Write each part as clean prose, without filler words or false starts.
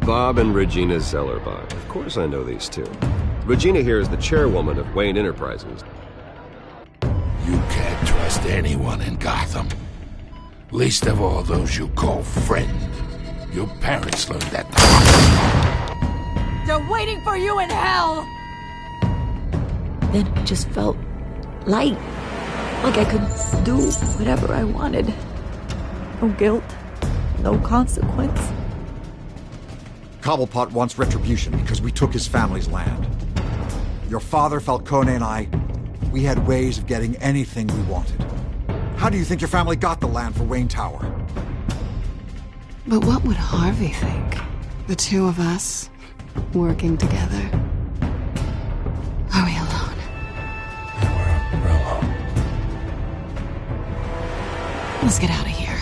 Bob and Regina Zellerbach. Of course I know these two. Regina here is the chairwoman of Wayne Enterprises. You can't trust anyone in Gotham. Least of all those you call friend. Your parents learned that. They're waiting for you in hell! Then I just felt light. Like I could do whatever I wanted. No guilt. No consequence. Cobblepot wants retribution because we took his family's land. Your father, Falcone, and I, we had ways of getting anything we wanted. How do you think your family got the land for Wayne Tower? But what would Harvey think? The two of us, working together. Are we alone? We're alone. Let's get out of here.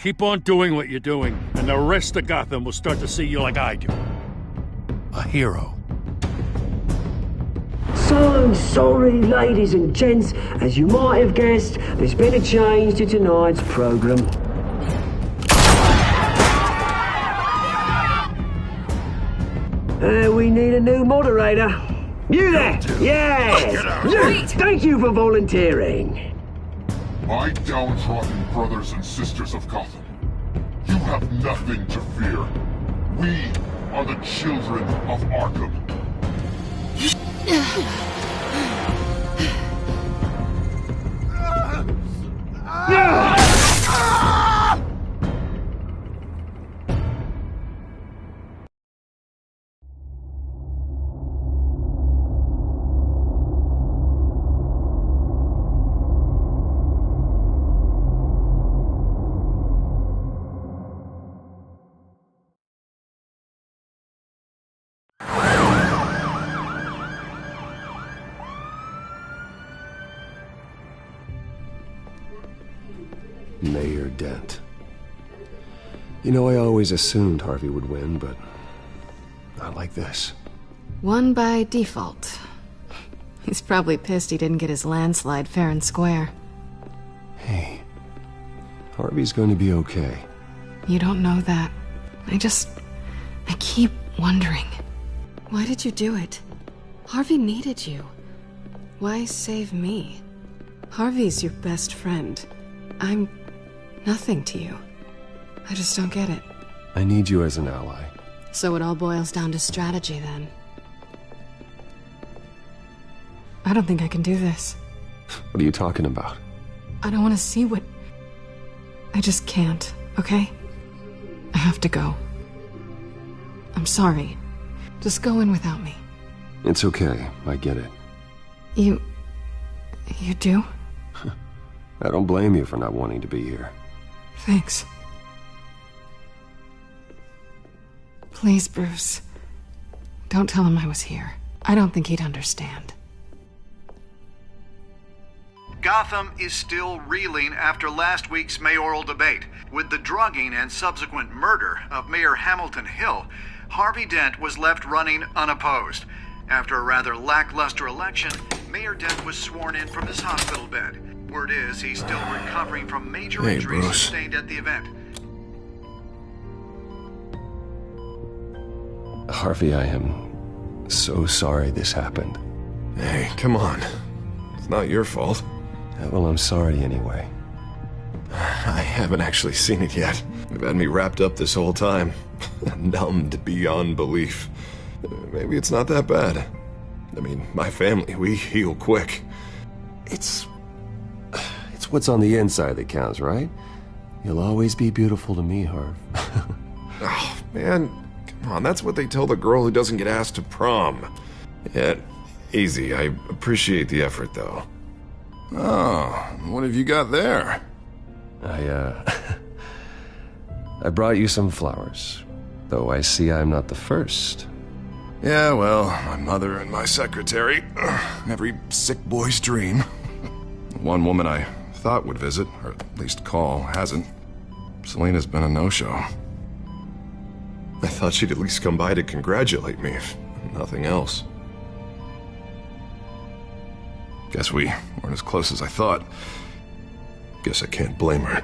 Keep on doing what you're doing, and the rest of Gotham will start to see you like I do. A hero. So I'm sorry, ladies and gents. As you might have guessed, there's been a change to tonight's program. We need a new moderator. You there? Yes! Thank you for volunteering. My downtrodden brothers and sisters of Gotham, you have nothing to fear. We are the children of Arkham. Mayor Dent. You know, I always assumed Harvey would win, but not like this. Won by default. He's probably pissed he didn't get his landslide fair and square. Hey, Harvey's going to be okay. You don't know that. I keep wondering. Why did you do it? Harvey needed you. Why save me? Harvey's your best friend. I'm nothing to you. I just don't get it. I need you as an ally. So it all boils down to strategy, then. I don't think I can do this. What are you talking about? I don't want to see what... I just can't, okay? I have to go. I'm sorry. Just go in without me. It's okay. I get it. You do? I don't blame you for not wanting to be here. Thanks. Please, Bruce. Don't tell him I was here. I don't think he'd understand. Gotham is still reeling after last week's mayoral debate. With the drugging and subsequent murder of Mayor Hamilton Hill, Harvey Dent was left running unopposed. After a rather lackluster election, Mayor Dent was sworn in from his hospital bed. Word is he's still recovering from major injuries sustained at the event. Harvey, I am so sorry this happened. Hey, come on. It's not your fault. Well, I'm sorry anyway. I haven't actually seen it yet. They've had me wrapped up this whole time. Numbed beyond belief. Maybe it's not that bad. I mean, my family, we heal quick. It's what's on the inside that counts, right? You'll always be beautiful to me, Harv. Oh, man. Come on, that's what they tell the girl who doesn't get asked to prom. Yeah, easy. I appreciate the effort, though. Oh, what have you got there? I brought you some flowers. Though I see I'm not the first. Yeah, well, my mother and my secretary. Every sick boy's dream. One woman I thought would visit, or at least call, hasn't. Selena's been a no-show. I thought she'd at least come by to congratulate me, if nothing else. Guess we weren't as close as I thought. Guess I can't blame her.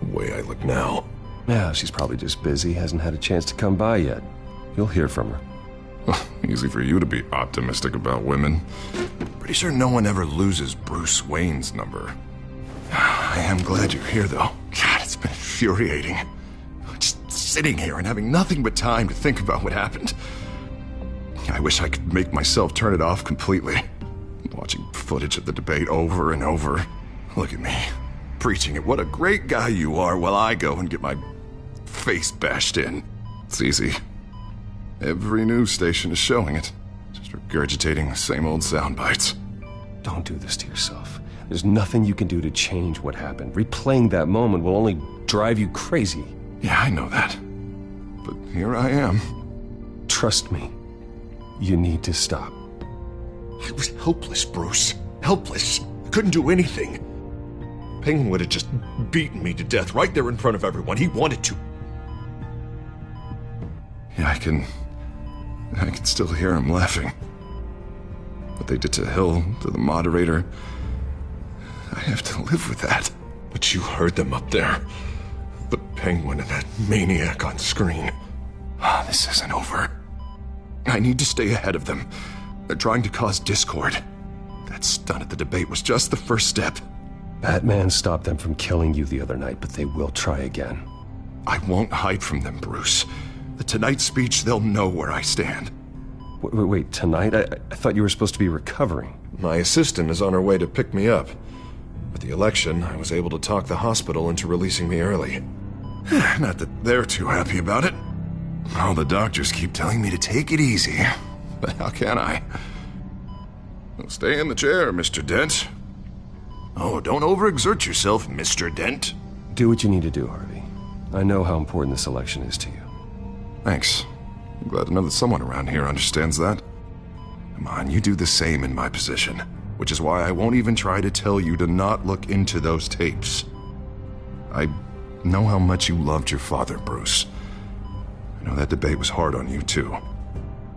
The way I look now. Yeah, she's probably just busy, hasn't had a chance to come by yet. You'll hear from her. Easy for you to be optimistic about women. Pretty sure no one ever loses Bruce Wayne's number. I am glad you're here, though. God, it's been infuriating. Just sitting here and having nothing but time to think about what happened. I wish I could make myself turn it off completely. Watching footage of the debate over and over. Look at me, preaching at what a great guy you are while I go and get my face bashed in. It's easy. Every news station is showing it. Just regurgitating the same old sound bites. Don't do this to yourself. There's nothing you can do to change what happened. Replaying that moment will only drive you crazy. Yeah, I know that. But here I am. Trust me. You need to stop. I was helpless, Bruce. Helpless. I couldn't do anything. Penguin would have just beaten me to death right there in front of everyone. He wanted to. Yeah, I can still hear him laughing. What they did to Hill, to the moderator, I have to live with that. But you heard them up there. The Penguin and that maniac on screen. This isn't over. I need to stay ahead of them. They're trying to cause discord. That stunt at the debate was just the first step. Batman stopped them from killing you the other night, but they will try again. I won't hide from them, Bruce. The Tonight speech, they'll know where I stand. Wait, tonight? I thought you were supposed to be recovering. My assistant is on her way to pick me up. With the election, I was able to talk the hospital into releasing me early. Not that they're too happy about it. All the doctors keep telling me to take it easy. But how can I? Well, stay in the chair, Mr. Dent. Oh, don't overexert yourself, Mr. Dent. Do what you need to do, Harvey. I know how important this election is to you. Thanks. I'm glad to know that someone around here understands that. Come on, you do the same in my position. Which is why I won't even try to tell you to not look into those tapes. I know how much you loved your father, Bruce. I know that debate was hard on you, too.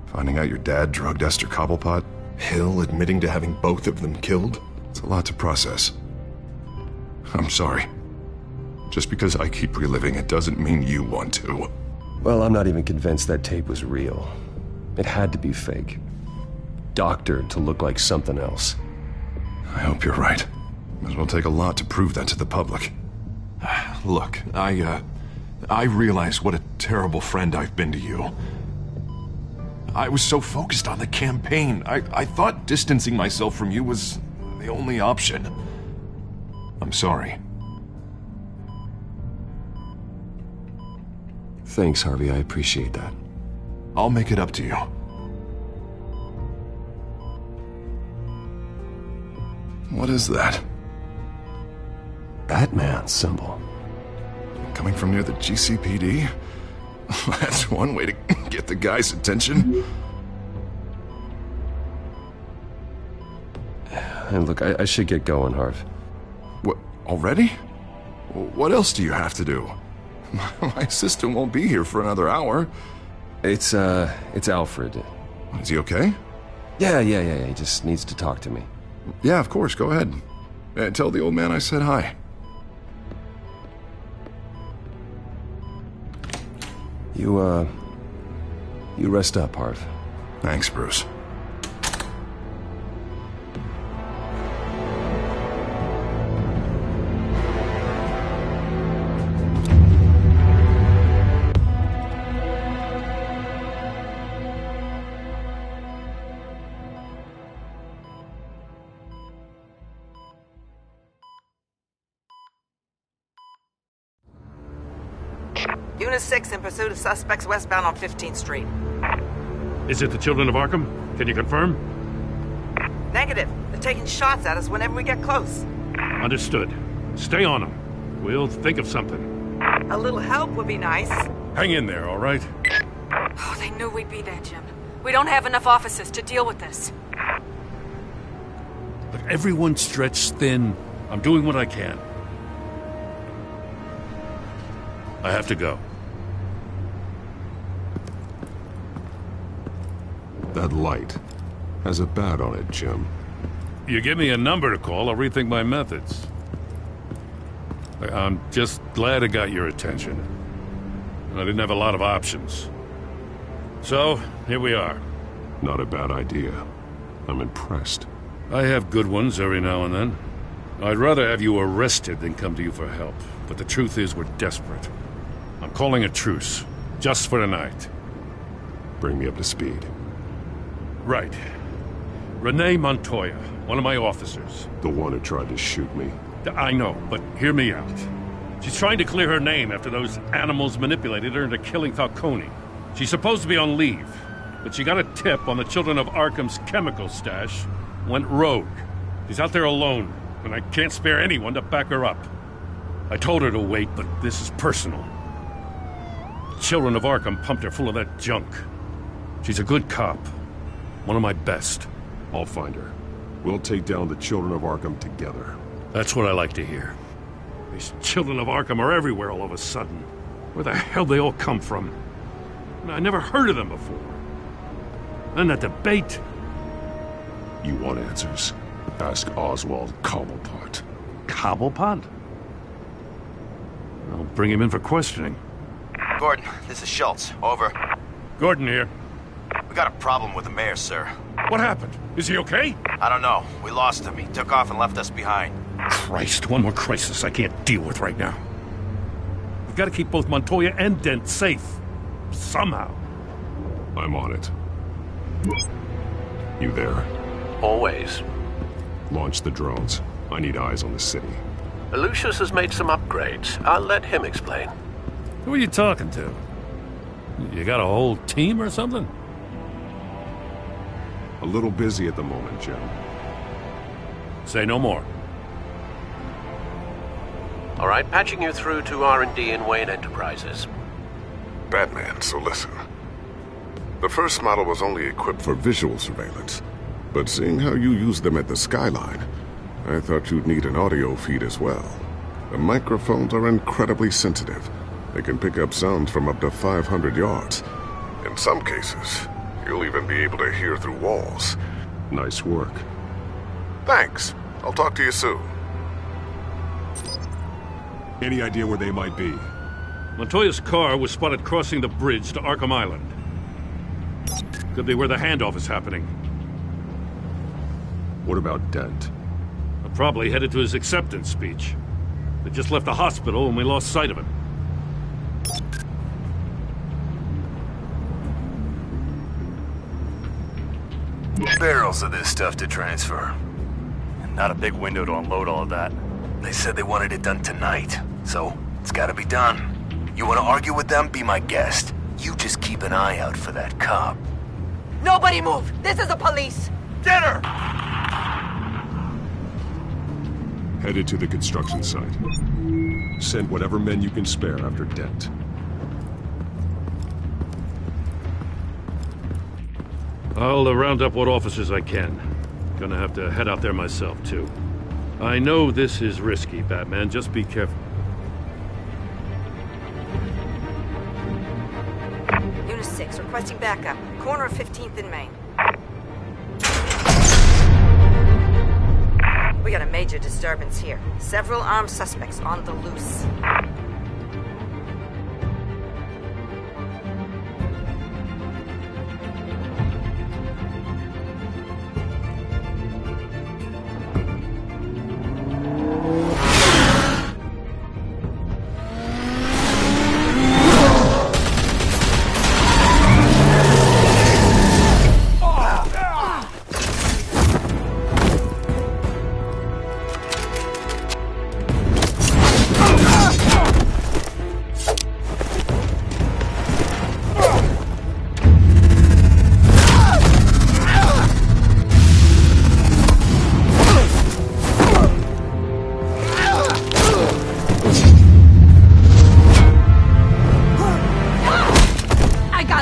Finding out your dad drugged Esther Cobblepot. Hill admitting to having both of them killed. It's a lot to process. I'm sorry. Just because I keep reliving it doesn't mean you want to. Well, I'm not even convinced that tape was real. It had to be fake. Doctored to look like something else. I hope you're right. It will take a lot to prove that to the public. Look, I realize what a terrible friend I've been to you. I was so focused on the campaign. I thought distancing myself from you was the only option. I'm sorry. Thanks, Harvey. I appreciate that. I'll make it up to you. What is that? Batman symbol. Coming from near the GCPD? That's one way to get the guy's attention. And look, I should get going, Harv. What, already? What else do you have to do? My assistant won't be here for another hour. It's Alfred. Is he okay? Yeah, he just needs to talk to me. Yeah, of course, go ahead. Tell the old man I said hi. You rest up, Harv. Thanks, Bruce. Unit 6 in pursuit of suspects westbound on 15th Street. Is it the Children of Arkham? Can you confirm? Negative. They're taking shots at us whenever we get close. Understood. Stay on them. We'll think of something. A little help would be nice. Hang in there, all right? Oh, they knew we'd be there, Jim. We don't have enough officers to deal with this. Look, everyone's stretched thin. I'm doing what I can. I have to go. That light has a bat on it, Jim. You give me a number to call, I'll rethink my methods. I'm just glad I got your attention. I didn't have a lot of options. So, here we are. Not a bad idea. I'm impressed. I have good ones every now and then. I'd rather have you arrested than come to you for help. But the truth is, we're desperate. I'm calling a truce. Just for tonight. Bring me up to speed. Right. Renee Montoya, one of my officers. The one who tried to shoot me. I know, but hear me out. She's trying to clear her name after those animals manipulated her into killing Falcone. She's supposed to be on leave, but she got a tip on the Children of Arkham's chemical stash, went rogue. She's out there alone, and I can't spare anyone to back her up. I told her to wait, but this is personal. The Children of Arkham pumped her full of that junk. She's a good cop. One of my best. I'll find her. We'll take down the Children of Arkham together. That's what I like to hear. These Children of Arkham are everywhere all of a sudden. Where the hell they all come from? I never heard of them before. Then that debate. You want answers? Ask Oswald Cobblepot. Cobblepot? I'll bring him in for questioning. Gordon, this is Schultz. Over. Gordon here. We got a problem with the mayor, sir. What happened? Is he okay? I don't know. We lost him. He took off and left us behind. Christ, one more crisis I can't deal with right now. We've got to keep both Montoya and Dent safe. Somehow. I'm on it. You there? Always. Launch the drones. I need eyes on the city. Lucius has made some upgrades. I'll let him explain. Who are you talking to? You got a whole team or something? A little busy at the moment, Jim. Say no more. All right, patching you through to R&D in Wayne Enterprises. Batman, so listen. The first model was only equipped for visual surveillance, but seeing how you use them at the Skyline, I thought you'd need an audio feed as well. The microphones are incredibly sensitive. They can pick up sounds from up to 500 yards. In some cases, you'll even be able to hear through walls. Nice work. Thanks. I'll talk to you soon. Any idea where they might be? Montoya's car was spotted crossing the bridge to Arkham Island. Could be where the handoff is happening. What about Dent? Probably headed to his acceptance speech. They just left the hospital and we lost sight of him. Barrels of this stuff to transfer. Not a big window to unload all of that. They said they wanted it done tonight, so it's gotta be done. You wanna argue with them? Be my guest. You just keep an eye out for that cop. Nobody move! This is the police! Get her! Headed to the construction site. Send whatever men you can spare after Dent. I'll round up what officers I can. Gonna have to head out there myself, too. I know this is risky, Batman. Just be careful. Unit 6, requesting backup. Corner of 15th and Main. We got a major disturbance here. Several armed suspects on the loose.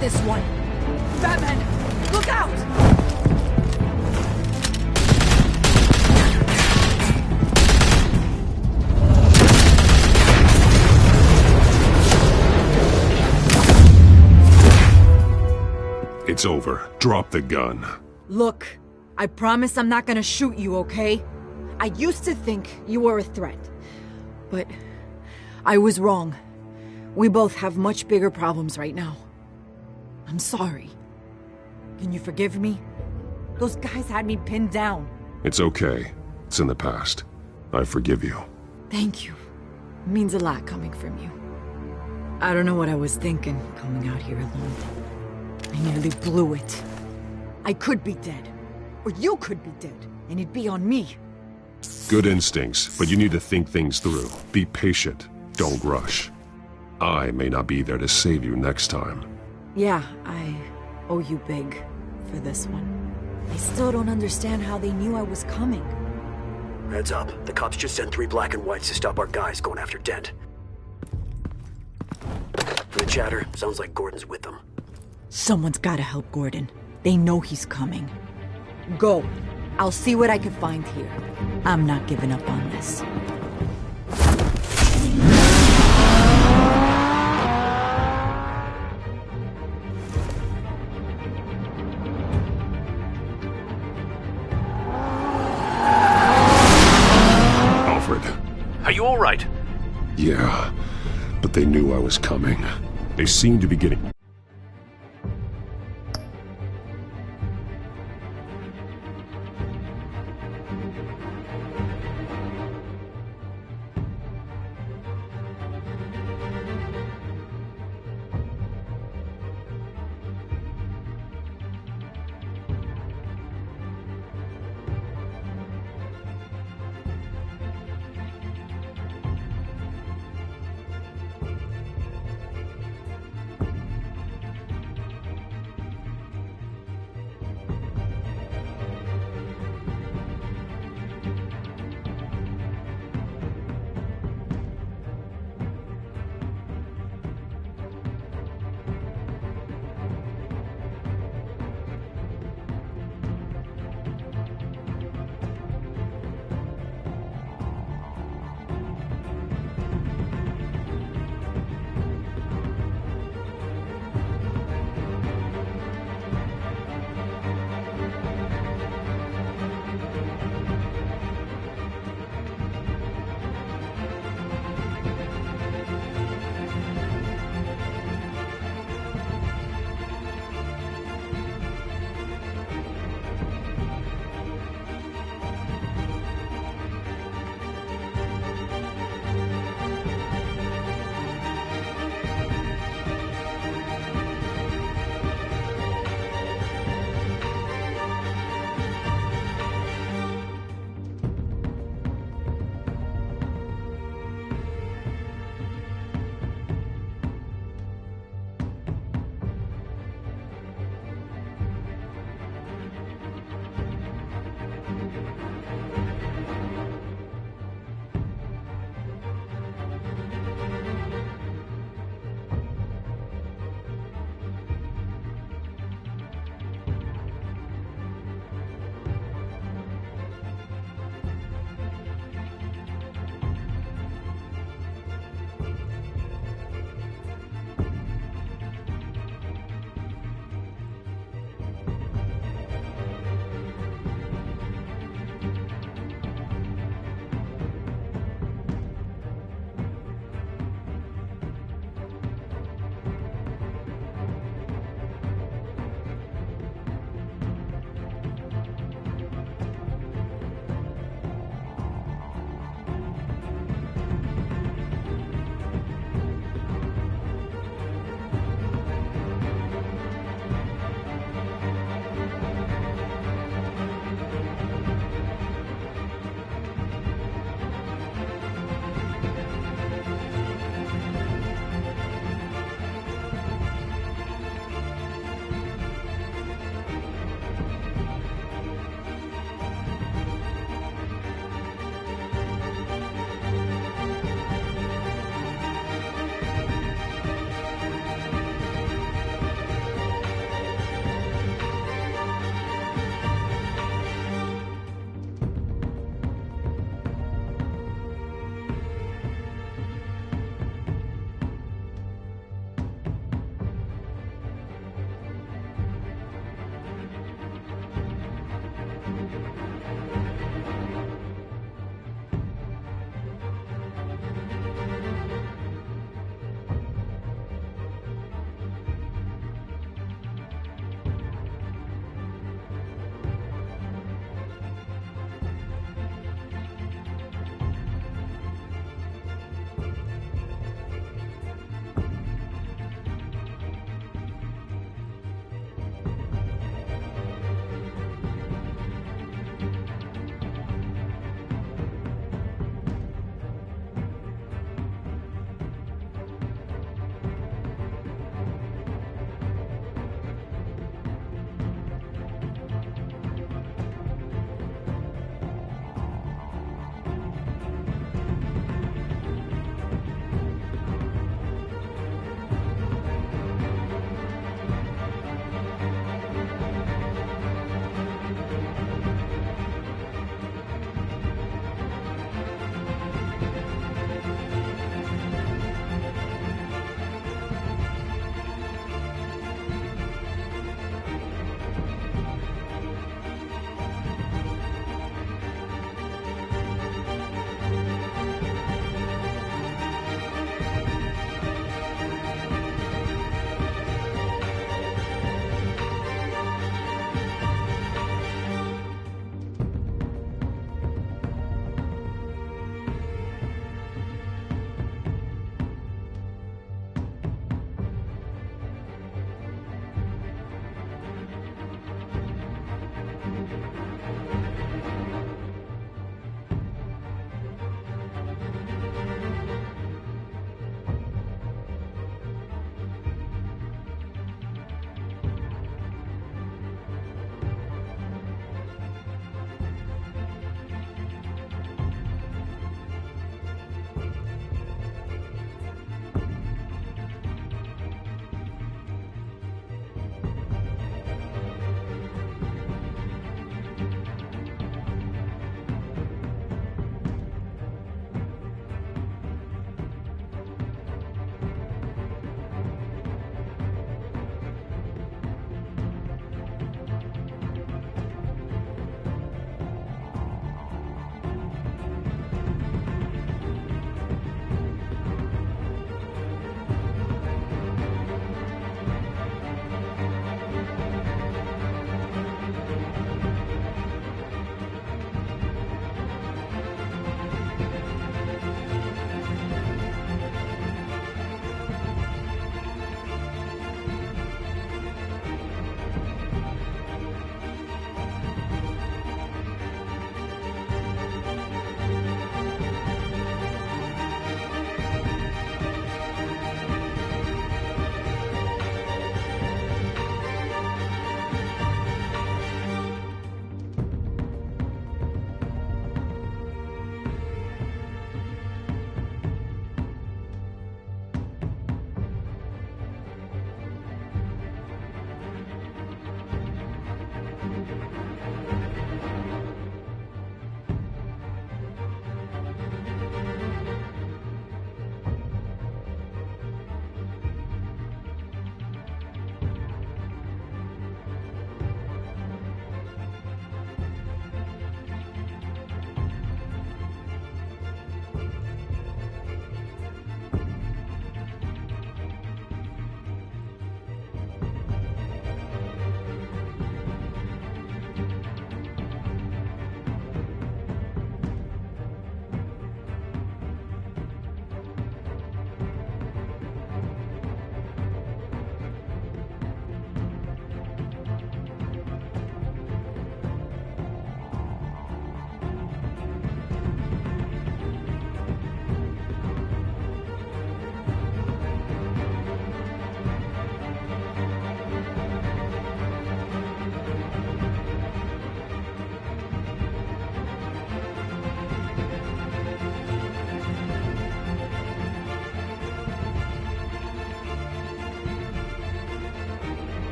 This one. Batman, look out! It's over. Drop the gun. Look, I promise I'm not gonna shoot you, okay? I used to think you were a threat, but I was wrong. We both have much bigger problems right now. I'm sorry. Can you forgive me? Those guys had me pinned down. It's okay. It's in the past. I forgive you. Thank you. It means a lot coming from you. I don't know what I was thinking, coming out here alone. I nearly blew it. I could be dead. Or you could be dead, and it'd be on me. Good instincts, but you need to think things through. Be patient. Don't rush. I may not be there to save you next time. Yeah, I owe you big for this one. I still don't understand how they knew I was coming. Heads up. The cops just sent 3 black and whites to stop our guys going after Dent. From the chatter, sounds like Gordon's with them. Someone's gotta help Gordon. They know he's coming. Go. I'll see what I can find here. I'm not giving up on this. Are you all right? Yeah, but they knew I was coming. They seemed to be getting...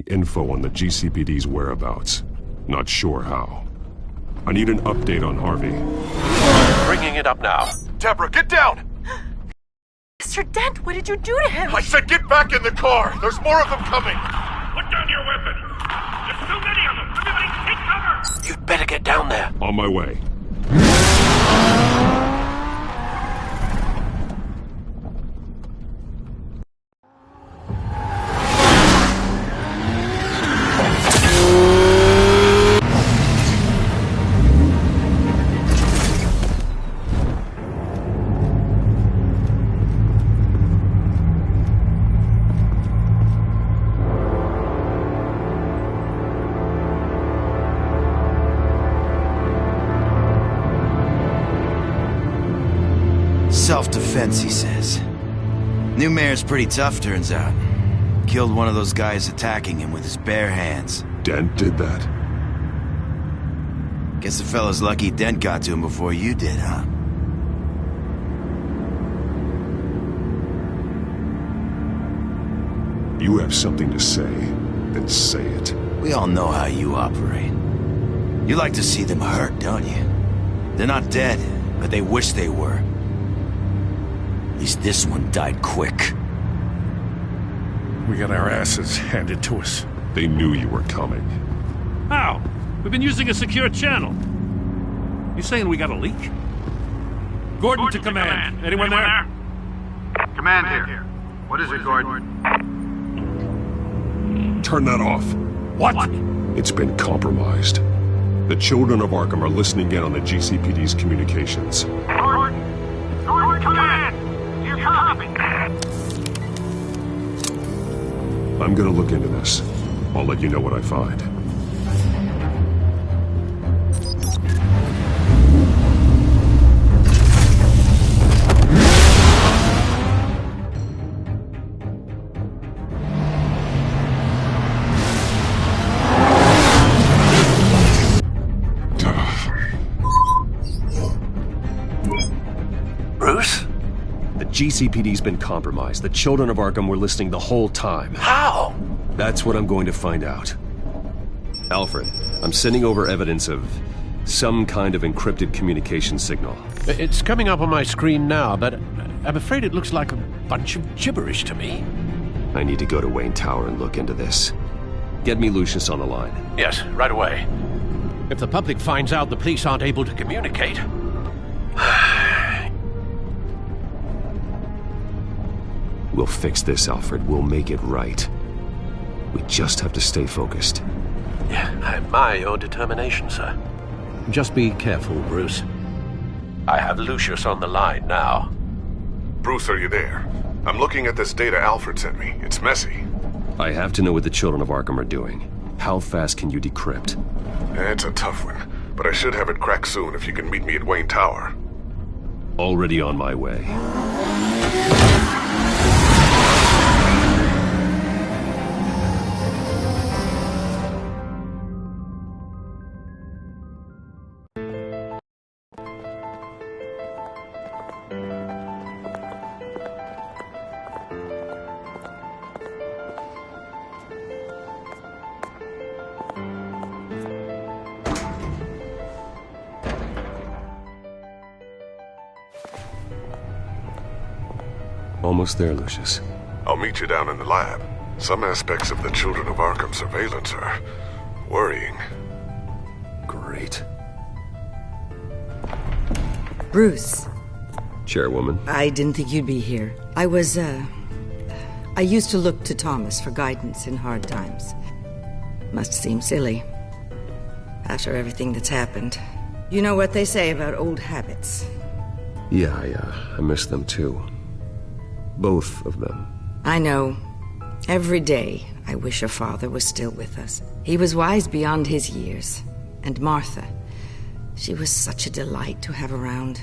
info on the GCPD's whereabouts. Not sure how. I need an update on Harvey. Bringing it up now. Deborah, get down! Mr. Dent, what did you do to him? I said get back in the car! There's more of them coming! Put down your weapon! There's too many of them! Everybody take cover! You'd better get down there. On my way. Self-defense, he says. New mayor's pretty tough, turns out. Killed one of those guys attacking him with his bare hands. Dent did that? Guess the fella's lucky Dent got to him before you did, huh? You have something to say, then say it. We all know how you operate. You like to see them hurt, don't you? They're not dead, but they wish they were. At least this one died quick. We got our asses handed to us. They knew you were coming. How? We've been using a secure channel. You saying we got a leak? Gordon to command. Anyone there? Command here. What is it, Gordon? Turn that off. What? It's been compromised. The children of Arkham are listening in on the GCPD's communications. Gordon command! You copy? I'm gonna look into this. I'll let you know what I find. Bruce? The GCPD's been compromised. The children of Arkham were listening the whole time. How? That's what I'm going to find out. Alfred, I'm sending over evidence of some kind of encrypted communication signal. It's coming up on my screen now, but I'm afraid it looks like a bunch of gibberish to me. I need to go to Wayne Tower and look into this. Get me Lucius on the line. Yes, right away. If the public finds out the police aren't able to communicate... We'll fix this, Alfred. We'll make it right. We just have to stay focused. Yeah, I admire your determination, sir. Just be careful, Bruce. I have Lucius on the line now. Bruce, are you there? I'm looking at this data Alfred sent me. It's messy. I have to know what the children of Arkham are doing. How fast can you decrypt? It's a tough one, but I should have it cracked soon if you can meet me at Wayne Tower. Already on my way. Almost there, Lucius. I'll meet you down in the lab. Some aspects of the Children of Arkham surveillance are worrying. Great. Bruce. Chairwoman. I didn't think you'd be here. I used to look to Thomas for guidance in hard times. Must seem silly. After everything that's happened. You know what they say about old habits. Yeah, I miss them too. Both of them. I know. Every day, I wish your father was still with us. He was wise beyond his years. And Martha, she was such a delight to have around.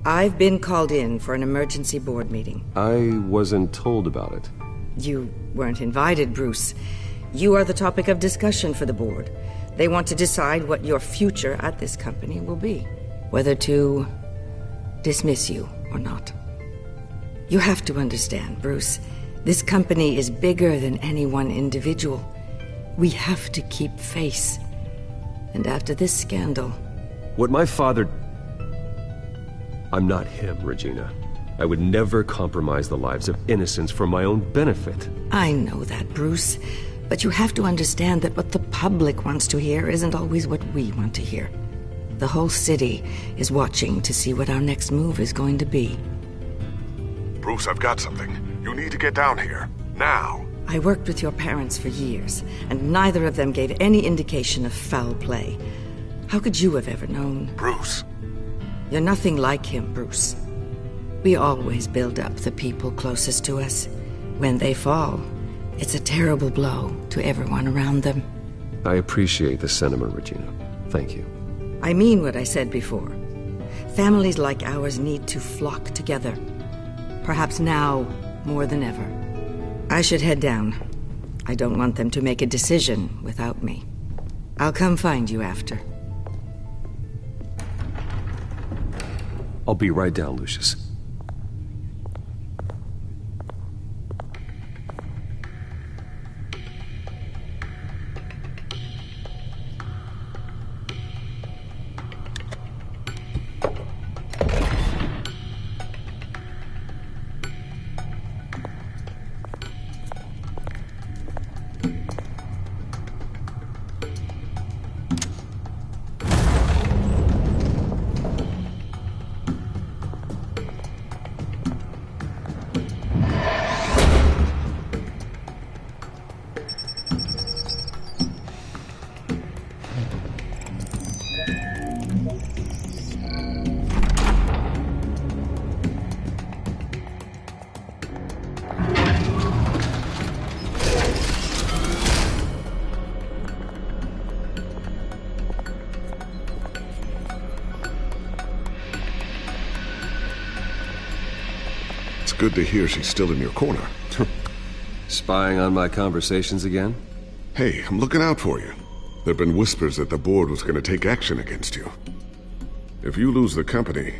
I've been called in for an emergency board meeting. I wasn't told about it. You weren't invited, Bruce. You are the topic of discussion for the board. They want to decide what your future at this company will be. Whether to dismiss you or not. You have to understand, Bruce. This company is bigger than any one individual. We have to keep face. And after this scandal... What my father... I'm not him, Regina. I would never compromise the lives of innocents for my own benefit. I know that, Bruce. But you have to understand that what the public wants to hear isn't always what we want to hear. The whole city is watching to see what our next move is going to be. Bruce, I've got something. You need to get down here. Now. I worked with your parents for years, and neither of them gave any indication of foul play. How could you have ever known? Bruce. You're nothing like him, Bruce. We always build up the people closest to us. When they fall, it's a terrible blow to everyone around them. I appreciate the sentiment, Regina. Thank you. I mean what I said before. Families like ours need to flock together. Perhaps now more than ever. I should head down. I don't want them to make a decision without me. I'll come find you after. I'll be right down, Lucius. Good to hear she's still in your corner. Spying on my conversations again? Hey, I'm looking out for you. There have been whispers that the board was going to take action against you. If you lose the company,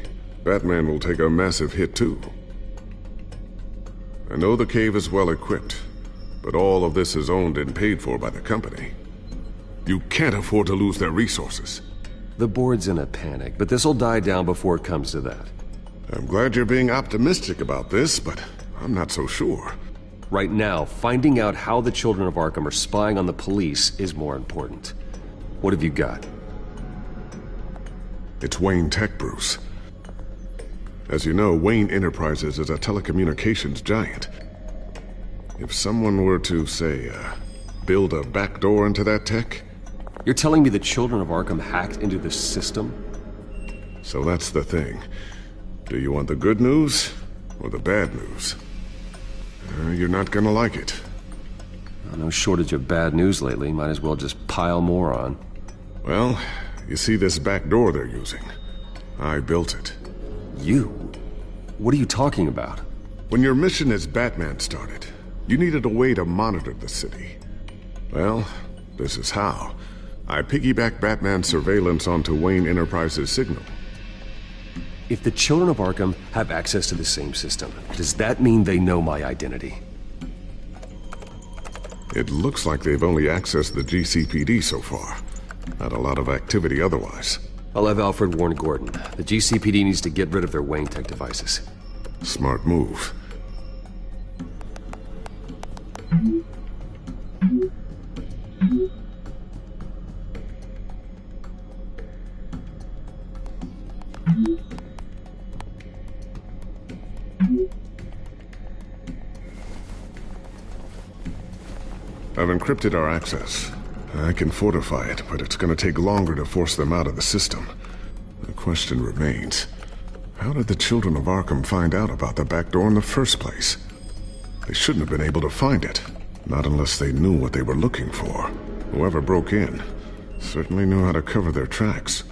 Batman will take a massive hit too. I know the cave is well equipped, but all of this is owned and paid for by the company. You can't afford to lose their resources. The board's in a panic, but this'll die down before it comes to that. I'm glad you're being optimistic about this, but I'm not so sure. Right now, finding out how the children of Arkham are spying on the police is more important. What have you got? It's Wayne Tech, Bruce. As you know, Wayne Enterprises is a telecommunications giant. If someone were to, say, build a backdoor into that tech... You're telling me the children of Arkham hacked into this system? So that's the thing. Do you want the good news or the bad news? You're not gonna like it. No shortage of bad news lately. Might as well just pile more on. Well, you see this back door they're using? I built it. You? What are you talking about? When your mission as Batman started, you needed a way to monitor the city. Well, this is how. I piggybacked Batman's surveillance onto Wayne Enterprises' signal. If the children of Arkham have access to the same system, does that mean they know my identity? It looks like they've only accessed the GCPD so far. Not a lot of activity otherwise. I'll have Alfred warn Gordon. The GCPD needs to get rid of their Wayne Tech devices. Smart move. I've encrypted our access. I can fortify it, but it's going to take longer to force them out of the system. The question remains, how did the children of Arkham find out about the back door in the first place? They shouldn't have been able to find it, not unless they knew what they were looking for. Whoever broke in certainly knew how to cover their tracks.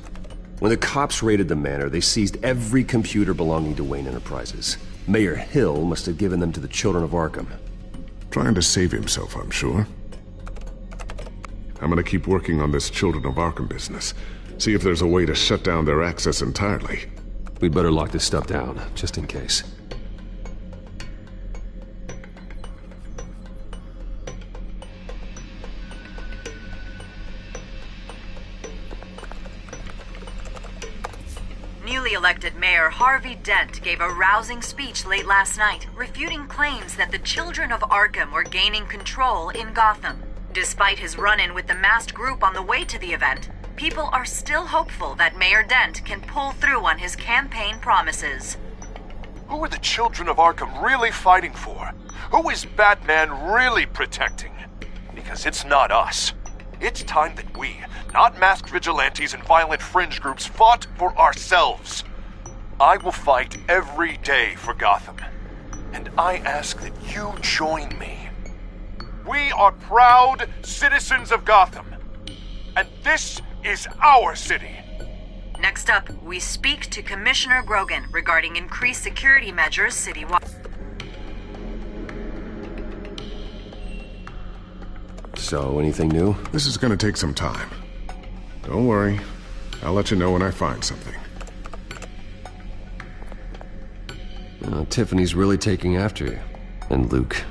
When the cops raided the manor, they seized every computer belonging to Wayne Enterprises. Mayor Hill must have given them to the children of Arkham. Trying to save himself, I'm sure. I'm gonna keep working on this Children of Arkham business. See if there's a way to shut down their access entirely. We'd better lock this stuff down, just in case. elected Mayor Harvey Dent gave a rousing speech late last night, refuting claims that the children of Arkham were gaining control in Gotham. Despite his run-in with the masked group on the way to the event, people are still hopeful that Mayor Dent can pull through on his campaign promises. Who are the children of Arkham really fighting for? Who is Batman really protecting? Because it's not us. It's time that we, not masked vigilantes and violent fringe groups, fought for ourselves. I will fight every day for Gotham. And I ask that you join me. We are proud citizens of Gotham. And this is our city. Next up, we speak to Commissioner Grogan regarding increased security measures citywide. So, anything new? This is gonna take some time. Don't worry. I'll let you know when I find something. Tiffany's really taking after you. And Luke,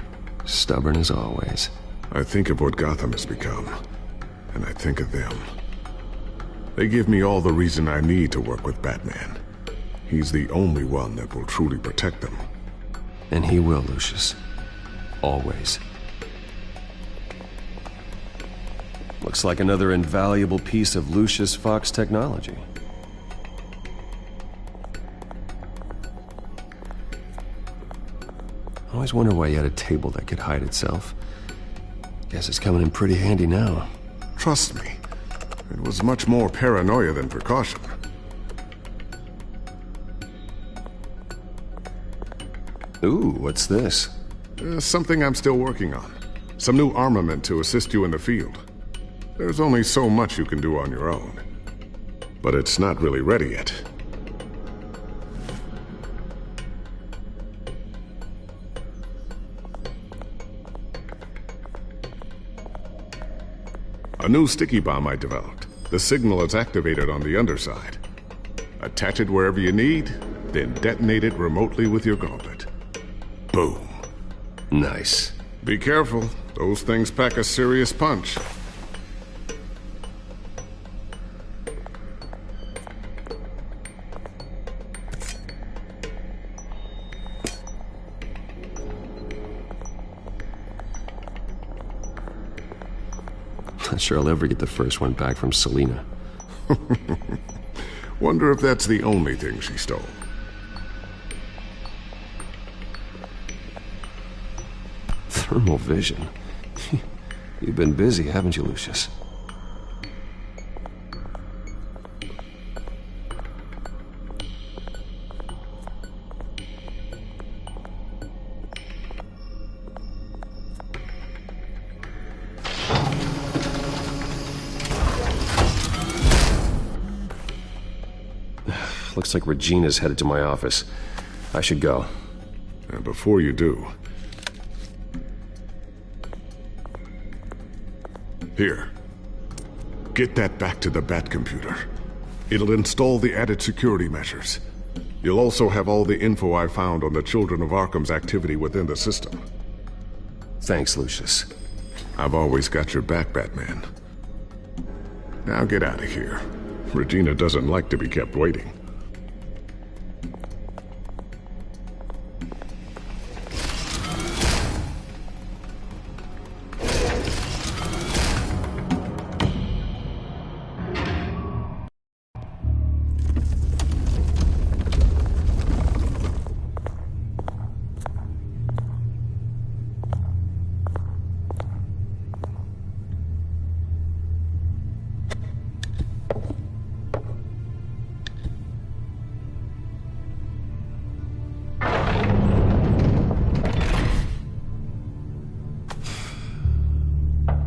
stubborn as always. I think of what Gotham has become, and I think of them. They give me all the reason I need to work with Batman. He's the only one that will truly protect them. And he will, Lucius. Always. Looks like another invaluable piece of Lucius Fox technology. I always wonder why you had a table that could hide itself. Guess it's coming in pretty handy now. Trust me, it was much more paranoia than precaution. Ooh, what's this? Something I'm still working on. Some new armament to assist you in the field. There's only so much you can do on your own. But it's not really ready yet. A new sticky bomb I developed. The signal is activated on the underside. Attach it wherever you need, then detonate it remotely with your gauntlet. Boom. Nice. Be careful. Those things pack a serious punch. Not sure I'll ever get the first one back from Selina. Wonder if that's the only thing she stole. Thermal vision. You've been busy, haven't you, Lucius? Looks like Regina's headed to my office. I should go. And before you do... Here. Get that back to the Bat computer. It'll install the added security measures. You'll also have all the info I found on the Children of Arkham's activity within the system. Thanks, Lucius. I've always got your back, Batman. Now get out of here. Regina doesn't like to be kept waiting.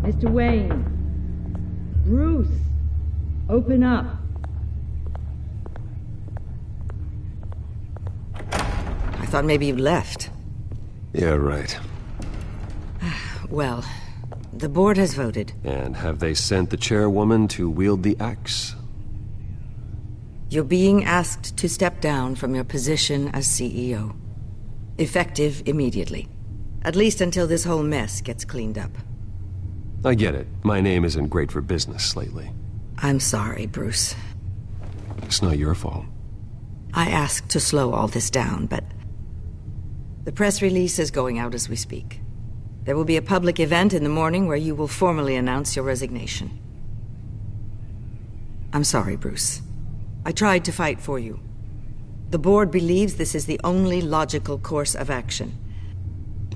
Mr. Wayne. Bruce. Open up. I thought maybe you'd left. Yeah, right. Well, the board has voted. And have they sent the chairwoman to wield the axe? You're being asked to step down from your position as CEO. Effective immediately. At least until this whole mess gets cleaned up. I get it. My name isn't great for business lately. I'm sorry, Bruce. It's not your fault. I asked to slow all this down, but the press release is going out as we speak. There will be a public event in the morning where you will formally announce your resignation. I'm sorry, Bruce. I tried to fight for you. The board believes this is the only logical course of action.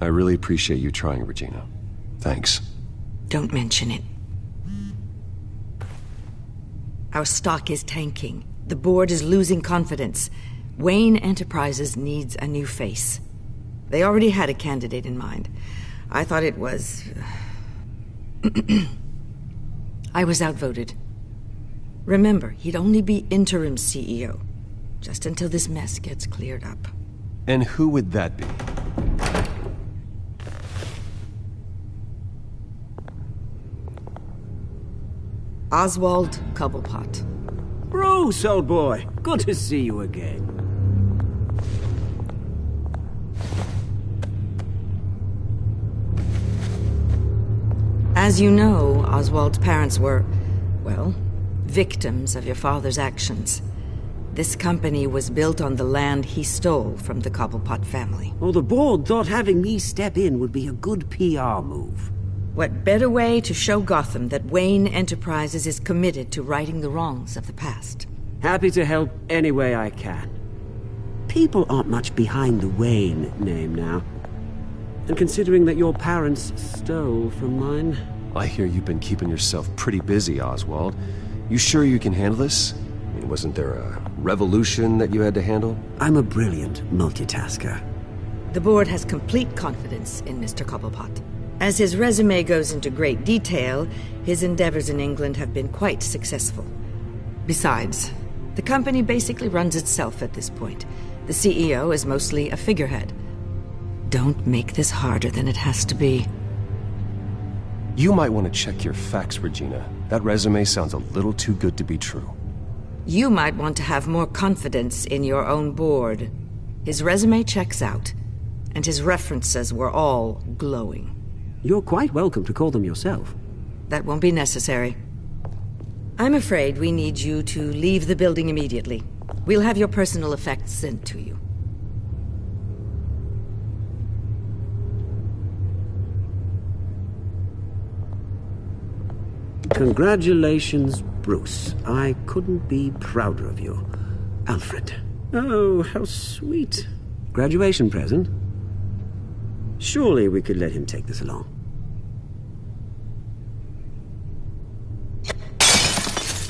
I really appreciate you trying, Regina. Thanks. Don't mention it. Our stock is tanking. The board is losing confidence. Wayne Enterprises needs a new face. They already had a candidate in mind. I thought it was... I was outvoted. Remember, he'd only be interim CEO, just until this mess gets cleared up. And who would that be? Oswald Cobblepot. Bruce, old boy. Good to see you again. As you know, Oswald's parents were, well, victims of your father's actions. This company was built on the land he stole from the Cobblepot family. Well, the board thought having me step in would be a good PR move. What better way to show Gotham that Wayne Enterprises is committed to righting the wrongs of the past? Happy to help any way I can. People aren't much behind the Wayne name now. And considering that your parents stole from mine... I hear you've been keeping yourself pretty busy, Oswald. You sure you can handle this? I mean, wasn't there a revolution that you had to handle? I'm a brilliant multitasker. The board has complete confidence in Mr. Cobblepot. As his resume goes into great detail, his endeavors in England have been quite successful. Besides, the company basically runs itself at this point. The CEO is mostly a figurehead. Don't make this harder than it has to be. You might want to check your facts, Regina. That resume sounds a little too good to be true. You might want to have more confidence in your own board. His resume checks out, and his references were all glowing. You're quite welcome to call them yourself. That won't be necessary. I'm afraid we need you to leave the building immediately. We'll have your personal effects sent to you. Congratulations, Bruce. I couldn't be prouder of you. Alfred. Oh, how sweet. Graduation present? Surely we could let him take this along.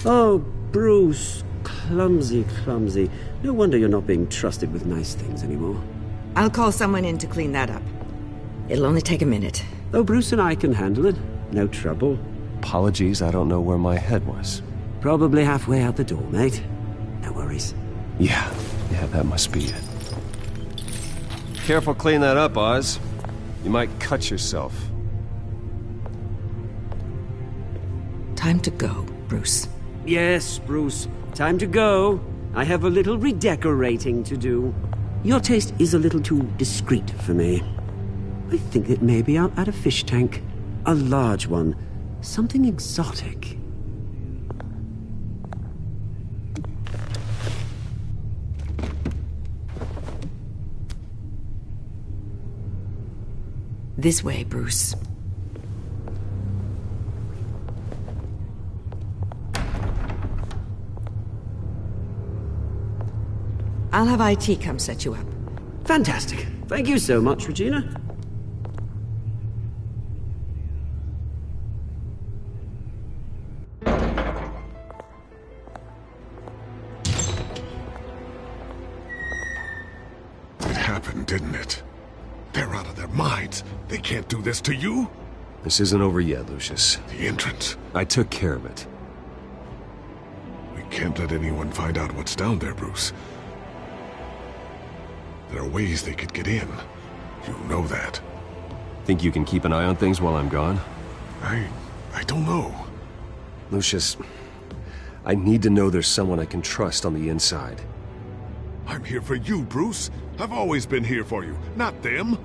Oh, Bruce. Clumsy, clumsy. No wonder you're not being trusted with nice things anymore. I'll call someone in to clean that up. It'll only take a minute. Oh, Bruce and I can handle it. No trouble. Apologies, I don't know where my head was. Probably halfway out the door, mate. No worries. Yeah, that must be it. Careful cleaning that up, Oz. You might cut yourself. Time to go, Bruce. Yes, Bruce. Time to go. I have a little redecorating to do. Your taste is a little too discreet for me. I think that maybe I'll add a fish tank. A large one. Something exotic. This way, Bruce. I'll have IT come set you up. Fantastic. Thank you so much, Regina. It happened, didn't it? They're out of their minds. They can't do this to you. This isn't over yet, Lucius. The entrance. I took care of it. We can't let anyone find out what's down there, Bruce. There are ways they could get in. You know that. Think you can keep an eye on things while I'm gone? I don't know. Lucius, I need to know there's someone I can trust on the inside. I'm here for you, Bruce. I've always been here for you, not them.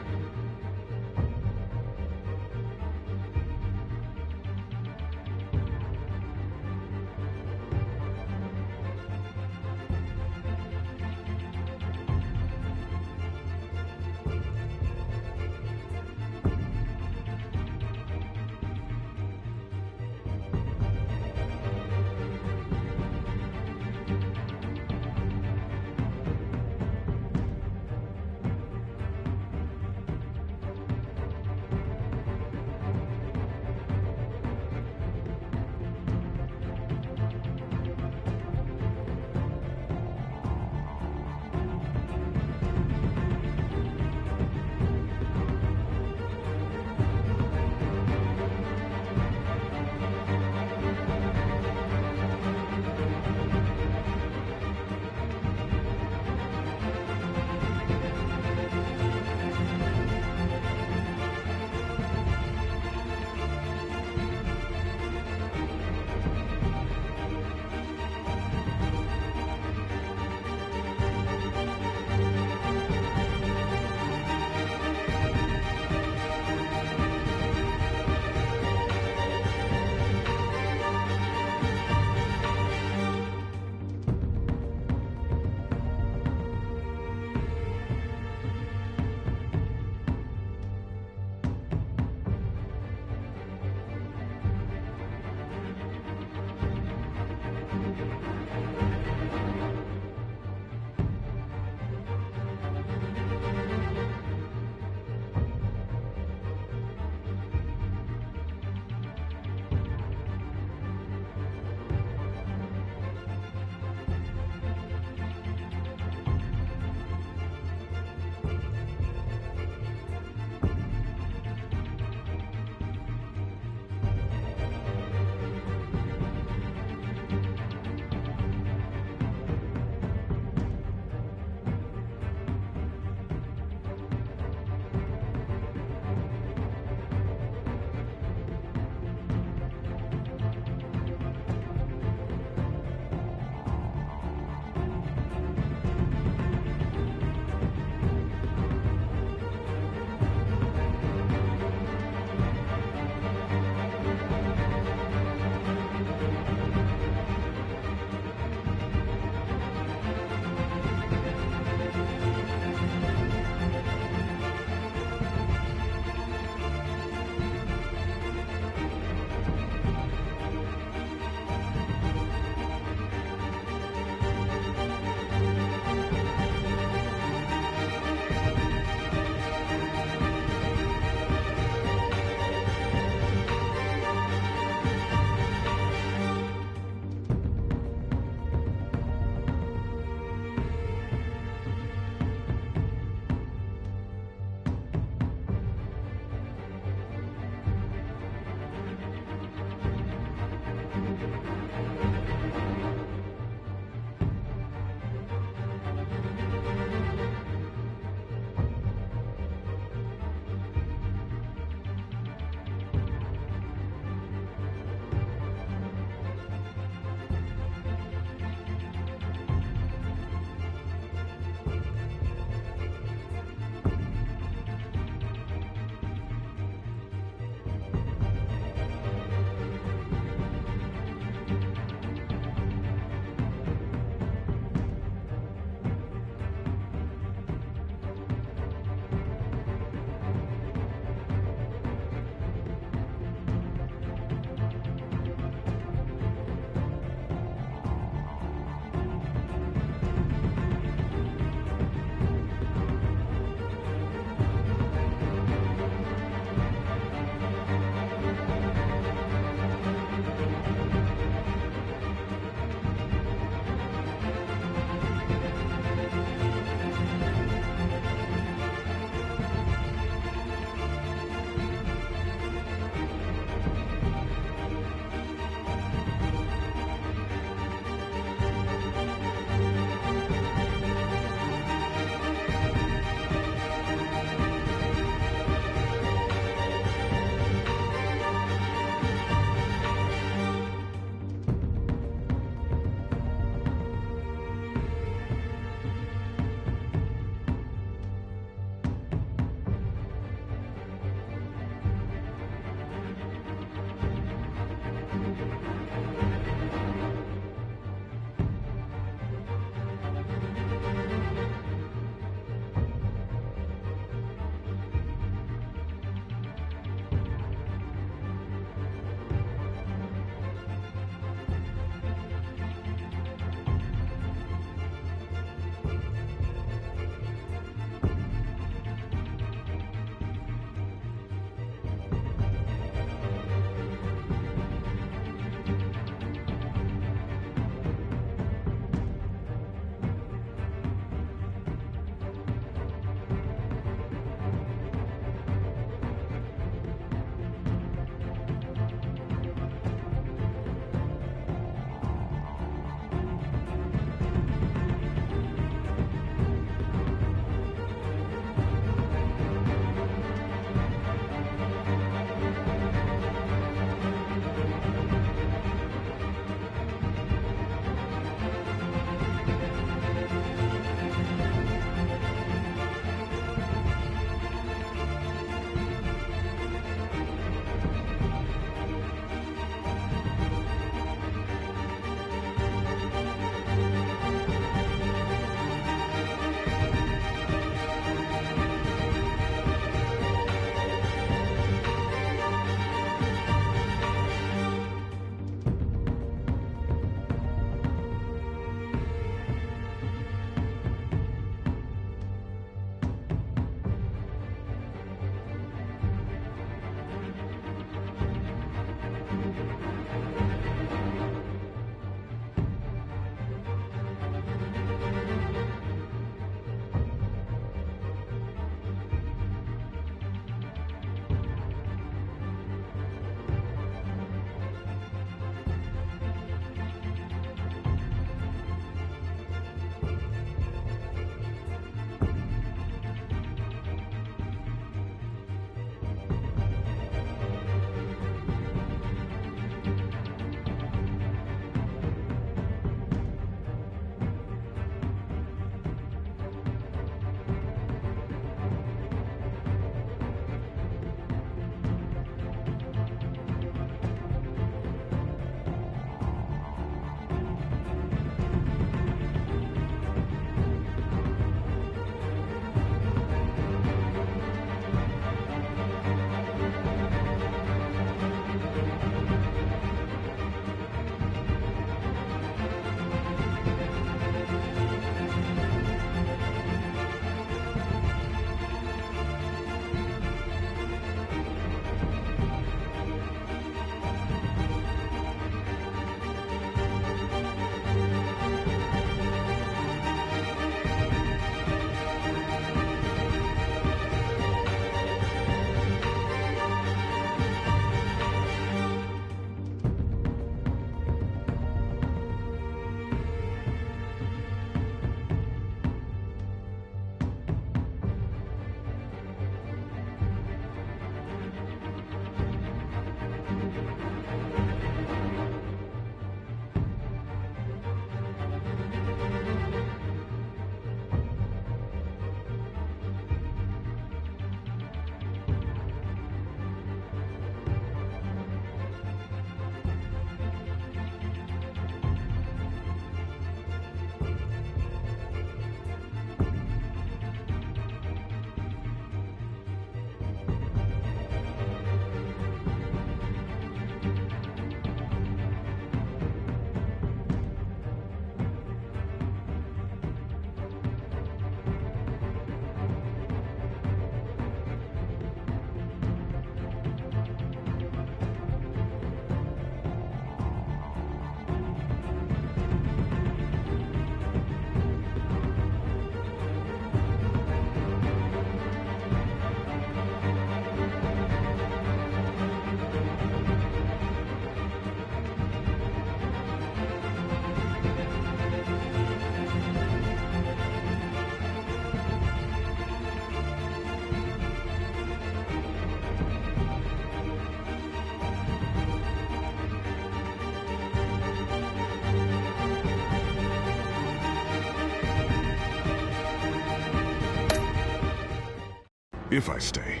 If I stay,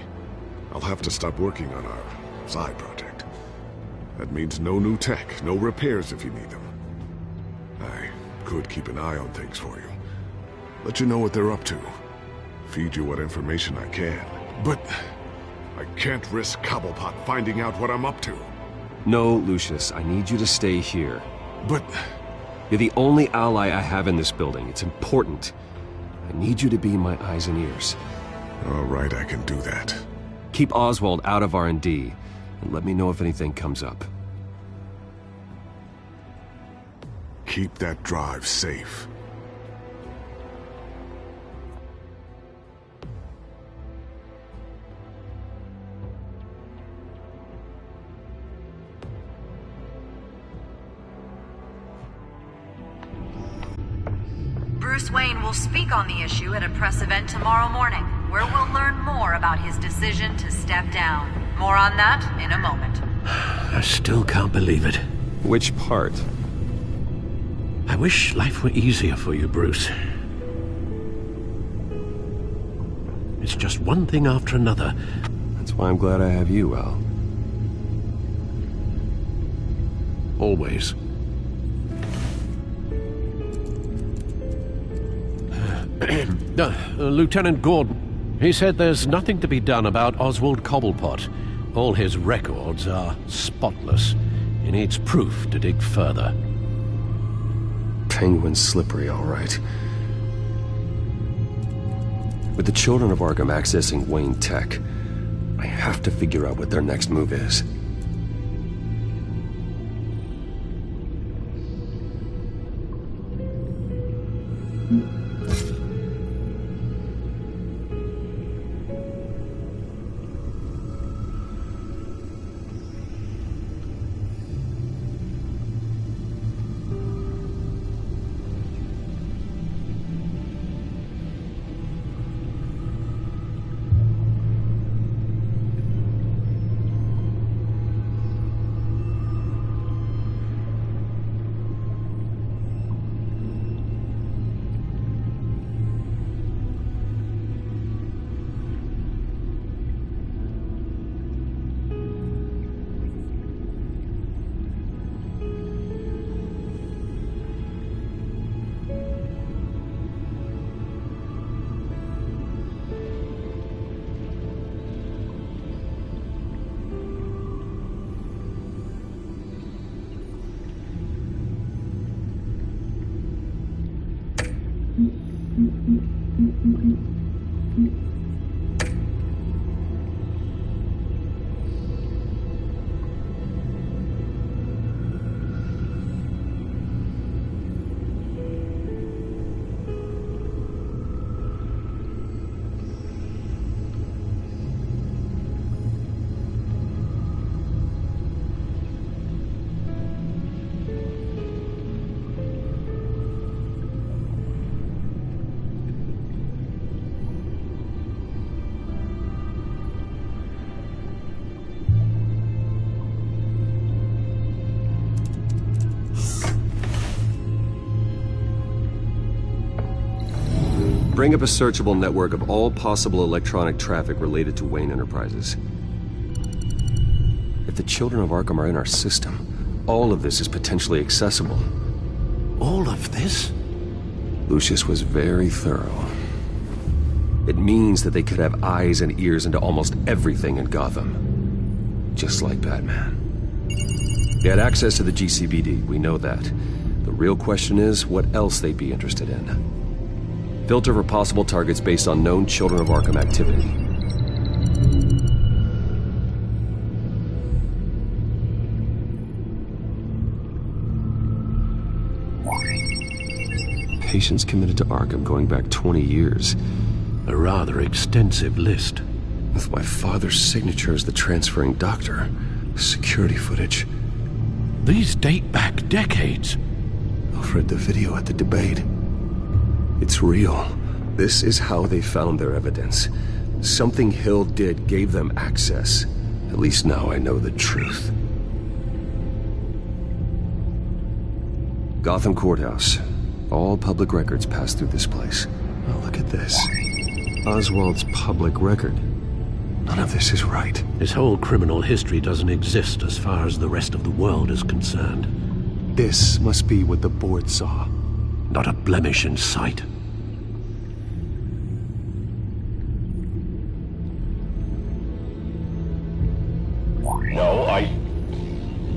I'll have to stop working on our side project. That means no new tech, no repairs if you need them. I could keep an eye on things for you. Let you know what they're up to. Feed you what information I can. But I can't risk Cobblepot finding out what I'm up to. No, Lucius, I need you to stay here. But... You're the only ally I have in this building. It's important. I need you to be my eyes and ears. All right, I can do that. Keep Oswald out of R&D, and let me know if anything comes up. Keep that drive safe. Bruce Wayne will speak on the issue at a press event tomorrow morning, where we'll learn more about his decision to step down. More on that in a moment. I still can't believe it. Which part? I wish life were easier for you, Bruce. It's just one thing after another. That's why I'm glad I have you, Al. Always. Lieutenant Gordon, he said there's nothing to be done about Oswald Cobblepot. All his records are spotless. He needs proof to dig further. Penguin's slippery, all right. With the children of Arkham accessing Wayne Tech, I have to figure out what their next move is. Bring up a searchable network of all possible electronic traffic related to Wayne Enterprises. If the children of Arkham are in our system, all of this is potentially accessible. All of this? Lucius was very thorough. It means that they could have eyes and ears into almost everything in Gotham. Just like Batman. They had access to the GCPD, we know that. The real question is, what else they'd be interested in. Filter for possible targets based on known Children of Arkham activity. Patients committed to Arkham going back 20 years. A rather extensive list. With my father's signature as the transferring doctor. Security footage. These date back decades. I've read the video at the debate. It's real. This is how they found their evidence. Something Hill did gave them access. At least now I know the truth. Gotham Courthouse. All public records pass through this place. Oh, look at this. Oswald's public record. None of this is right. His whole criminal history doesn't exist as far as the rest of the world is concerned. This must be what the board saw. Not a blemish in sight. No,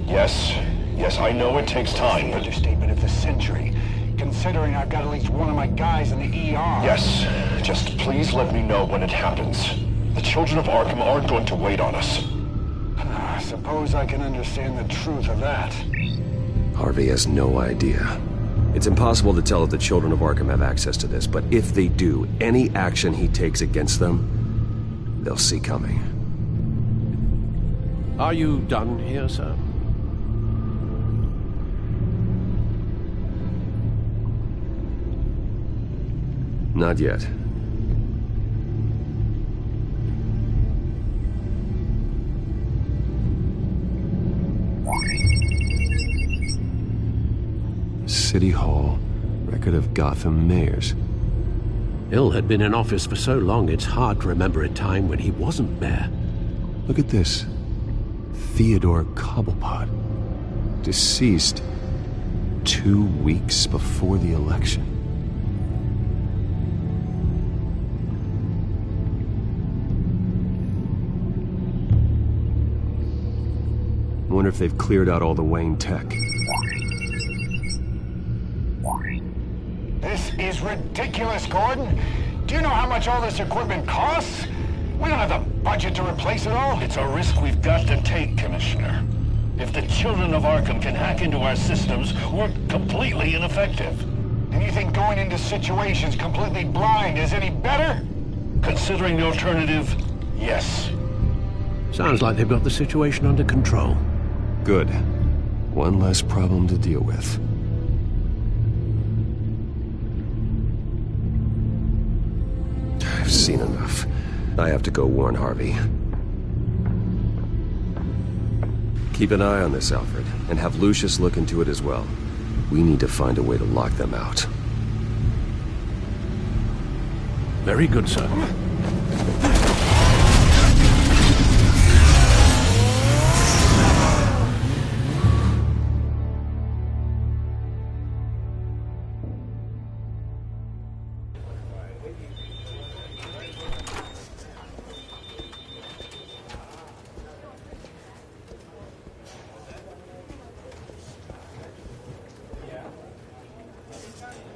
Yes, I know it takes time, but... Understatement of the century, considering I've got at least one of my guys in the ER. Yes, just please let me know when it happens. The children of Arkham aren't going to wait on us. I suppose I can understand the truth of that. Harvey has no idea. It's impossible to tell if the children of Arkham have access to this, but if they do, any action he takes against them, they'll see coming. Are you done here, sir? Not yet. City Hall, record of Gotham mayors. Hill had been in office for so long, it's hard to remember a time when he wasn't mayor. Look at this. Theodore Cobblepot. Deceased 2 weeks before the election. I wonder if they've cleared out all the Wayne tech. This is ridiculous, Gordon. Do you know how much all this equipment costs? We don't have the budget to replace it all. It's a risk we've got to take, Commissioner. If the children of Arkham can hack into our systems, we're completely ineffective. And you think going into situations completely blind is any better? Considering the alternative, yes. Sounds like they've got the situation under control. Good. One less problem to deal with. I've seen enough. I have to go warn Harvey. Keep an eye on this, Alfred, and have Lucius look into it as well. We need to find a way to lock them out. Very good, sir.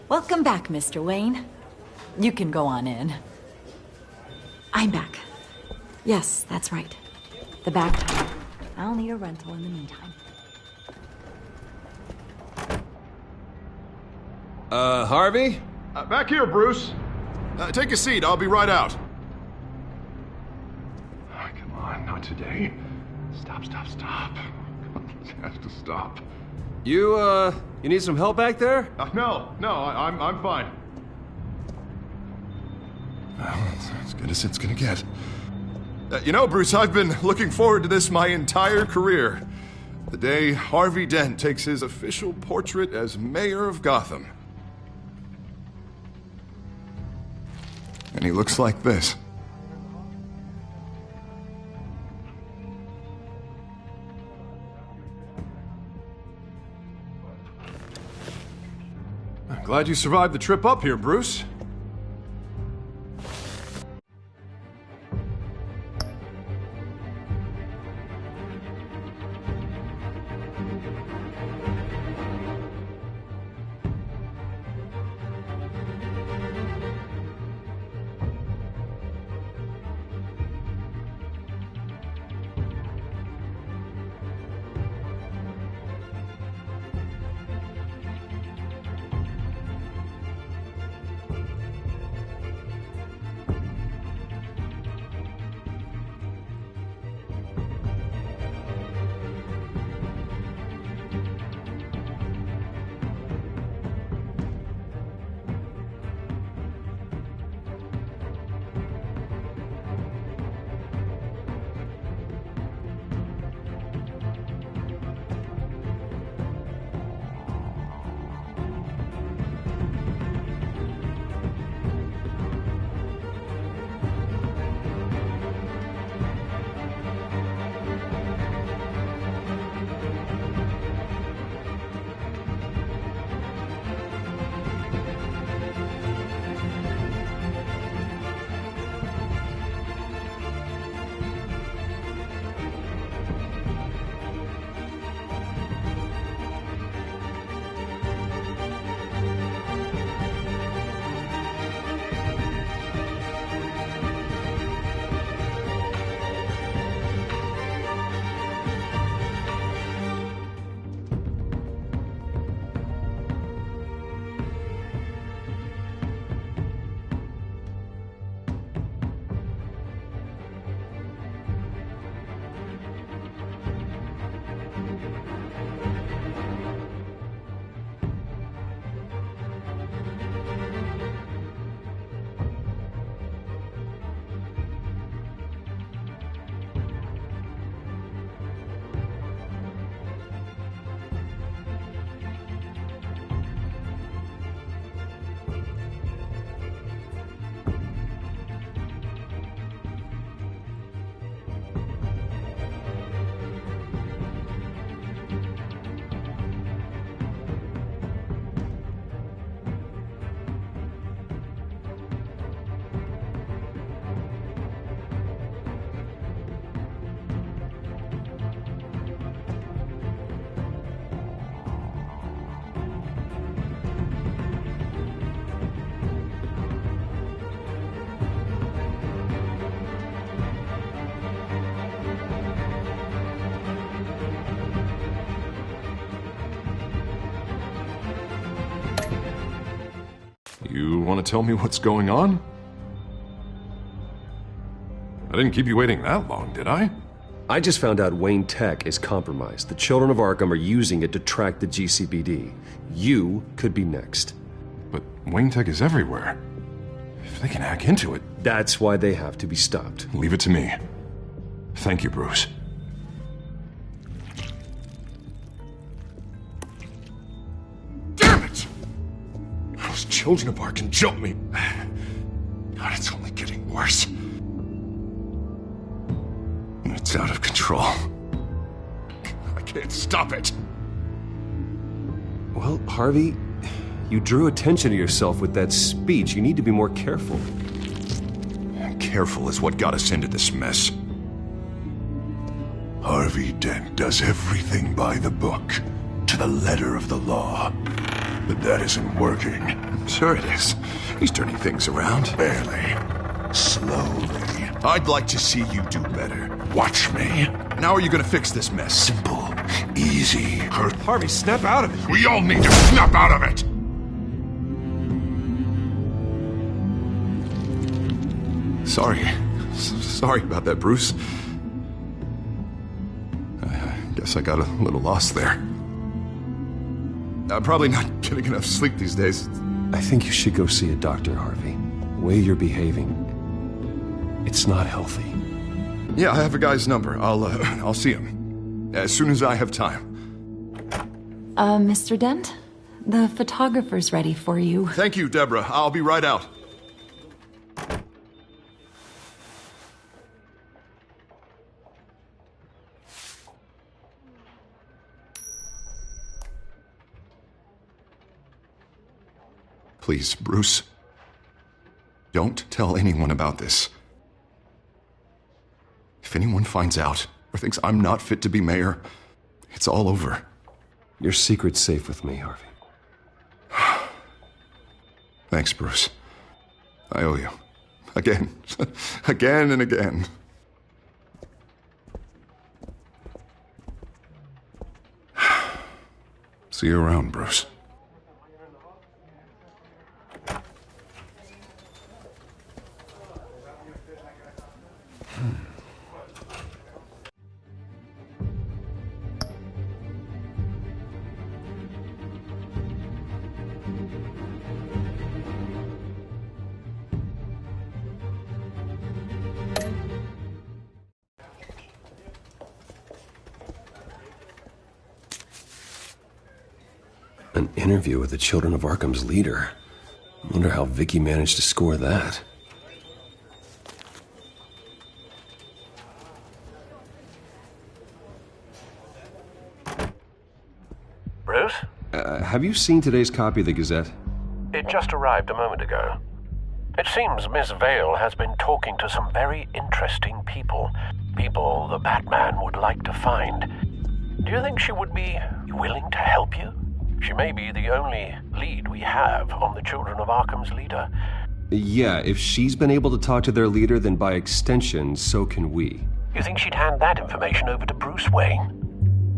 Welcome back, Mr. Wayne. You can go on in. I'm back. Yes, that's right. The back tire. I'll need a rental in the meantime. Harvey? Back here, Bruce. Take a seat. I'll be right out. Oh, come on, not today. Stop. It has to stop. You need some help back there? No, I'm fine. Well, it's as good as it's gonna get. You know, Bruce, I've been looking forward to this my entire career. The day Harvey Dent takes his official portrait as mayor of Gotham. And he looks like this. I'm glad you survived the trip up here, Bruce. You want to tell me what's going on? I didn't keep you waiting that long, did I? I just found out Wayne Tech is compromised. The Children of Arkham are using it to track the GCPD. You could be next. But Wayne Tech is everywhere. If they can hack into it... That's why they have to be stopped. Leave it to me. Thank you, Bruce. Damn it! Those Children of Arkham jumped me. God, it's only getting worse. It's out of control. I can't stop it. Well, Harvey, you drew attention to yourself with that speech. You need to be more careful. Careful is what got us into this mess. Harvey Dent does everything by the book, to the letter of the law. But that isn't working. Sure it is. He's turning things around. Barely. Slowly. I'd like to see you do better. Watch me. Now are you gonna fix this mess? Simple. Easy. Harvey, snap out of it. We all need to snap out of it! Sorry about that, Bruce. I guess I got a little lost there. I'm probably not getting enough sleep these days. I think you should go see a doctor, Harvey. The way you're behaving, it's not healthy. Yeah, I have a guy's number. I'll see him as soon as I have time. Mr. Dent? The photographer's ready for you. Thank you, Deborah. I'll be right out. Please, Bruce. Don't tell anyone about this. If anyone finds out or thinks I'm not fit to be mayor, it's all over. Your secret's safe with me, Harvey. Thanks, Bruce. I owe you. Again. Again and again. See you around, Bruce. An interview with the Children of Arkham's leader. I wonder how Vicky managed to score that. Bruce? Have you seen today's copy of the Gazette? It just arrived a moment ago. It seems Miss Vale has been talking to some very interesting people. People the Batman would like to find. Do you think she would be willing to help you? She may be the only lead we have on the Children of Arkham's leader. Yeah, if she's been able to talk to their leader, then by extension, so can we. You think she'd hand that information over to Bruce Wayne?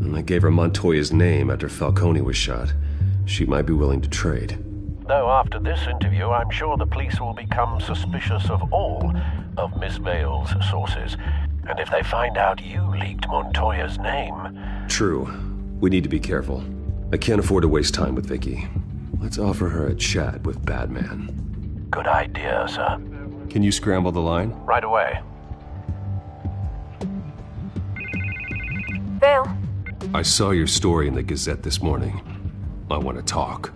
And I gave her Montoya's name after Falcone was shot. She might be willing to trade. Though after this interview, I'm sure the police will become suspicious of all of Miss Vale's sources. And if they find out you leaked Montoya's name... True. We need to be careful. I can't afford to waste time with Vicky. Let's offer her a chat with Batman. Good idea, sir. Can you scramble the line? Right away. Vale. I saw your story in the Gazette this morning. I want to talk.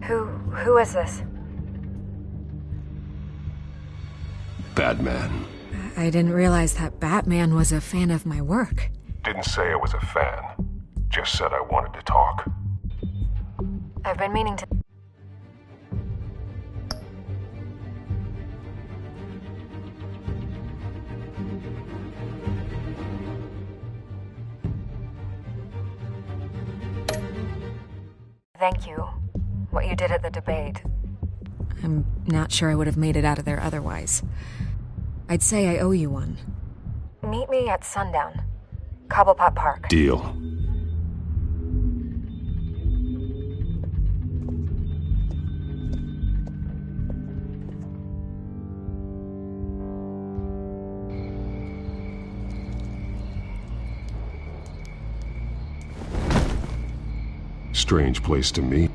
Who is this? Batman. I didn't realize that Batman was a fan of my work. Didn't say I was a fan. Just said I wanted to talk. I've been meaning to... Thank you. What you did at the debate. I'm not sure I would have made it out of there otherwise. I'd say I owe you one. Meet me at sundown. Cobblepot Park. Deal. Strange place to meet.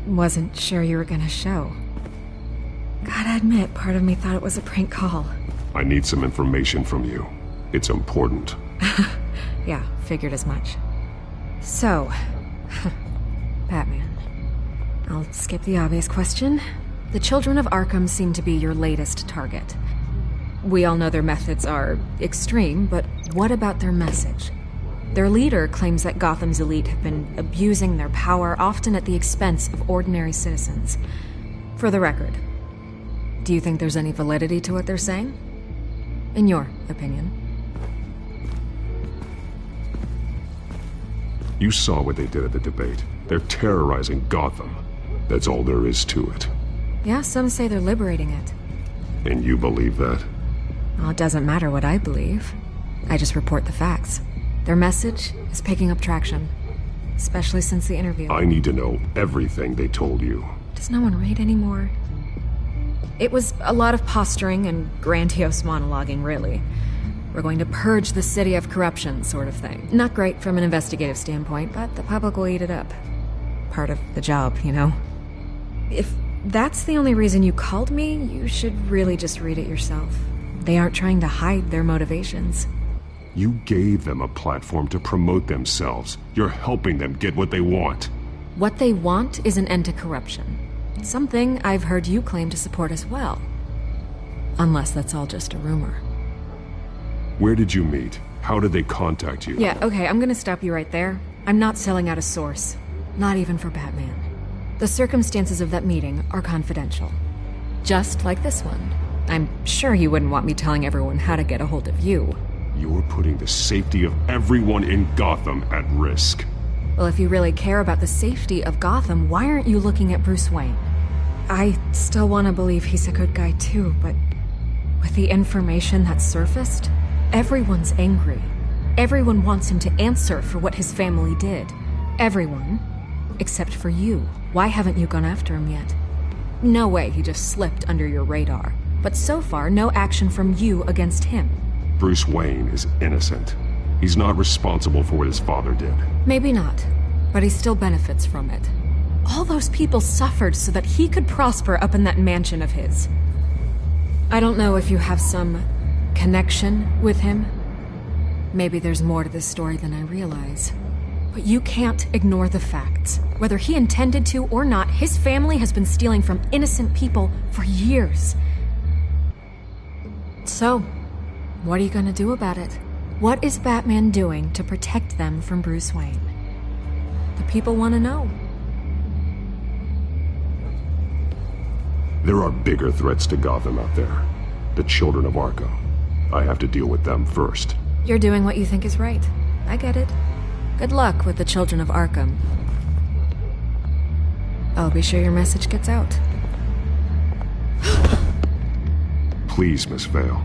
Wasn't sure you were gonna show. Gotta admit, part of me thought it was a prank call. I need some information from you. It's important. Yeah, figured as much. So, Batman. I'll skip the obvious question. The children of Arkham seem to be your latest target. We all know their methods are extreme, but what about their message? Their leader claims that Gotham's elite have been abusing their power, often at the expense of ordinary citizens. For the record, do you think there's any validity to what they're saying? In your opinion? You saw what they did at the debate. They're terrorizing Gotham. That's all there is to it. Yeah, some say they're liberating it. And you believe that? Well, it doesn't matter what I believe. I just report the facts. Their message is picking up traction, especially since the interview. I need to know everything they told you. Does no one read anymore? It was a lot of posturing and grandiose monologuing, really. We're going to purge the city of corruption, sort of thing. Not great from an investigative standpoint, but the public will eat it up. Part of the job, you know? If that's the only reason you called me, you should really just read it yourself. They aren't trying to hide their motivations. You gave them a platform to promote themselves. You're helping them get what they want. What they want is an end to corruption. Something I've heard you claim to support as well. Unless that's all just a rumor. Where did you meet? How did they contact you? Yeah, okay, I'm gonna stop you right there. I'm not selling out a source. Not even for Batman. The circumstances of that meeting are confidential. Just like this one. I'm sure you wouldn't want me telling everyone how to get a hold of you. You're putting the safety of everyone in Gotham at risk. Well, if you really care about the safety of Gotham, why aren't you looking at Bruce Wayne? I still want to believe he's a good guy too, but with the information that's surfaced, everyone's angry. Everyone wants him to answer for what his family did. Everyone, except for you. Why haven't you gone after him yet? No way he just slipped under your radar. But so far, no action from you against him. Bruce Wayne is innocent. He's not responsible for what his father did. Maybe not, but he still benefits from it. All those people suffered so that he could prosper up in that mansion of his. I don't know if you have some connection with him. Maybe there's more to this story than I realize. But you can't ignore the facts. Whether he intended to or not, his family has been stealing from innocent people for years. So, what are you gonna do about it? What is Batman doing to protect them from Bruce Wayne? The people want to know. There are bigger threats to Gotham out there. The children of Arkham. I have to deal with them first. You're doing what you think is right. I get it. Good luck with the children of Arkham. I'll be sure your message gets out. Please, Miss Vale.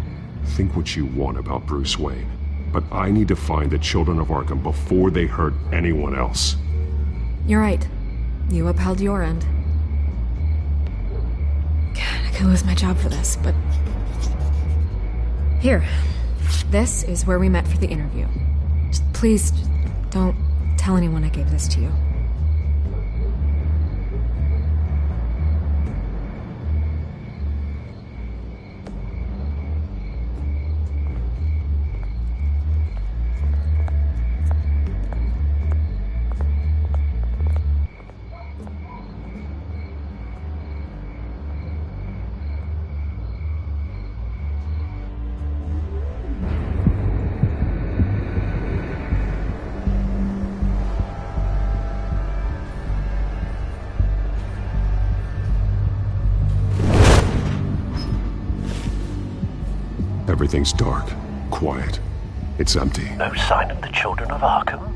Think what you want about Bruce Wayne. But I need to find the children of Arkham before they hurt anyone else. You're right. You upheld your end. God, I could lose my job for this, but... Here. This is where we met for the interview. Please, don't tell anyone I gave this to you. Everything's dark, quiet. It's empty. No sign of the children of Arkham?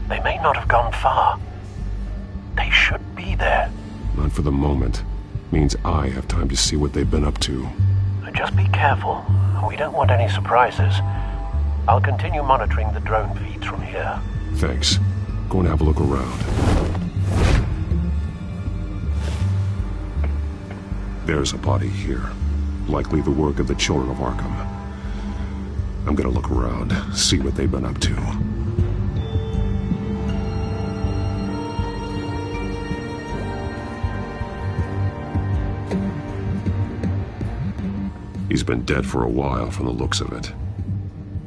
They may not have gone far. They should be there. Not for the moment. Means I have time to see what they've been up to. Just be careful. We don't want any surprises. I'll continue monitoring the drone feeds from here. Thanks. Go and have a look around. There's a body here. Likely the work of the children of Arkham. I'm gonna look around, see what they've been up to. He's been dead for a while from the looks of it.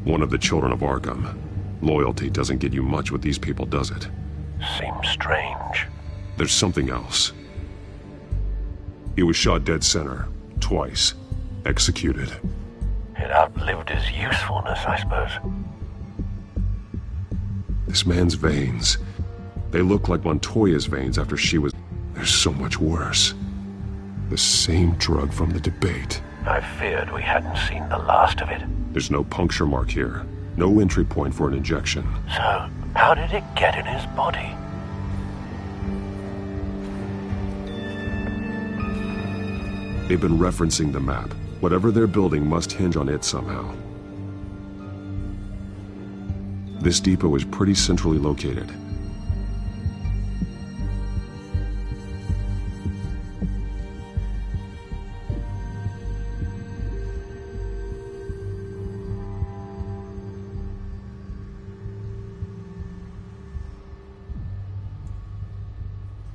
One of the children of Arkham. Loyalty doesn't get you much with these people, does it? Seems strange. There's something else. He was shot dead center, twice. Executed. It outlived his usefulness, I suppose. This man's veins. They look like Montoya's veins after she was... They're so much worse. The same drug from the debate. I feared we hadn't seen the last of it. There's no puncture mark here. No entry point for an injection. So, how did it get in his body? They've been referencing the map. Whatever they're building must hinge on it somehow. This depot is pretty centrally located.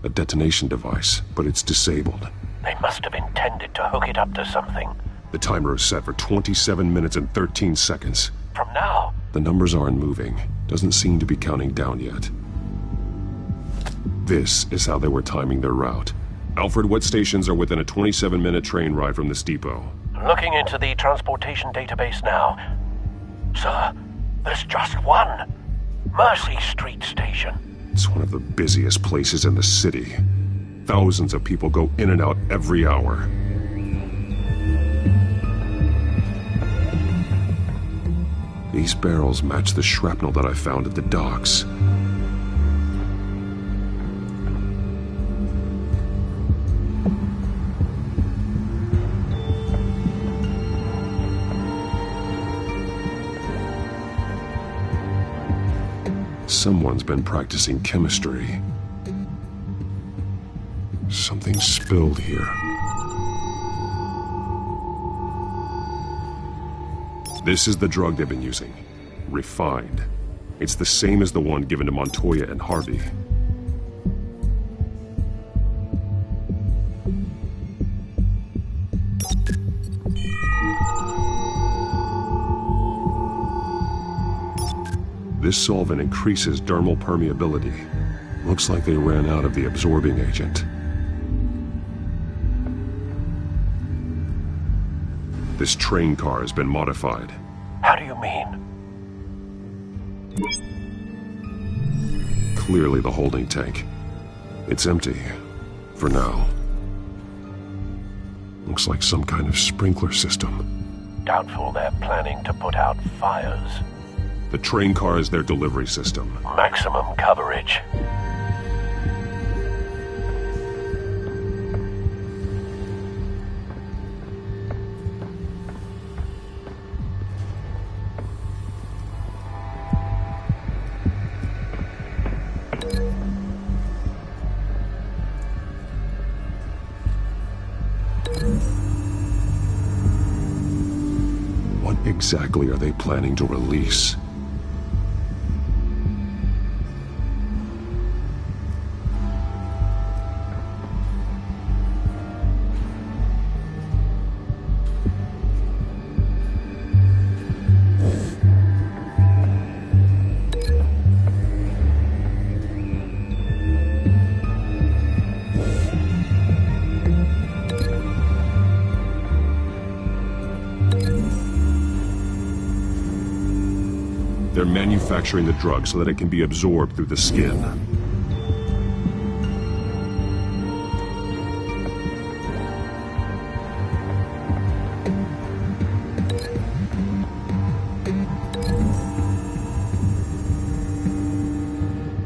A detonation device, but it's disabled. They must have intended to hook it up to something. The timer is set for 27 minutes and 13 seconds. From now? The numbers aren't moving. Doesn't seem to be counting down yet. This is how they were timing their route. Alfred, what stations are within a 27-minute train ride from this depot? Looking into the transportation database now. Sir, there's just one. Mercy Street Station. It's one of the busiest places in the city. Thousands of people go in and out every hour. These barrels match the shrapnel that I found at the docks. Someone's been practicing chemistry. Something spilled here. This is the drug they've been using. Refined. It's the same as the one given to Montoya and Harvey. This solvent increases dermal permeability. Looks like they ran out of the absorbing agent. This train car has been modified. How do you mean? Clearly the holding tank. It's empty. For now. Looks like some kind of sprinkler system. Doubtful they're planning to put out fires. The train car is their delivery system. Maximum coverage. What exactly are they planning to release? They're manufacturing the drug so that it can be absorbed through the skin.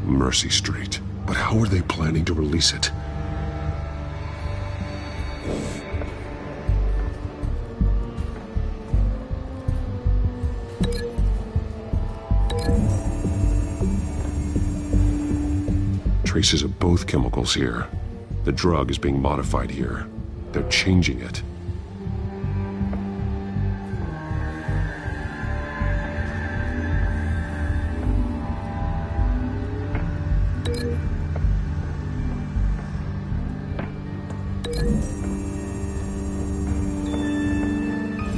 Mercy Street. But how are they planning to release it? Traces of both chemicals here. The drug is being modified here. They're changing it.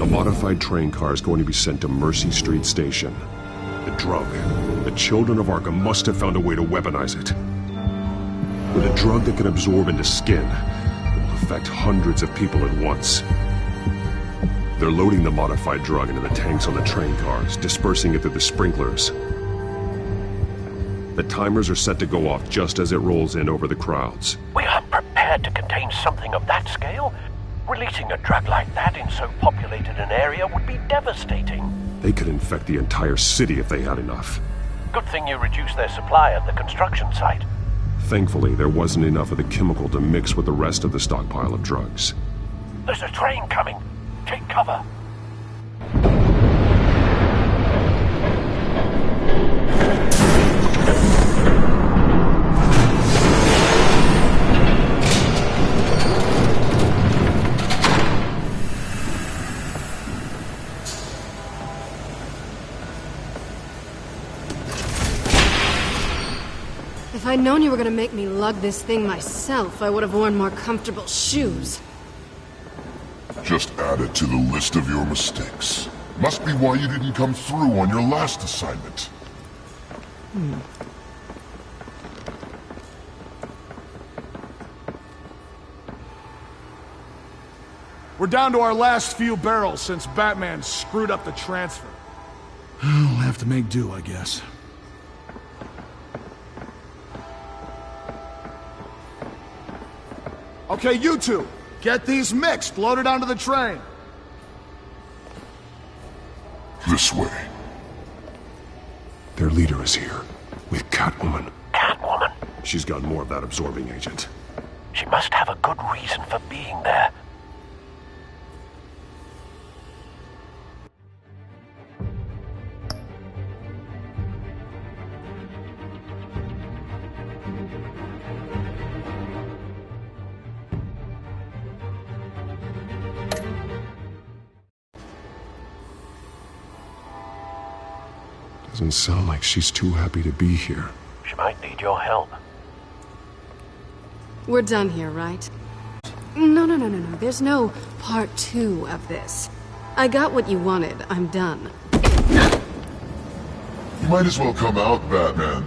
A modified train car is going to be sent to Mercy Street Station. The drug. The children of Arkham must have found a way to weaponize it. With a drug that can absorb into skin, it will affect hundreds of people at once. They're loading the modified drug into the tanks on the train cars, dispersing it through the sprinklers. The timers are set to go off just as it rolls in over the crowds. We aren't prepared to contain something of that scale. Releasing a drug like that in so populated an area would be devastating. They could infect the entire city if they had enough. Good thing you reduced their supply at the construction site. Thankfully, there wasn't enough of the chemical to mix with the rest of the stockpile of drugs. There's a train coming. Take cover. If I'd known you were gonna make me lug this thing myself, I would have worn more comfortable shoes. Just add it to the list of your mistakes. Must be why you didn't come through on your last assignment. We're down to our last few barrels since Batman screwed up the transfer. We'll have to make do, I guess. Okay, you two, get these mixed, loaded onto the train. This way. Their leader is here, with Catwoman. Catwoman? She's got more of that absorbing agent. She must have a good reason for being there. Doesn't sound like she's too happy to be here. She might need your help. We're done here, right? No. There's no part 2 of this. I got what you wanted. I'm done. You might as well come out, Batman.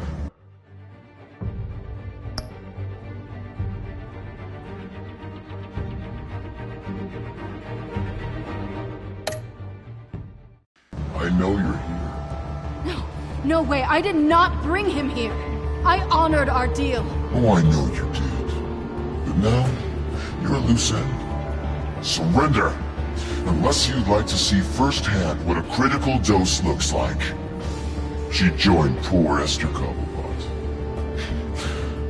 I know you're here. No way, I did not bring him here. I honored our deal. Oh, I know you did. But now, you're a loose end. Surrender! Unless you'd like to see firsthand what a critical dose looks like. She joined poor Esther Cobblepot.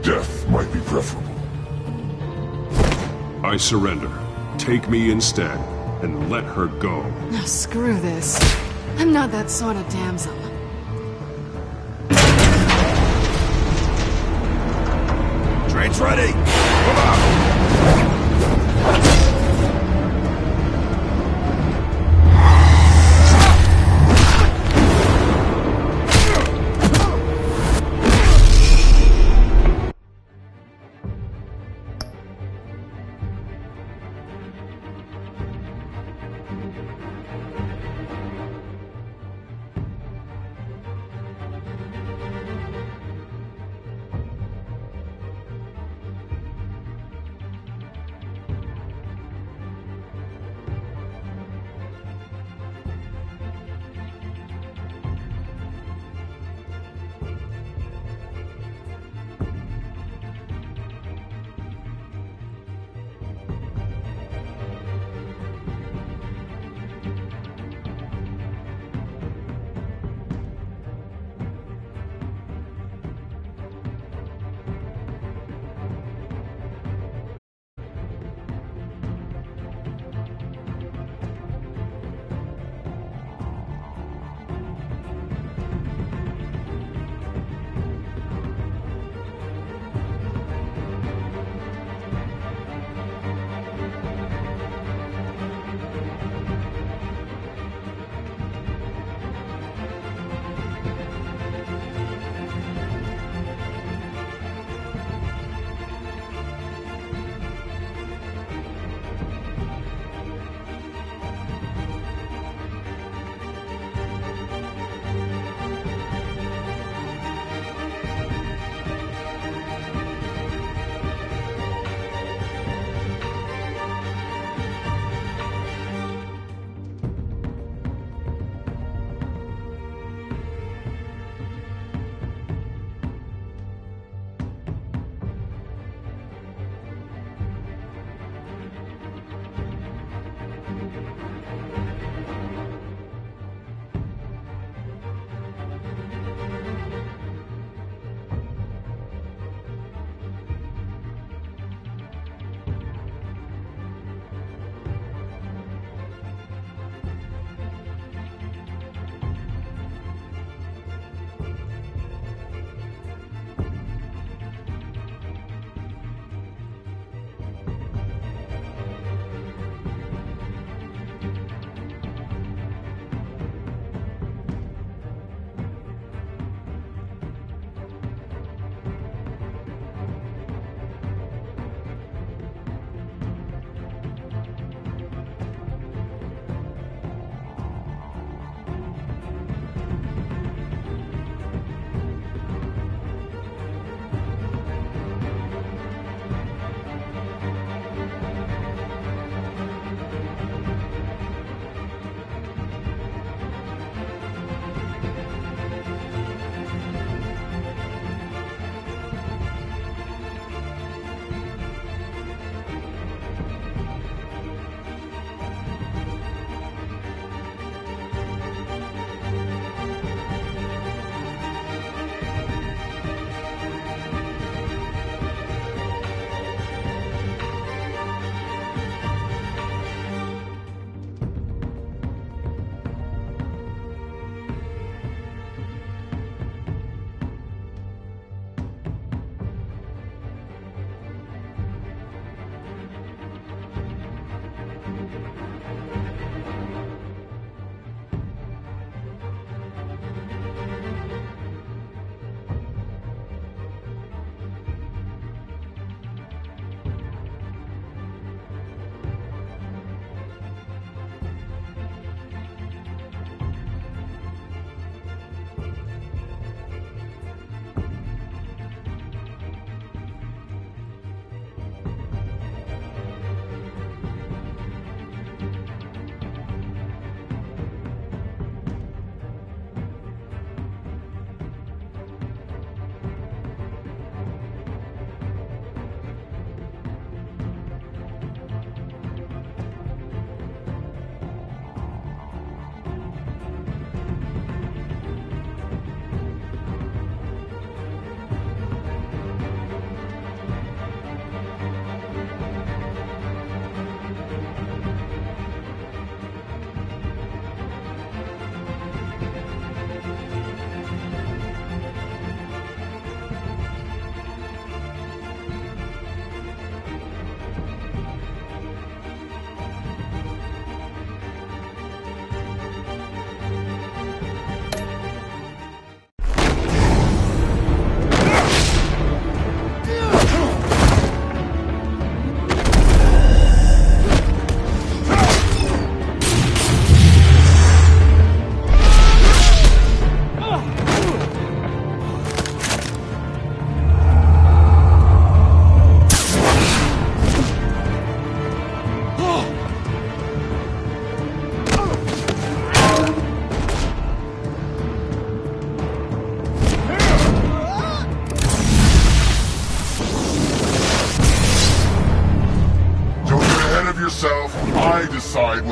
Death might be preferable. I surrender. Take me instead, and let her go. No, screw this. I'm not that sort of damsel. Train's ready! Come on!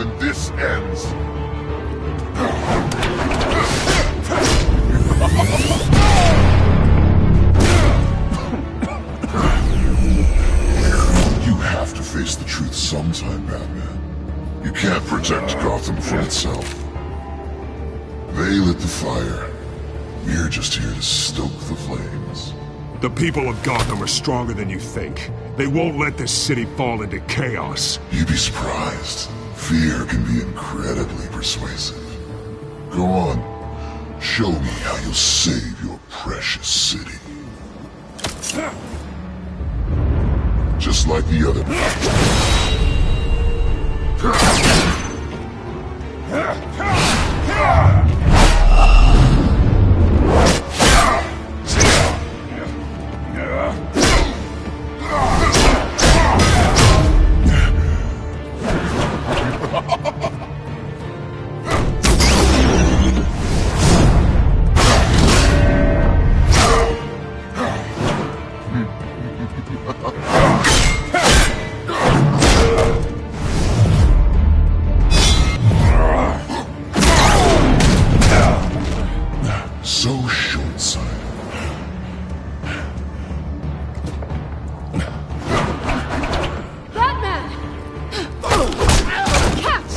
when this ends. You have to face the truth sometime, Batman. You can't protect Gotham from itself. They lit the fire. We're just here to stoke the flames. The people of Gotham are stronger than you think. They won't let this city fall into chaos. You'd be surprised. Fear can be incredibly persuasive. Go on. Show me how you'll save your precious city. Just like the other. So short-sighted. Batman! Catch!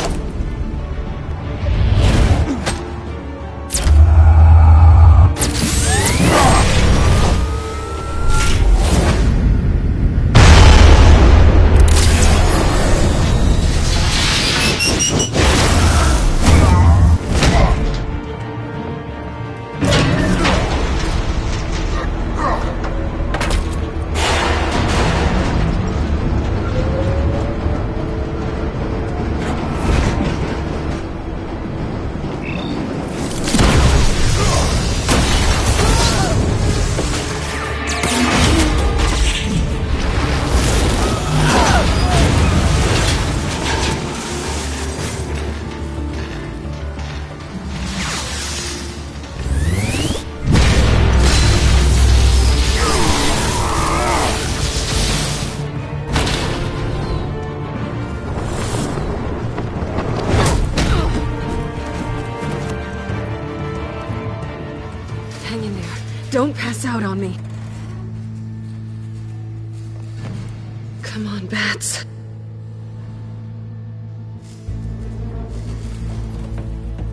Hang in there. Don't pass out on me. Come on, Bats.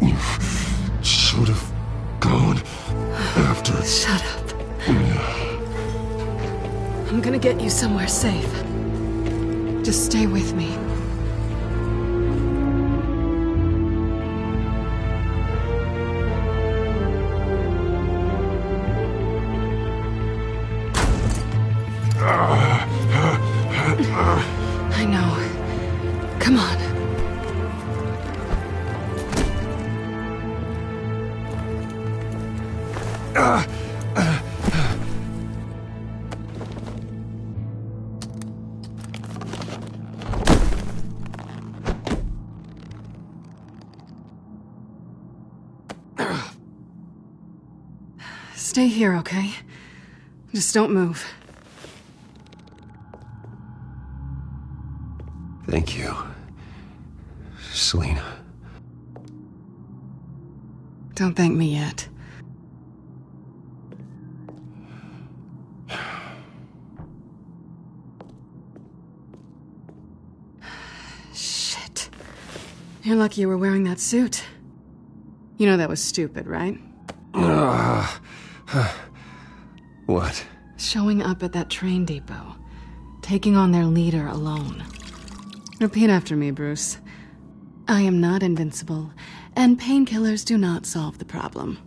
You should have gone after. Shut up. I'm gonna get you somewhere safe. Just stay with me. I know. Come on. Stay here, okay? Just don't move. Thank you, Selina. Don't thank me yet. Shit. You're lucky you were wearing that suit. You know that was stupid, right? What? Showing up at that train depot. Taking on their leader alone. Repeat after me, Bruce. I am not invincible, and painkillers do not solve the problem.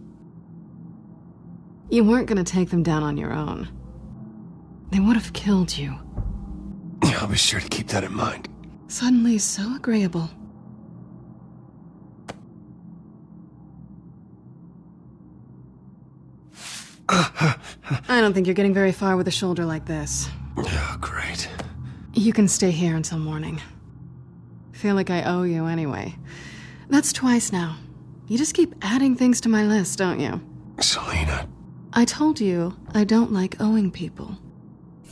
You weren't gonna take them down on your own. They would have killed you. I'll be sure to keep that in mind. Suddenly so agreeable. I don't think you're getting very far with a shoulder like this. Oh, great. You can stay here until morning. Feel like I owe you anyway. That's twice now. You just keep adding things to my list, don't you? Selina. I told you I don't like owing people.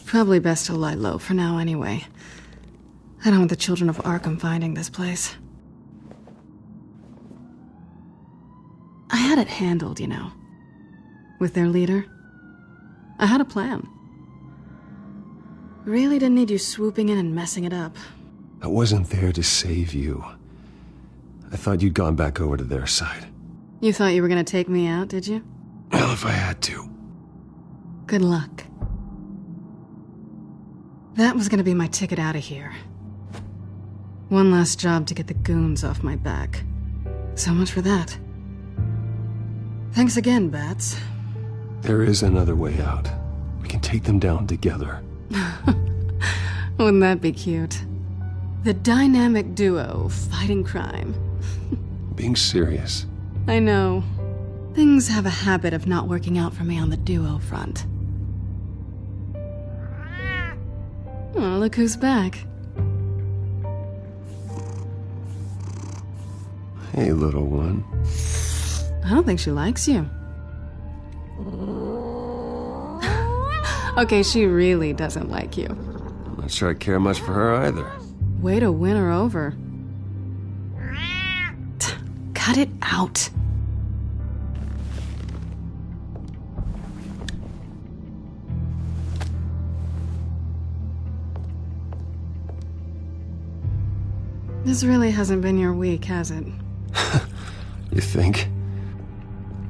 Probably best to lie low for now anyway. I don't want the children of Arkham finding this place. I had it handled, you know. With their leader. I had a plan. Really didn't need you swooping in and messing it up. I wasn't there to save you. I thought you'd gone back over to their side. You thought you were gonna take me out, did you? Well, if I had to. Good luck. That was gonna be my ticket out of here. One last job to get the goons off my back. So much for that. Thanks again, Bats. There is another way out. We can take them down together. Wouldn't that be cute? The dynamic duo fighting crime. Being serious. I know. Things have a habit of not working out for me on the duo front. Oh, look who's back. Hey, little one. I don't think she likes you. Okay, she really doesn't like you. I'm not sure I care much for her either. Way to win her over. Cut it out. This really hasn't been your week, has it? You think?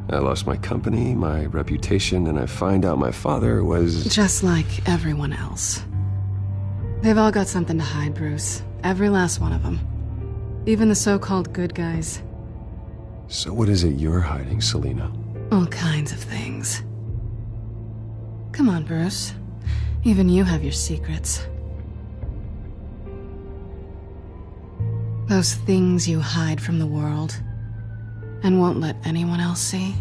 I lost my company, my reputation, and I find out my father was... Just like everyone else. They've all got something to hide, Bruce. Every last one of them. Even the so-called good guys. So what is it you're hiding, Selina? All kinds of things. Come on, Bruce. Even you have your secrets. Those things you hide from the world and won't let anyone else see.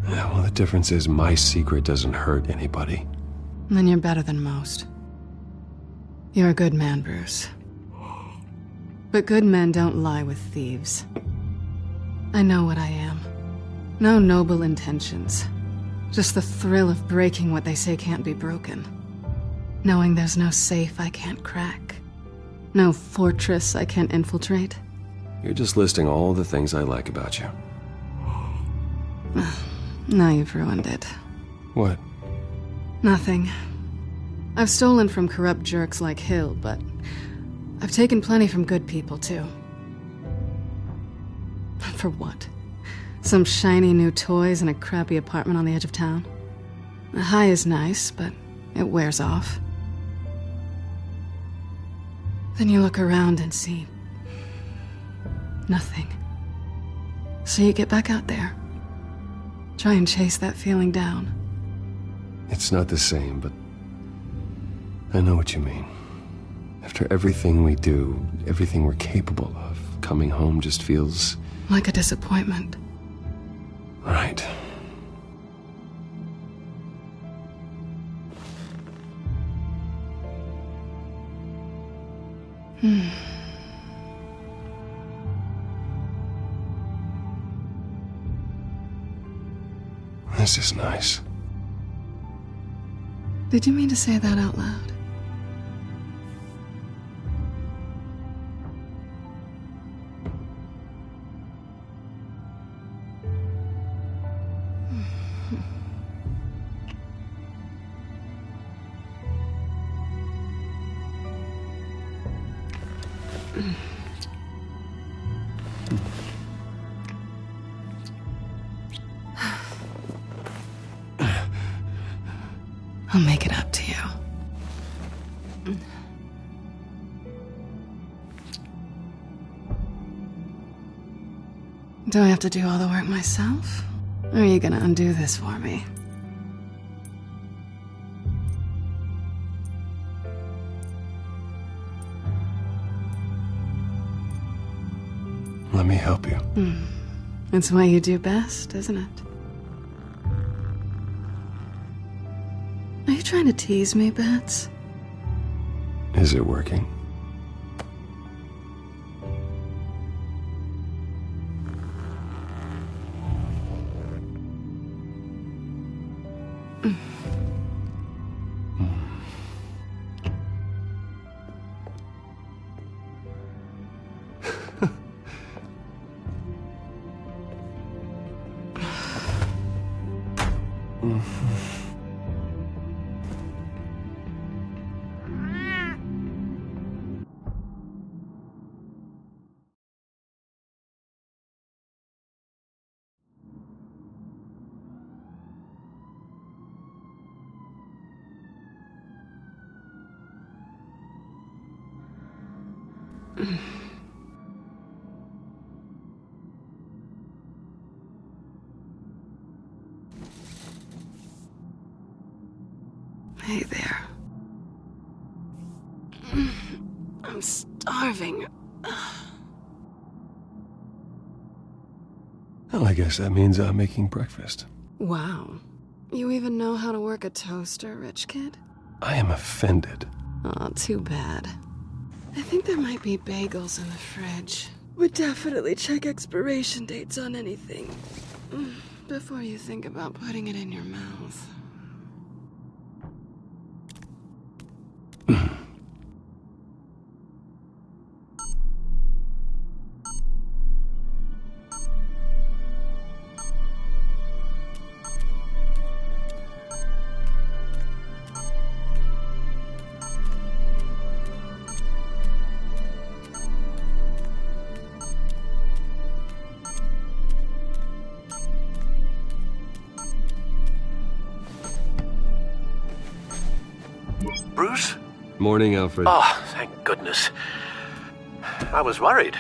Yeah, well, the difference is my secret doesn't hurt anybody. Then you're better than most. You're a good man, Bruce. But good men don't lie with thieves. I know what I am. No noble intentions. Just the thrill of breaking what they say can't be broken. Knowing there's no safe I can't crack. No fortress I can't infiltrate. You're just listing all the things I like about you. Now you've ruined it. What? Nothing. I've stolen from corrupt jerks like Hill, but I've taken plenty from good people, too. For what? Some shiny new toys and a crappy apartment on the edge of town? The high is nice, but it wears off. Then you look around and see nothing. So you get back out there. Try and chase that feeling down. It's not the same, but I know what you mean. After everything we do, everything we're capable of, coming home just feels... like a disappointment. Right. This is nice. Did you mean to say that out loud? I'll make it up to you. Do I have to do all the work myself? Or are you gonna undo this for me? Let me help you. It's what you do best, isn't it? Are you trying to tease me, Bats? Is it working? Hey there. I'm starving. Well, I guess that means I'm making breakfast. Wow. You even know how to work a toaster, rich kid? I am offended. Aw, too bad. I think there might be bagels in the fridge. But definitely check expiration dates on anything before you think about putting it in your mouth. Bruce? Morning, Alfred. Oh, thank goodness. I was worried.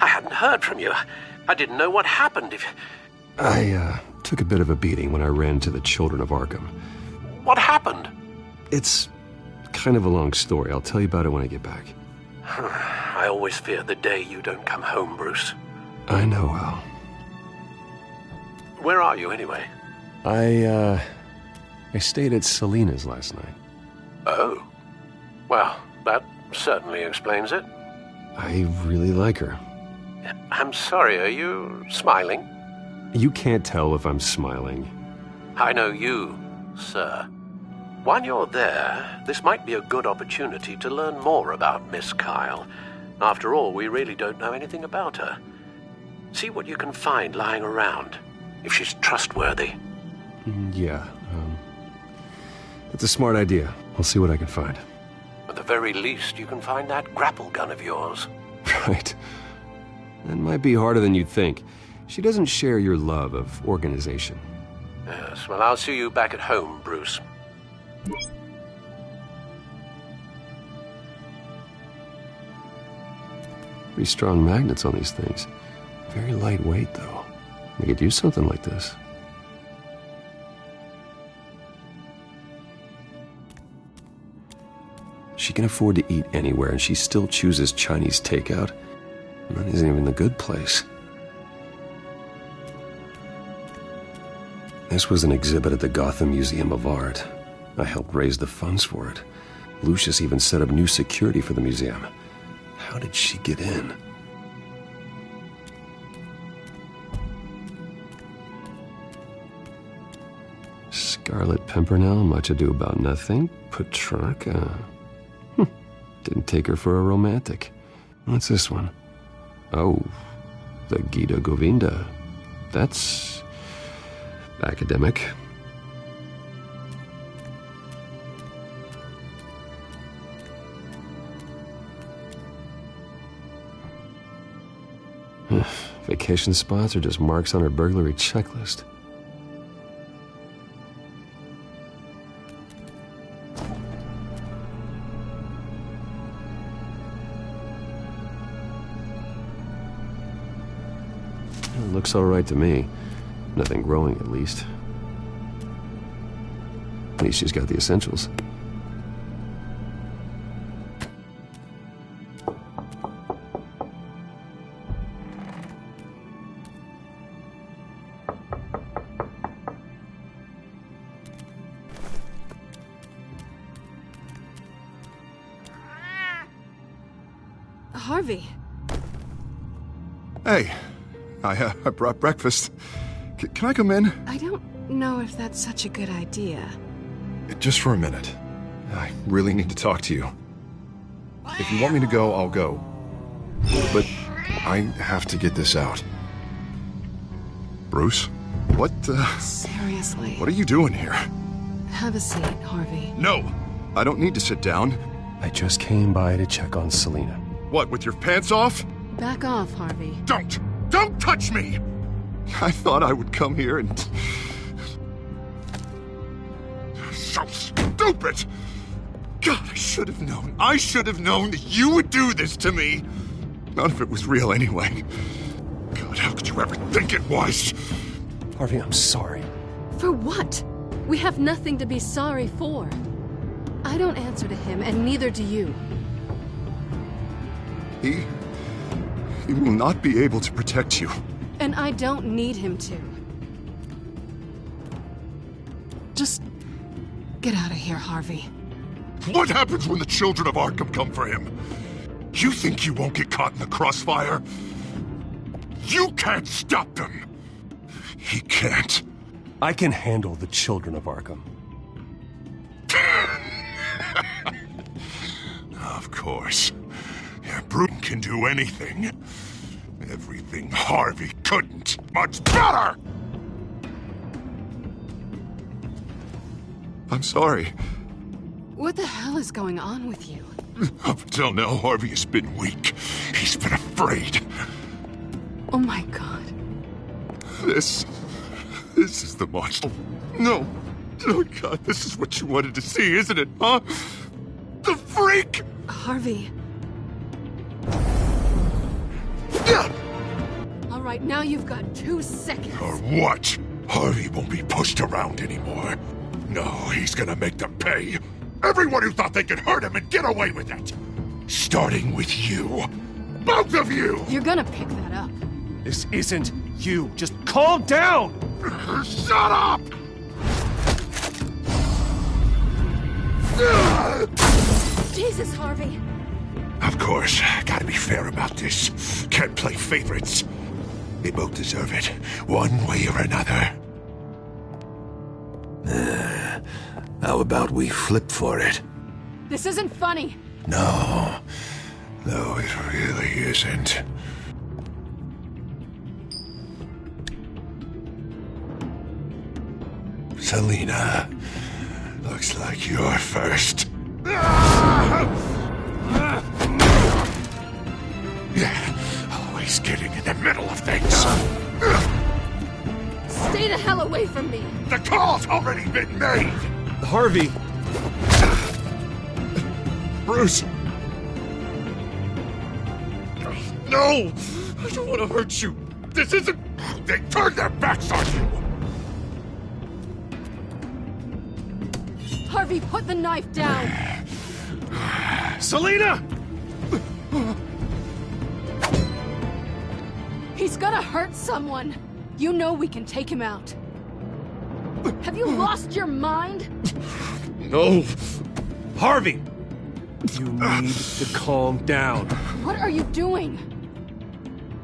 I hadn't heard from you. I didn't know what happened. I took a bit of a beating when I ran to the Children of Arkham. What happened? It's kind of a long story. I'll tell you about it when I get back. I always fear the day you don't come home, Bruce. I know, Al. Where are you, anyway? I stayed at Selena's last night. Oh. Well, that certainly explains it. I really like her. I'm sorry, are you smiling? You can't tell if I'm smiling. I know you, sir. While you're there, this might be a good opportunity to learn more about Miss Kyle. After all, we really don't know anything about her. See what you can find lying around, if she's trustworthy. Yeah, that's a smart idea. I'll see what I can find. At the very least, you can find that grapple gun of yours. Right. That might be harder than you'd think. She doesn't share your love of organization. Yes, well, I'll see you back at home, Bruce. Pretty strong magnets on these things. Very lightweight, though. They could use something like this. She can afford to eat anywhere, and she still chooses Chinese takeout. And that isn't even the good place. This was an exhibit at the Gotham Museum of Art. I helped raise the funds for it. Lucius even set up new security for the museum. How did she get in? Scarlet Pimpernel, Much Ado About Nothing, Petrarca. Didn't take her for a romantic. What's this one? Oh, the Gita Govinda. That's academic. Vacation spots are just marks on her burglary checklist. It looks all right to me. Nothing growing, at least. At least she's got the essentials. Harvey. Hey, I brought breakfast. Can I come in? I don't know if that's such a good idea. Just for a minute. I really need to talk to you. If you want me to go, I'll go. But I have to get this out. Bruce? What, Seriously. What are you doing here? Have a seat, Harvey. No! I don't need to sit down. I just came by to check on Selina. What, with your pants off? Back off, Harvey. Don't! Don't touch me! I thought I would come here and... So stupid! God, I should have known. I should have known that you would do this to me. None of it was real anyway. God, how could you ever think it was? Harvey, I'm sorry. For what? We have nothing to be sorry for. I don't answer to him, and neither do you. He will not be able to protect you. And I don't need him to. Just get out of here, Harvey. What happens when the children of Arkham come for him? You think you won't get caught in the crossfire? You can't stop them! He can't. I can handle the children of Arkham. Of course. Yeah, Bruce can do anything. Everything Harvey couldn't. Much better! I'm sorry. What the hell is going on with you? Up until now, Harvey has been weak. He's been afraid. Oh my God. This is the monster. No. Oh God, this is what you wanted to see, isn't it, huh? The freak! Harvey. All right, now you've got 2 seconds. Or what? Harvey won't be pushed around anymore. No, he's gonna make them pay. Everyone who thought they could hurt him and get away with it. Starting with you. Both of you! You're gonna pick that up. This isn't you. Just calm down! Shut up! Jesus, Harvey. Of course, gotta be fair about this. Can't play favorites. They both deserve it, one way or another. How about we flip for it? This isn't funny. No, it really isn't. Selina, looks like you're first. Always getting in the middle of things. Stay the hell away from me. The call's already been made. Harvey. Bruce. No! I don't want to hurt you. This isn't... They turned their backs on you. Harvey, put the knife down. Selina! He's gonna hurt someone. You know we can take him out. Have you lost your mind? No. Harvey! You need to calm down. What are you doing?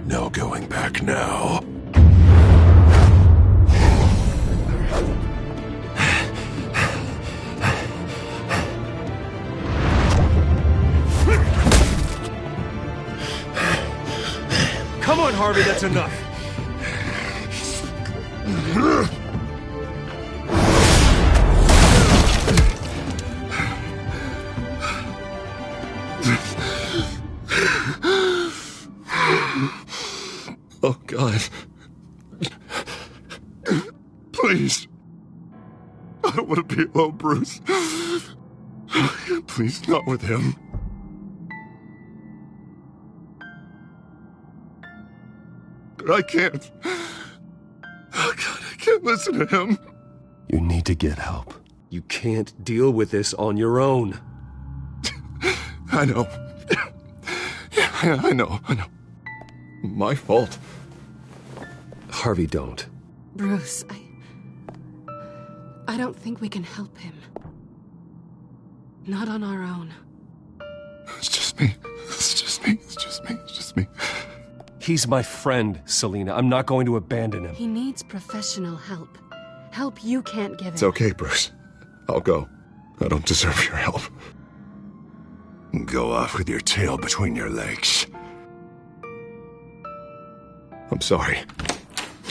No going back now. Come on, Harvey, that's enough. Oh, God. Please. I don't want to be alone, Bruce. Please, not with him. But I can't. Oh, God, I can't listen to him. You need to get help. You can't deal with this on your own. I know. Yeah, I know. My fault. Harvey, don't. Bruce, I don't think we can help him. Not on our own. It's just me. He's my friend, Selina. I'm not going to abandon him. He needs professional help. Help you can't give him. It's okay, Bruce. I'll go. I don't deserve your help. Go off with your tail between your legs. I'm sorry.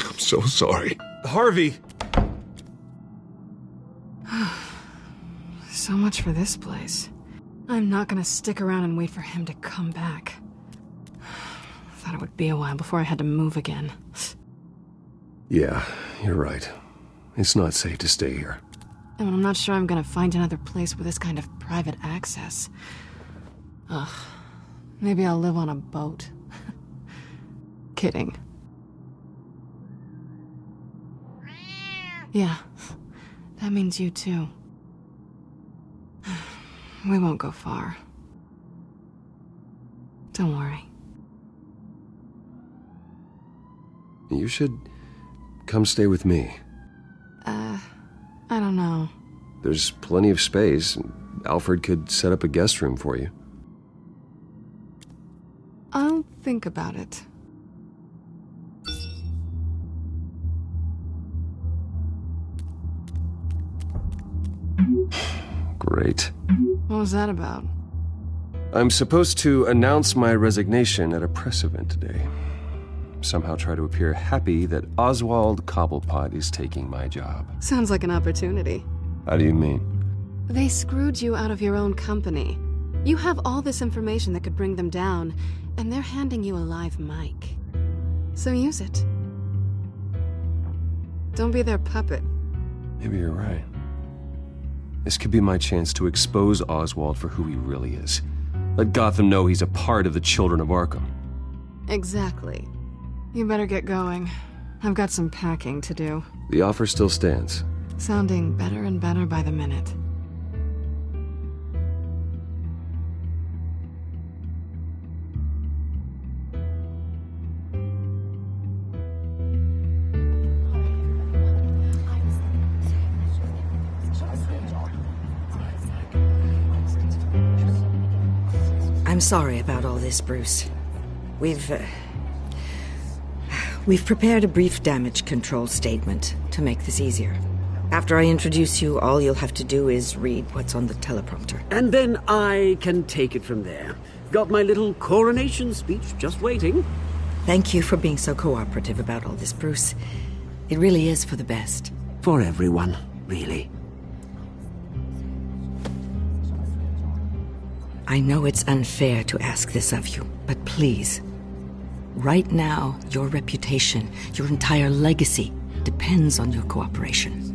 I'm so sorry. Harvey! So much for this place. I'm not gonna stick around and wait for him to come back. Thought it would be a while before I had to move again. Yeah, you're right. It's not safe to stay here. And I'm not sure I'm gonna find another place with this kind of private access. Ugh. Maybe I'll live on a boat. Kidding. Yeah. That means you too. We won't go far. Don't worry. You should come stay with me. I don't know. There's plenty of space. Alfred could set up a guest room for you. I'll think about it. Great. What was that about? I'm supposed to announce my resignation at a press event today. Somehow try to appear happy that Oswald Cobblepot is taking my job. Sounds like an opportunity. How do you mean? They screwed you out of your own company. You have all this information that could bring them down, and they're handing you a live mic. So use it. Don't be their puppet. Maybe you're right. This could be my chance to expose Oswald for who he really is. Let Gotham know he's a part of the Children of Arkham. Exactly. You better get going. I've got some packing to do. The offer still stands. Sounding better and better by the minute. I'm sorry about all this, Bruce. We've prepared a brief damage control statement to make this easier. After I introduce you, all you'll have to do is read what's on the teleprompter. And then I can take it from there. Got my little coronation speech just waiting. Thank you for being so cooperative about all this, Bruce. It really is for the best. For everyone, really. I know it's unfair to ask this of you, but please. Right now, your reputation, your entire legacy, depends on your cooperation.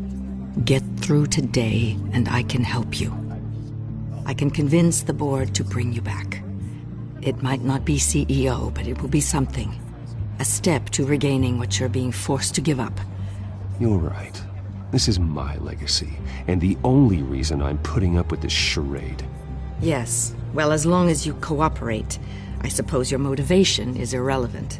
Get through today, and I can help you. I can convince the board to bring you back. It might not be CEO, but it will be something. A step to regaining what you're being forced to give up. You're right. This is my legacy, and the only reason I'm putting up with this charade. Yes. Well, as long as you cooperate, I suppose your motivation is irrelevant.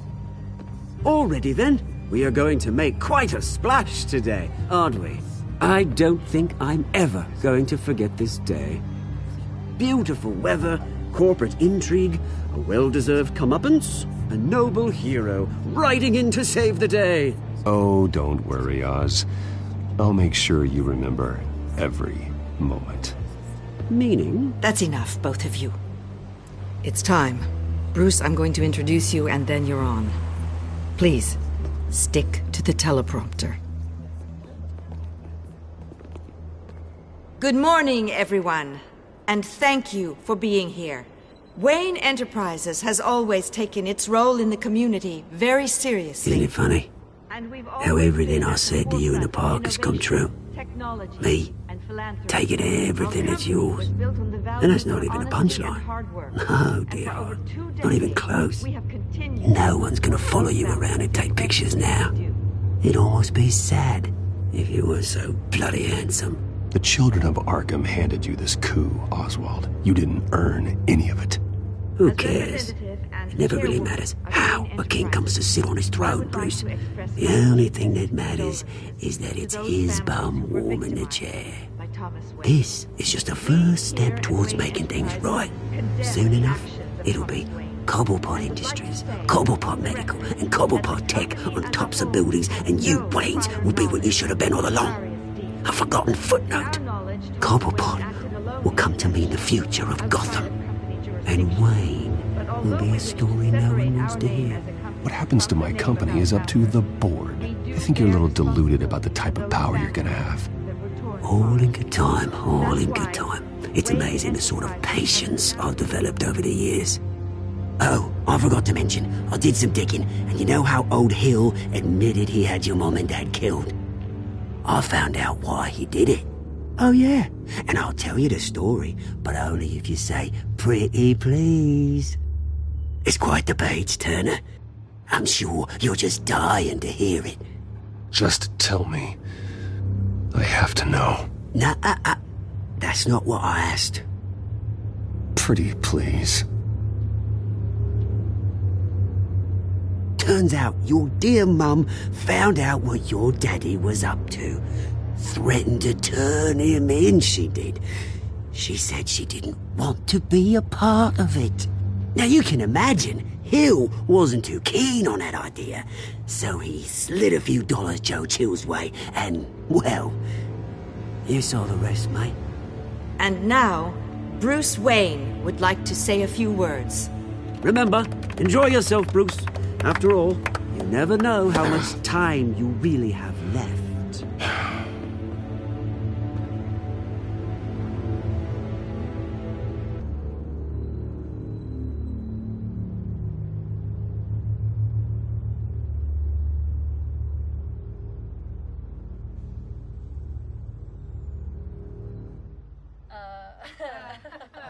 Already then, we are going to make quite a splash today, aren't we? I don't think I'm ever going to forget this day. Beautiful weather, corporate intrigue, a well-deserved comeuppance, a noble hero riding in to save the day. Oh, don't worry, Oz. I'll make sure you remember every moment. Meaning? That's enough, both of you. It's time. Bruce, I'm going to introduce you, and then you're on. Please, stick to the teleprompter. Good morning, everyone, and thank you for being here. Wayne Enterprises has always taken its role in the community very seriously. Isn't it funny how everything I said to you in the park has come true? Me, taking everything that's yours. And that's not even a punchline. No, dear heart, not even close. No one's gonna follow you around and take pictures now. It'd almost be sad if you were so bloody handsome. The Children of Arkham handed you this coup, Oswald. You didn't earn any of it. Who cares? It never really matters how a king comes to sit on his throne, Bruce. The only thing that matters is that it's his bum warm in the chair. This is just a first step towards making things right. Soon enough, it'll be Cobblepot Industries, Cobblepot Medical, and Cobblepot Tech on tops of buildings, and you, Waynes, will be what you should have been all along. A forgotten footnote. Cobblepot will come to mean the future of Gotham. And Wayne will be a story no one wants to hear. What happens to my company is up to the board. think you're a little deluded about the type of power you're gonna have. All in good time, all in good time. It's amazing the sort of patience I've developed over the years. Oh, I forgot to mention, I did some digging, and you know how old Hill admitted he had your mom and dad killed? I found out why he did it. Oh yeah, and I'll tell you the story, but only if you say, pretty please. It's quite the page turner. I'm sure you're just dying to hear it. Just tell me. I have to know. Nah, that's not what I asked. Pretty please. Turns out your dear mum found out what your daddy was up to. Threatened to turn him in, she did. She said she didn't want to be a part of it. Now you can imagine, Hill wasn't too keen on that idea, so he slid a few dollars Joe Chill's way, and, well, you saw the rest, mate. And now, Bruce Wayne would like to say a few words. Remember, enjoy yourself, Bruce. After all, you never know how much time you really have left.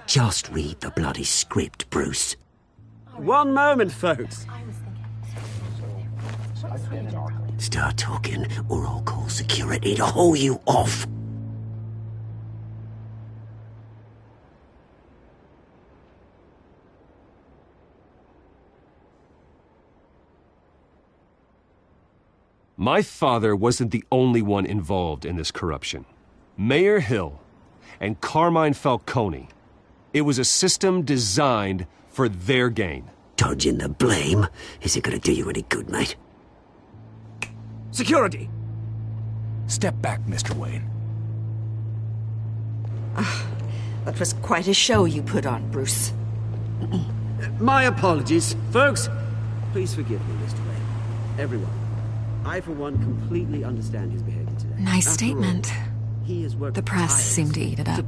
Just read the bloody script, Bruce. One moment, folks. Start talking, or I'll call security to haul you off. My father wasn't the only one involved in this corruption. Mayor Hill and Carmine Falcone. It was a system designed for their gain. Dodging the blame isn't gonna do you any good, mate. Security! Step back, Mr. Wayne. That was quite a show you put on, Bruce. My apologies. Folks, please forgive me, Mr. Wayne. Everyone. I, for one, completely understand his behavior today. Nice statement. The press seemed to eat it up.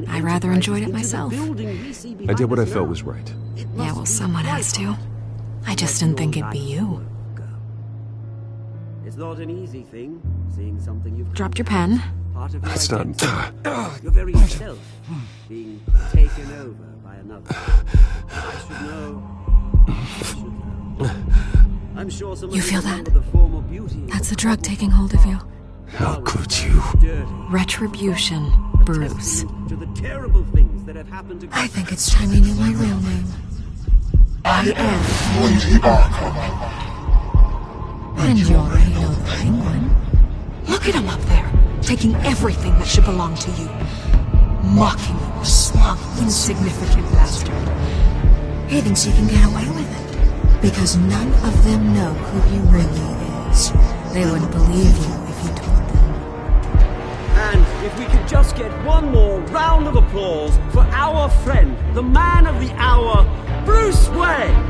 I rather enjoyed it myself. I did what I felt was right. Yeah, well, someone has to. I just didn't think it'd be you. It's not an easy thing, seeing something you've dropped your pen. That's not... Your very self being taken over by another. I should know. I'm sure someone You feel that? the form of beauty. That's the drug taking hold of you. How could you? Retribution, Bruce. To the terrible things that have happened to I think it's time you knew my real name. I am Lady Arkham. And you already know the Penguin. Look at him up there, taking everything that should belong to you. Mocking you, smug, insignificant bastard. He thinks he can get away with it. Because none of them know who he really is. They wouldn't believe you if you told them. And if we could just get one more round of applause for our friend, the man of the hour, Bruce Wayne!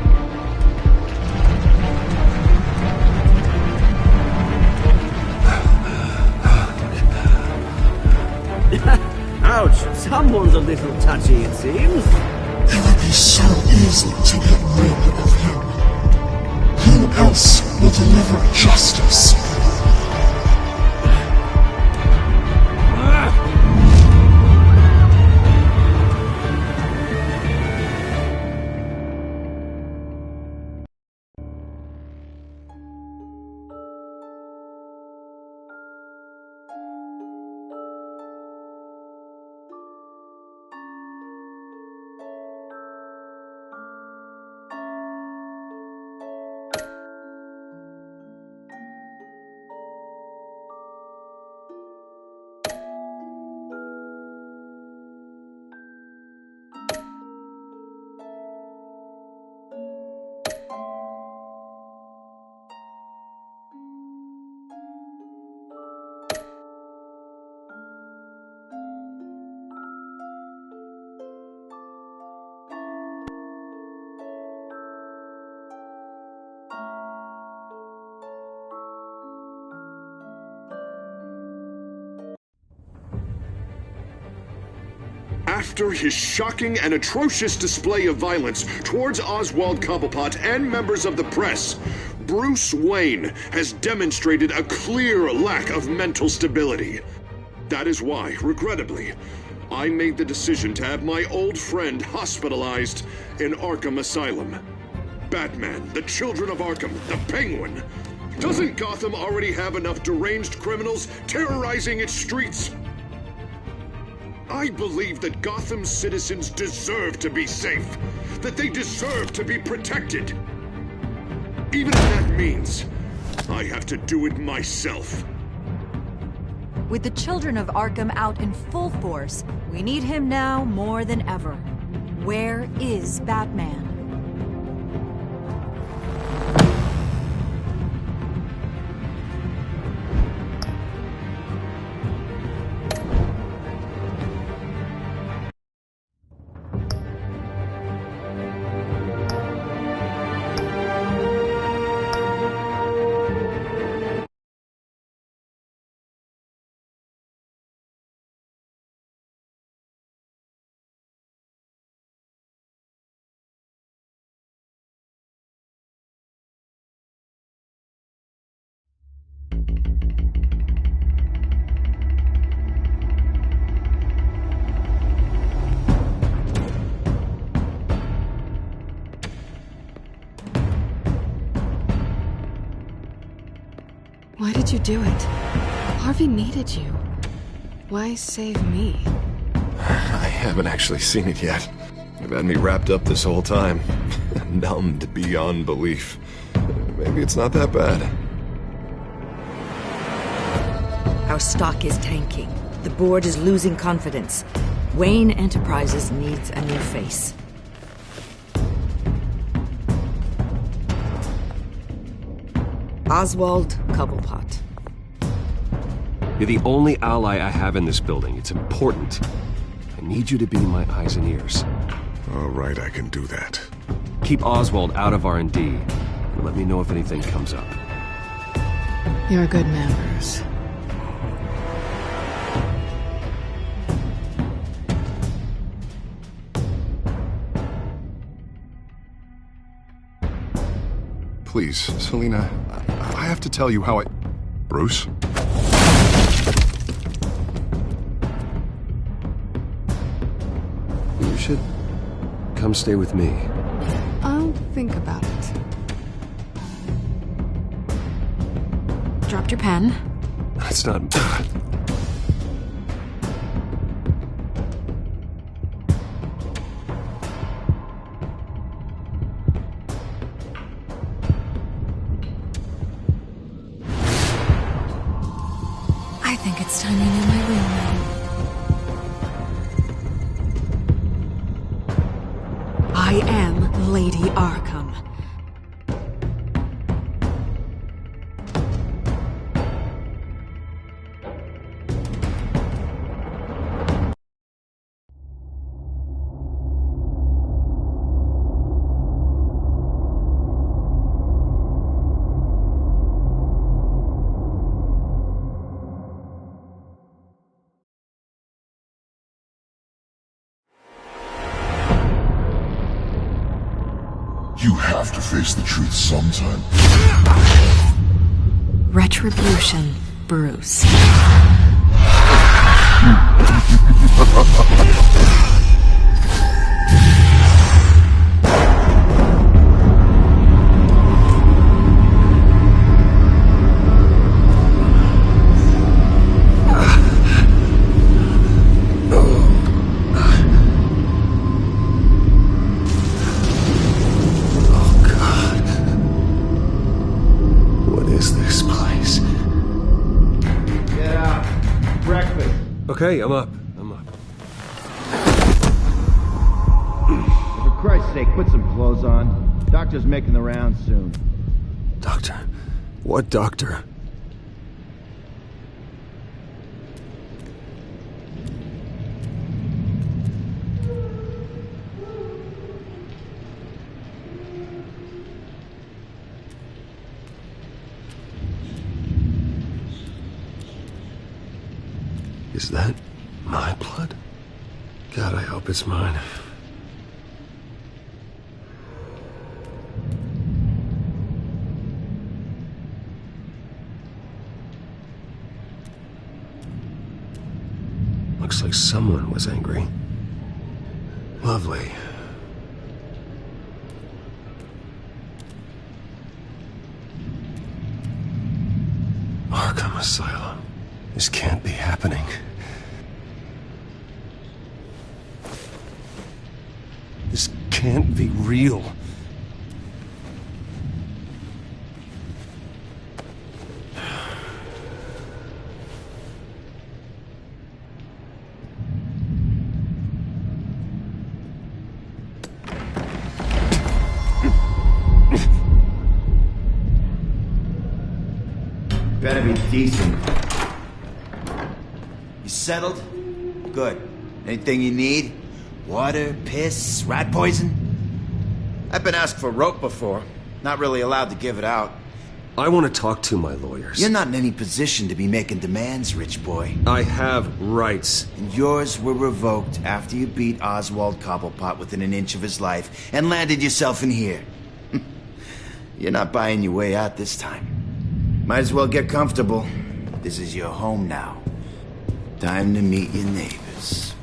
Ouch, someone's a little touchy, it seems. It would be so easy to get rid of him. Who else will deliver justice? After his shocking and atrocious display of violence towards Oswald Cobblepot and members of the press, Bruce Wayne has demonstrated a clear lack of mental stability. That is why, regrettably, I made the decision to have my old friend hospitalized in Arkham Asylum. Batman, the Children of Arkham, the Penguin. Doesn't Gotham already have enough deranged criminals terrorizing its streets? I believe that Gotham's citizens deserve to be safe, that they deserve to be protected. Even if that means I have to do it myself. With the Children of Arkham out in full force, we need him now more than ever. Where is Batman? Why did you do it? Harvey needed you. Why save me? I haven't actually seen it yet. They've had me wrapped up this whole time. Numbed beyond belief. Maybe it's not that bad. Our stock is tanking. The board is losing confidence. Wayne Enterprises needs a new face. Oswald Cobblepot. You're the only ally I have in this building. It's important. I need you to be my eyes and ears. All right, I can do that. Keep Oswald out of R&D, and let me know if anything comes up. You're a good man, Bruce. Please, Selina, I have to tell you how I... Bruce? You should come stay with me. I'll think about it. Dropped your pen. That's not... I think it's time you knew my real name. I am Lady Arkham. You have to face the truth sometime. Retribution, Bruce. Okay, I'm up. For Christ's sake, put some clothes on. Doctor's making the rounds soon. Doctor? What doctor? Is that my blood? God, I hope it's mine. Looks like someone was angry. Lovely. Arkham Asylum. This can't be happening. This can't be real. Better be decent. You settled? Good. Anything you need? Water, piss, rat poison? I've been asked for rope before. Not really allowed to give it out. I want to talk to my lawyers. You're not in any position to be making demands, rich boy. I have rights. And yours were revoked after you beat Oswald Cobblepot within an inch of his life and landed yourself in here. You're not buying your way out this time. Might as well get comfortable. This is your home now. Time to meet your neighbors.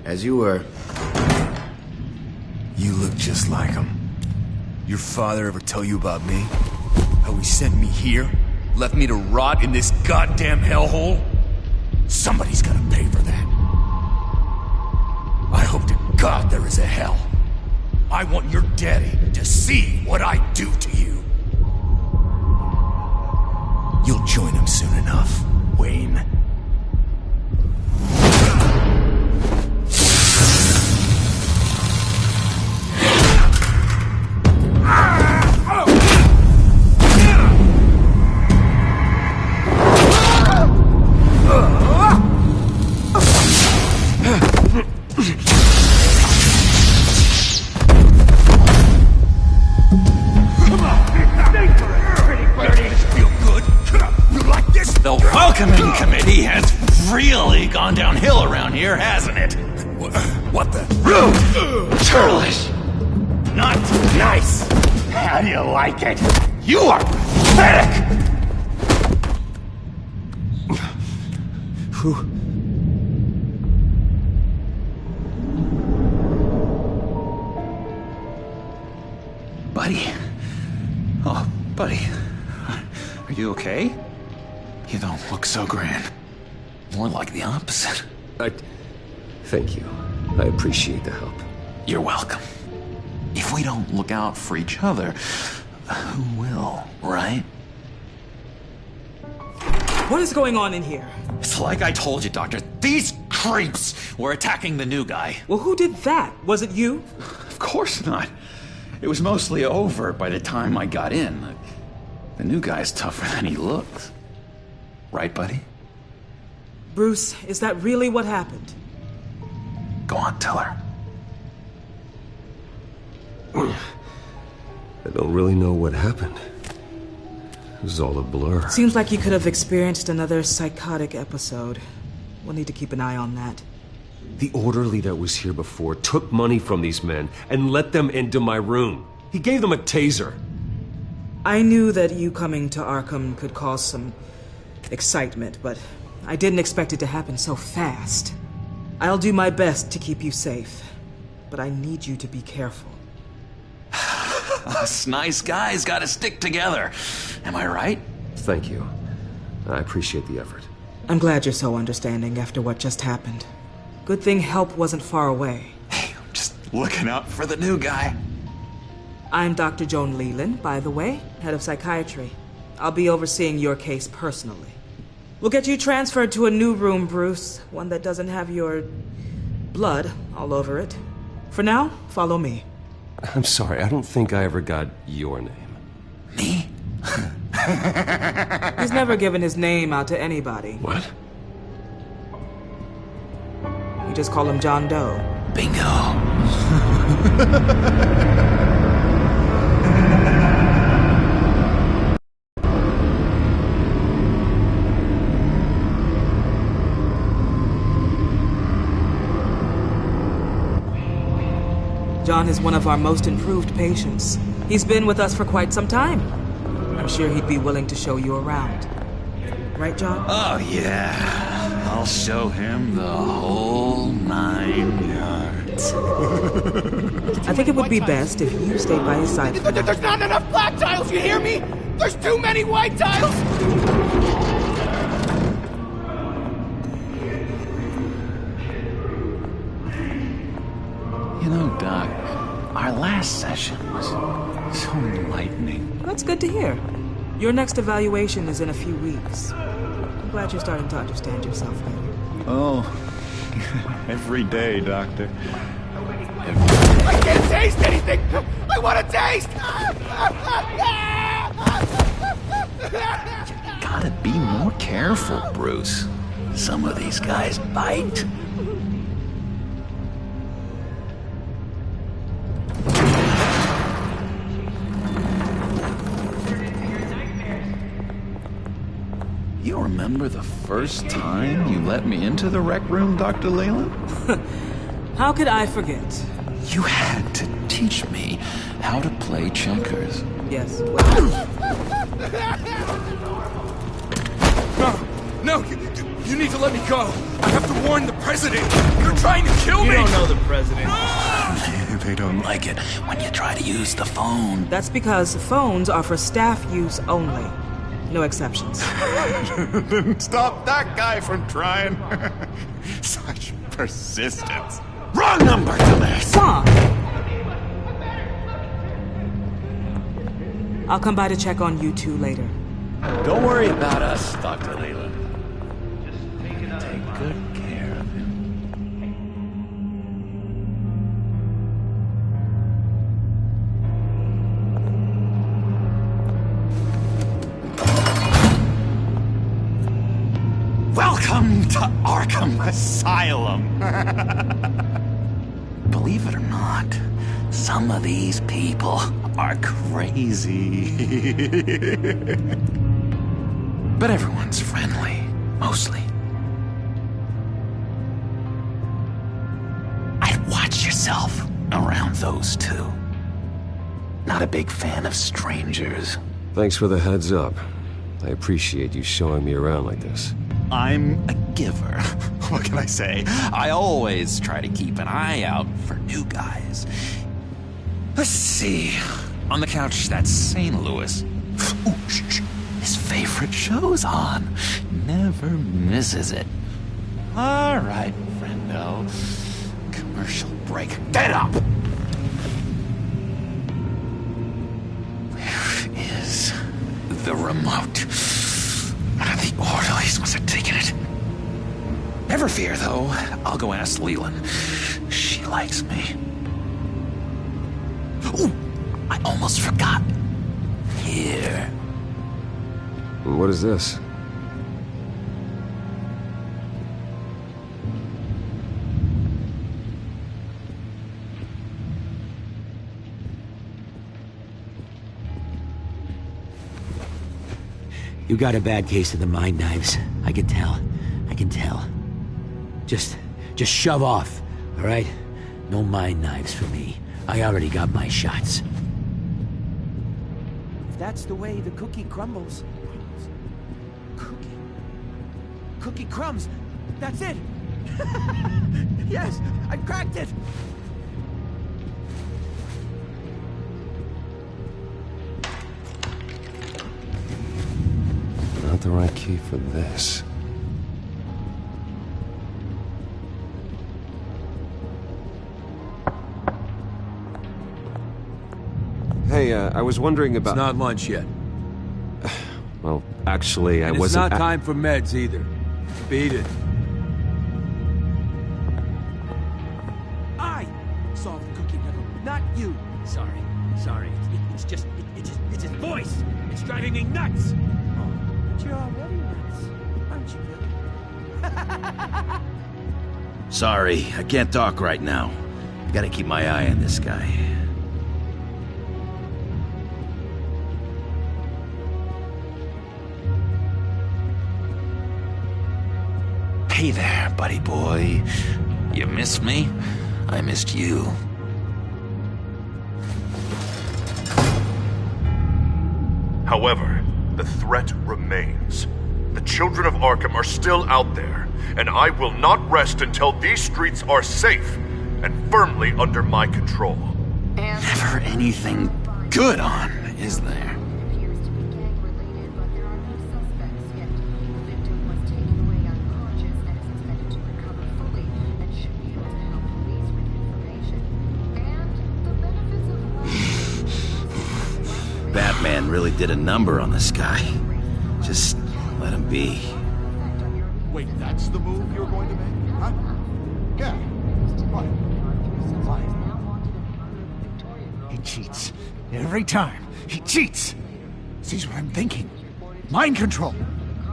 As you were. You look just like him. Your father ever tell you about me? How he sent me here? Left me to rot in this goddamn hellhole? Somebody's gotta pay for that. I hope to God there is a hell. I want your daddy to see what I do to you. You'll join him soon enough, Wayne. The welcoming committee has really gone downhill around here, hasn't it? What the? Rude! Churlish! Not nice! How do you like it? You are pathetic! Buddy. Oh, buddy. Are you okay? You don't look so grand. More like the opposite. Thank you. I appreciate the help. You're welcome. If we don't look out for each other, who will, right? What is going on in here? It's like I told you, Doctor. These creeps were attacking the new guy. Well, who did that? Was it you? Of course not. It was mostly over by the time I got in. The new guy's tougher than he looks. Right, buddy? Bruce, is that really what happened? Go on, tell her. I don't really know what happened. It was all a blur. Seems like you could have experienced another psychotic episode. We'll need to keep an eye on that. The orderly that was here before took money from these men and let them into my room. He gave them a taser. I knew that you coming to Arkham could cause some excitement, but I didn't expect it to happen so fast. I'll do my best to keep you safe, but I need you to be careful. Us nice guys gotta stick together. Am I right? Thank you. I appreciate the effort. I'm glad you're so understanding after what just happened. Good thing help wasn't far away. Hey, I'm just looking out for the new guy. I'm Dr. Joan Leland, by the way, head of psychiatry. I'll be overseeing your case personally. We'll get you transferred to a new room, Bruce. One that doesn't have your blood all over it. For now, follow me. I'm sorry, I don't think I ever got your name. Me? He's never given his name out to anybody. What? You just call him John Doe. Bingo. John is one of our most improved patients. He's been with us for quite some time. I'm sure he'd be willing to show you around. Right, John? Oh, yeah. I'll show him the whole 9 yards. I think it would be best if you stayed by his side. There's not enough black tiles, you hear me? There's too many white tiles! You know, Doc, our last session was so enlightening. That's good to hear. Your next evaluation is in a few weeks. I'm glad you're starting to understand yourself better. Oh, every day, Doctor. I can't taste anything! I want to taste! You gotta be more careful, Bruce. Some of these guys bite. You remember the first time you let me into the rec room, Dr. Leyland? How could I forget? You had to teach me how to play checkers. Yes. No, you need to let me go. I have to warn the president. You're trying to kill me. You don't know the president. They don't like it when you try to use the phone. That's because phones are for staff use only. No exceptions. Didn't stop that guy from trying. Such persistence. Wrong number, dumbass! I'll come by to check on you two later. Don't worry about us, Dr. Leland. Just take good care of him. Welcome to Arkham Asylum. Believe it or not, some of these people are crazy. But everyone's friendly, mostly. I'd watch yourself around those two. Not a big fan of strangers. Thanks for the heads up. I appreciate you showing me around like this. I'm a giver. What can I say? I always try to keep an eye out for new guys. Let's see. On the couch, that's St. Louis. Ooh, shh. His favorite show's on. Never misses it. All right, friendo. Commercial break. Get up! Where is the remote? One of the orderlies must have taken it. Never fear, though. I'll go ask Leland. She likes me. Ooh, I almost forgot. Here. What is this? You got a bad case of the mind knives. I can tell. I can tell. Just shove off, all right? No mind knives for me. I already got my shots. If that's the way the cookie crumbles. Cookie crumbs. That's it. Yes, I cracked it. Not the right key for this. Hey, I was wondering about... It's not lunch yet. Well, actually, I And wasn't... it's not time for meds either. Beat it. I solved the cookie riddle, not you. Sorry. It's just his voice. It's driving me nuts. But you're already nuts, aren't you, Bill? Sorry, I can't talk right now. I gotta keep my eye on this guy. Hey there, buddy boy. You missed me? I missed you. However, the threat remains. The children of Arkham are still out there, and I will not rest until these streets are safe and firmly under my control. Never anything good on, is there? Batman really did a number on this guy. Just let him be. Wait, that's the move you're going to make? Huh? Yeah. Why? He cheats. Every time. He cheats. Sees what I'm thinking. Mind control.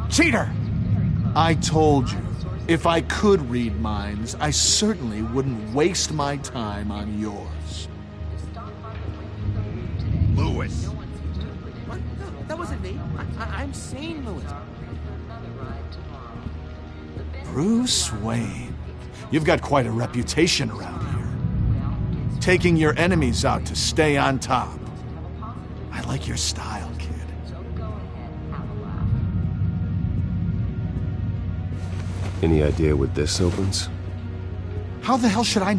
Cheater! I told you, if I could read minds, I certainly wouldn't waste my time on yours. Lewis. What? No, that wasn't me. I'm sane, Lewis. Bruce Wayne. You've got quite a reputation around here. Taking your enemies out to stay on top. I like your style, kid. Any idea what this opens? How the hell should I...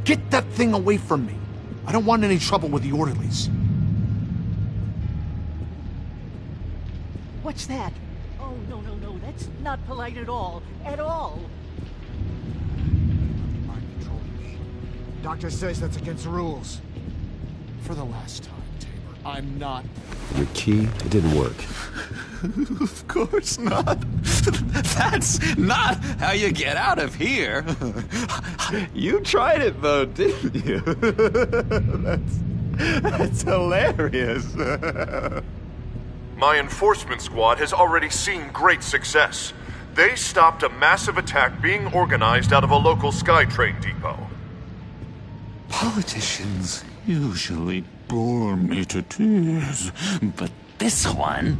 Get that thing away from me. I don't want any trouble with the orderlies. What's that? Oh, no, that's not polite at all. At all. Mind controlling me. Doctor says that's against the rules. For the last time, Taylor, I'm not... Your key, it didn't work. Of course not. That's not how you get out of here. You tried it though, didn't you? That's hilarious. My enforcement squad has already seen great success. They stopped a massive attack being organized out of a local SkyTrain depot. Politicians usually bore me to tears, but this one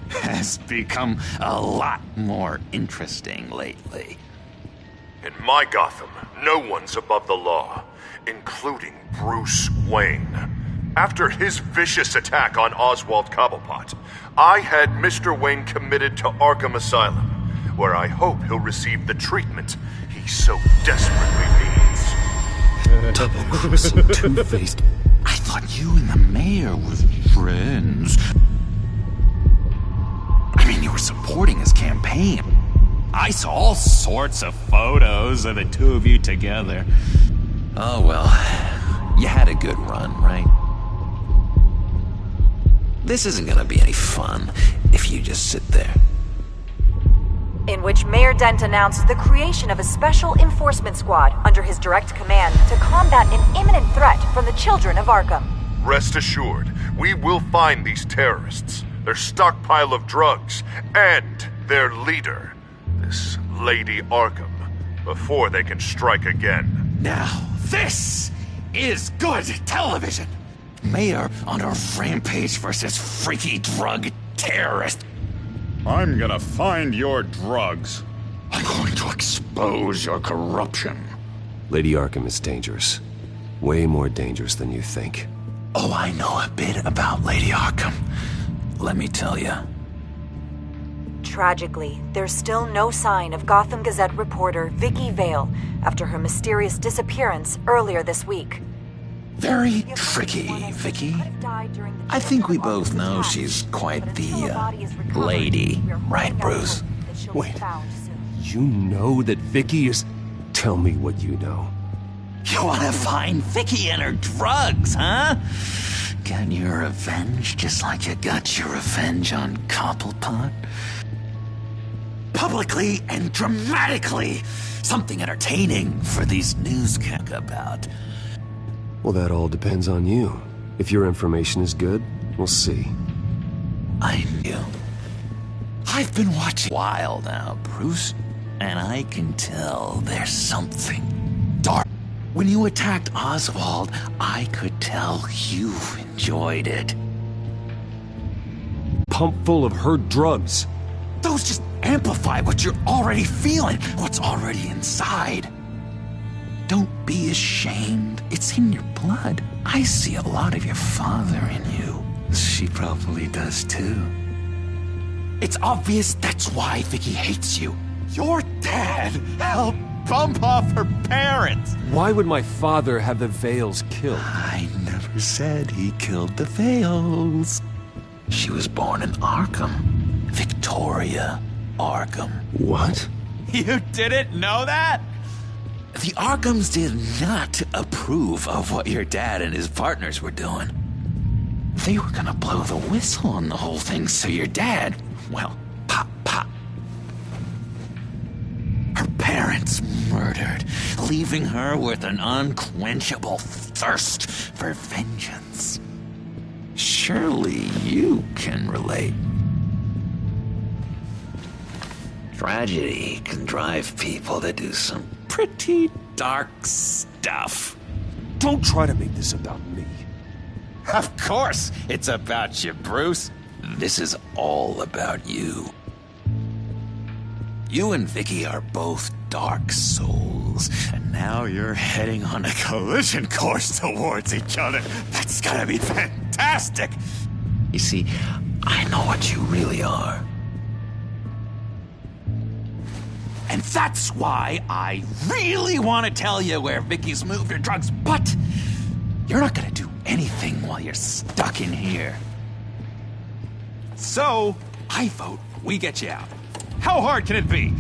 has become a lot more interesting lately. In my Gotham, no one's above the law, including Bruce Wayne. After his vicious attack on Oswald Cobblepot, I had Mr. Wayne committed to Arkham Asylum, where I hope he'll receive the treatment he so desperately needs. Double-crossing, two-faced. I thought you and the mayor were friends. I mean, you were supporting his campaign. I saw all sorts of photos of the two of you together. Oh, well, you had a good run, right? This isn't gonna be any fun if you just sit there. In which Mayor Dent announced the creation of a special enforcement squad under his direct command to combat an imminent threat from the children of Arkham. Rest assured, we will find these terrorists, their stockpile of drugs, and their leader, this Lady Arkham, before they can strike again. Now, this is good television! Mayor on a rampage versus freaky drug terrorist. I'm gonna find your drugs. I'm going to expose your corruption. Lady Arkham is dangerous. Way more dangerous than you think. Oh, I know a bit about Lady Arkham. Let me tell you. Tragically, there's still no sign of Gotham Gazette reporter Vicky Vale after her mysterious disappearance earlier this week. Very tricky, Vicky. I think we both know she's quite the, lady, right, Bruce? Wait, you know that Vicky is... Tell me what you know. You wanna find Vicky and her drugs, huh? Get your revenge just like you got your revenge on Cobblepot? Publicly and dramatically! Something entertaining for these newscasts about. Well, that all depends on you. If your information is good, we'll see. I knew. I've been watching a while now, Bruce, and I can tell there's something dark. When you attacked Oswald, I could tell you enjoyed it. Pump full of her drugs. Those just amplify what you're already feeling, what's already inside. Don't be ashamed. It's in your blood. I see a lot of your father in you. She probably does too. It's obvious that's why Vicky hates you. Your dad helped bump off her parents. Why would my father have the Vales killed? I never said he killed the Vales. She was born in Arkham. Victoria Arkham. What? You didn't know that? The Arkhams did not approve of what your dad and his partners were doing. They were gonna blow the whistle on the whole thing, so your dad, well, pop. Her parents murdered, leaving her with an unquenchable thirst for vengeance. Surely you can relate. Tragedy can drive people to do some pretty dark stuff. Don't try to make this about me. Of course it's about you, Bruce. This is all about you. You and Vicky are both dark souls, and now you're heading on a collision course towards each other. That's gonna be fantastic! You see, I know what you really are. And that's why I really want to tell you where Vicky's moved her drugs, but you're not gonna do anything while you're stuck in here. So, I vote we get you out. How hard can it be?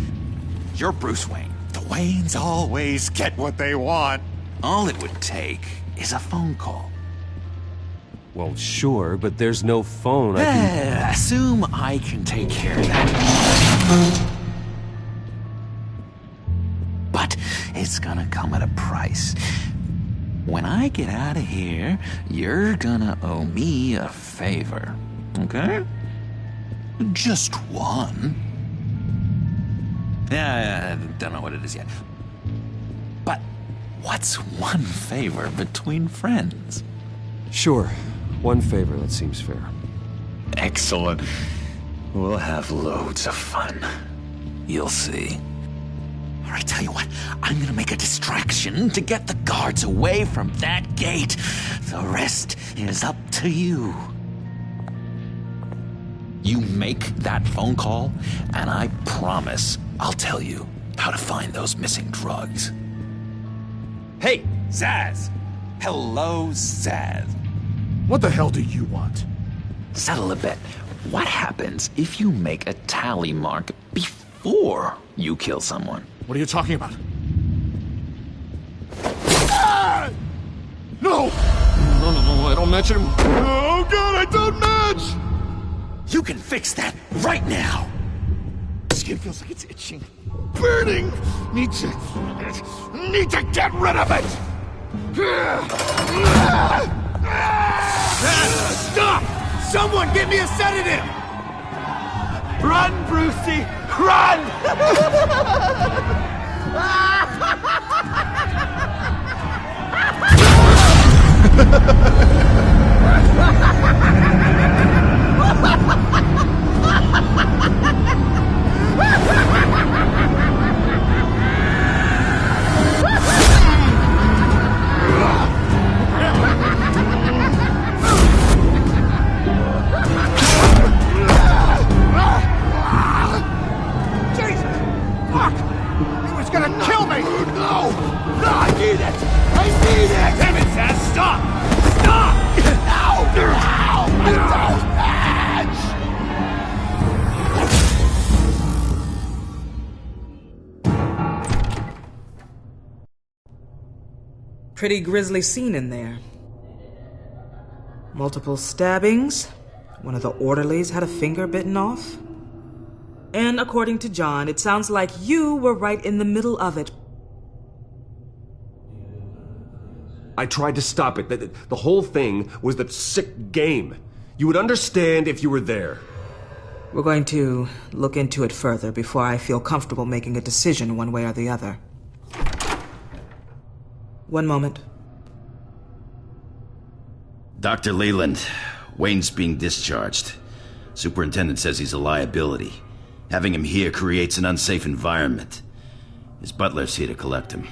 You're Bruce Wayne. The Waynes always get what they want. All it would take is a phone call. Well, sure, but there's no phone. I can... Assume I can take care of that. But it's gonna come at a price. When I get out of here, you're gonna owe me a favor, okay? Just one. Yeah, I don't know what it is yet. But what's one favor between friends? Sure. One favor, that seems fair. Excellent. We'll have loads of fun. You'll see. All right, tell you what, I'm gonna make a distraction to get the guards away from that gate. The rest is up to you. You make that phone call, and I promise I'll tell you how to find those missing drugs. Hey, Zaz! Hello, Zaz. What the hell do you want? Settle a bet. What happens if you make a tally mark before you kill someone? What are you talking about? Ah! No! No, I don't match him. Oh god, I don't match! You can fix that right now! Skin feels like it's itching. Burning! Need to get rid of it! Stop! Someone give me a sedative! Run, Brucey! Run! Pretty grisly scene in there. Multiple stabbings. One of the orderlies had a finger bitten off. And according to John, it sounds like you were right in the middle of it. I tried to stop it. The whole thing was that sick game. You would understand if you were there. We're going to look into it further before I feel comfortable making a decision one way or the other. One moment. Dr. Leland, Wayne's being discharged. Superintendent says he's a liability. Having him here creates an unsafe environment. His butler's here to collect him.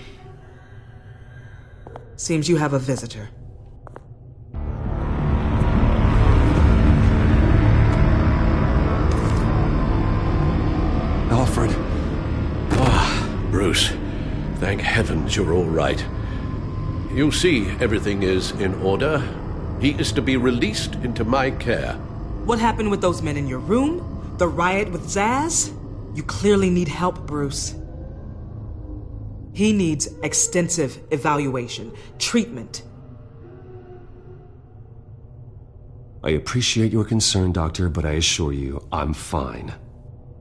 Seems you have a visitor. Alfred. Bruce. Thank heavens you're all right. You see, everything is in order. He is to be released into my care. What happened with those men in your room? The riot with Zaz? You clearly need help, Bruce. He needs extensive evaluation, treatment. I appreciate your concern, Doctor, but I assure you, I'm fine.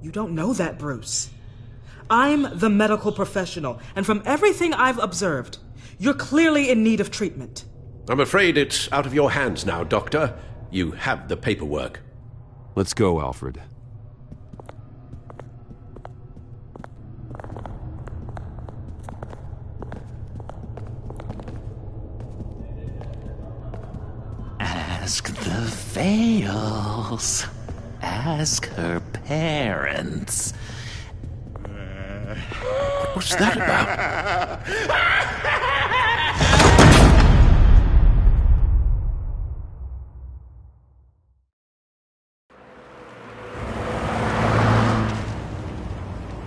You don't know that, Bruce. I'm the medical professional, and from everything I've observed, you're clearly in need of treatment. I'm afraid it's out of your hands now, Doctor. You have the paperwork. Let's go, Alfred. Ask the Vales. Ask her parents. What's that about?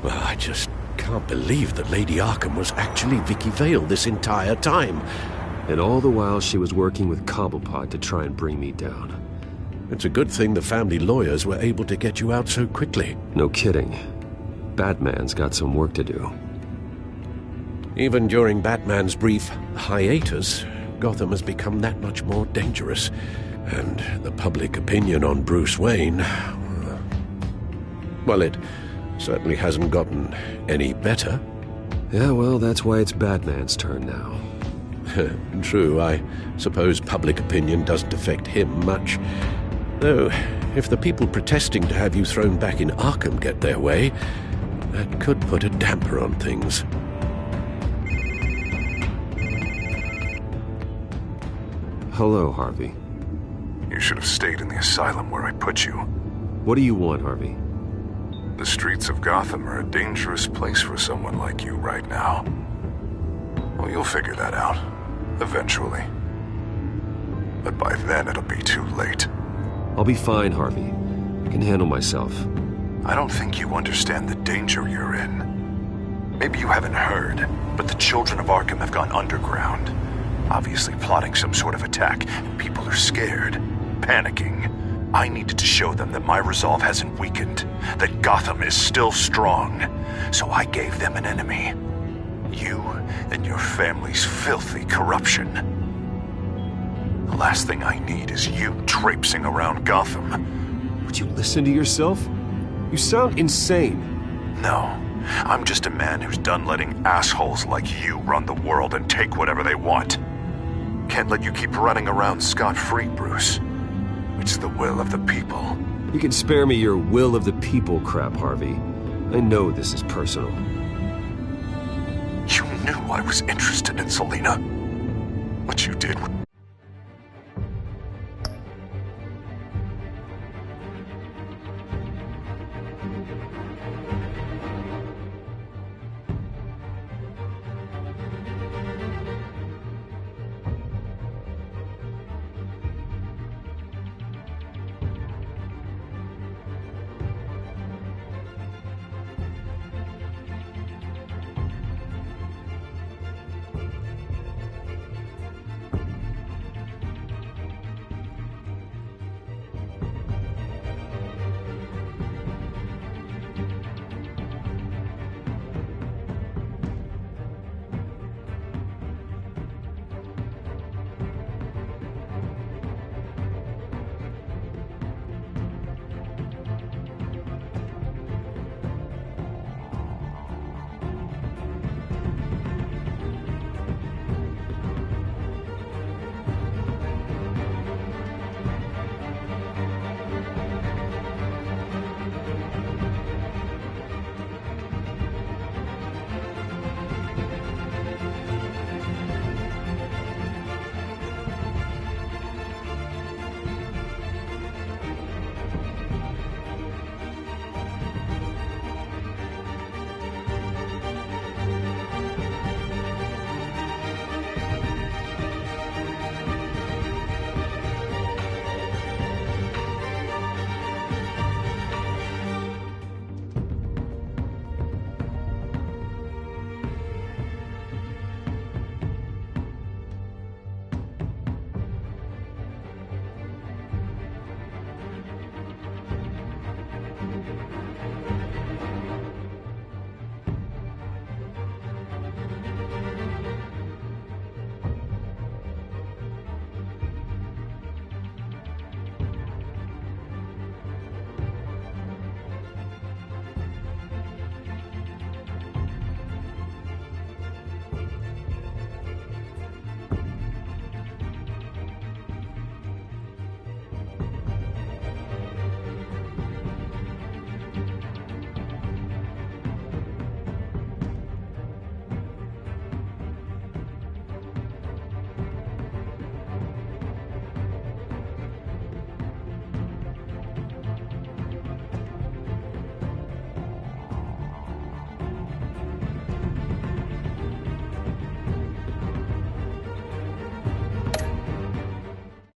Well, I just can't believe that Lady Arkham was actually Vicky Vale this entire time. And all the while she was working with Cobblepot to try and bring me down. It's a good thing the family lawyers were able to get you out so quickly. No kidding. Batman's got some work to do. Even during Batman's brief hiatus, Gotham has become that much more dangerous. And the public opinion on Bruce Wayne... well, it certainly hasn't gotten any better. Yeah, well, that's why it's Batman's turn now. True, I suppose public opinion doesn't affect him much. Though, if the people protesting to have you thrown back in Arkham get their way, that could put a damper on things. Hello, Harvey. You should have stayed in the asylum where I put you. What do you want, Harvey? The streets of Gotham are a dangerous place for someone like you right now. Well, you'll figure that out. Eventually. But by then it'll be too late. I'll be fine, Harvey. I can handle myself. I don't think you understand the danger you're in. Maybe you haven't heard, but the children of Arkham have gone underground. Obviously plotting some sort of attack, and people are scared, panicking. I needed to show them that my resolve hasn't weakened, that Gotham is still strong. So I gave them an enemy. You and your family's filthy corruption. The last thing I need is you traipsing around Gotham. Would you listen to yourself? You sound insane. No, I'm just a man who's done letting assholes like you run the world and take whatever they want. Can't let you keep running around scot-free, Bruce. It's the will of the people. You can spare me your will of the people crap, Harvey. I know this is personal. You knew I was interested in Selina. What you did...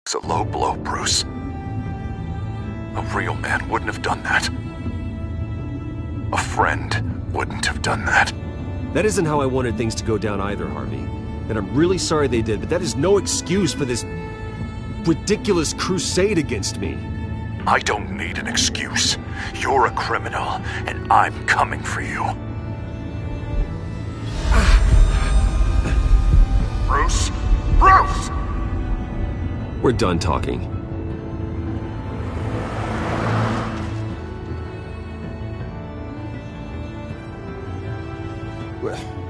It's a low blow, Bruce. A real man wouldn't have done that. A friend wouldn't have done that. That isn't how I wanted things to go down either, Harvey. And I'm really sorry they did, but that is no excuse for this ridiculous crusade against me. I don't need an excuse. You're a criminal, and I'm coming for you. Bruce? Bruce! We're done talking.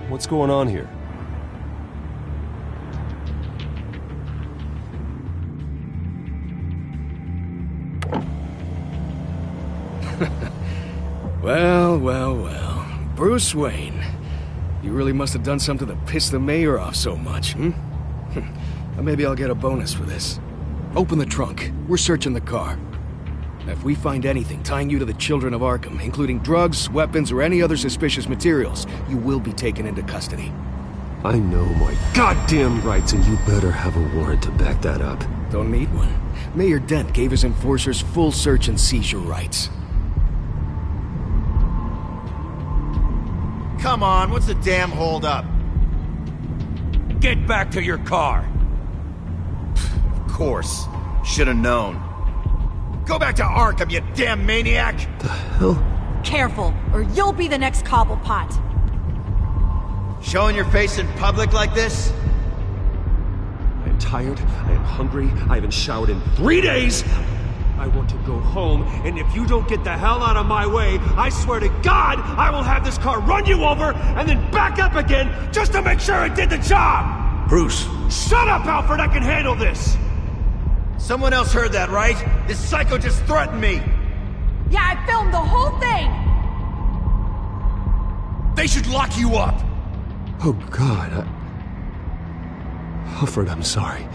What's going on here? Well. Bruce Wayne. You really must have done something to piss the mayor off so much, hmm? Maybe I'll get a bonus for this. Open the trunk. We're searching the car. If we find anything tying you to the children of Arkham, including drugs, weapons, or any other suspicious materials, you will be taken into custody. I know my goddamn rights, and you better have a warrant to back that up. Don't need one. Mayor Dent gave his enforcers full search and seizure rights. Come on, what's the damn holdup? Get back to your car! Of course. Should've known. Go back to Arkham, you damn maniac! The hell? Careful, or you'll be the next Cobblepot. Showing your face in public like this? I am tired, I am hungry, I haven't showered in 3 days! I want to go home, and if you don't get the hell out of my way, I swear to God, I will have this car run you over, and then back up again, just to make sure it did the job! Bruce! Shut up, Alfred, I can handle this! Someone else heard that, right? This psycho just threatened me! Yeah, I filmed the whole thing! They should lock you up! Oh, God, Alfred, I'm sorry.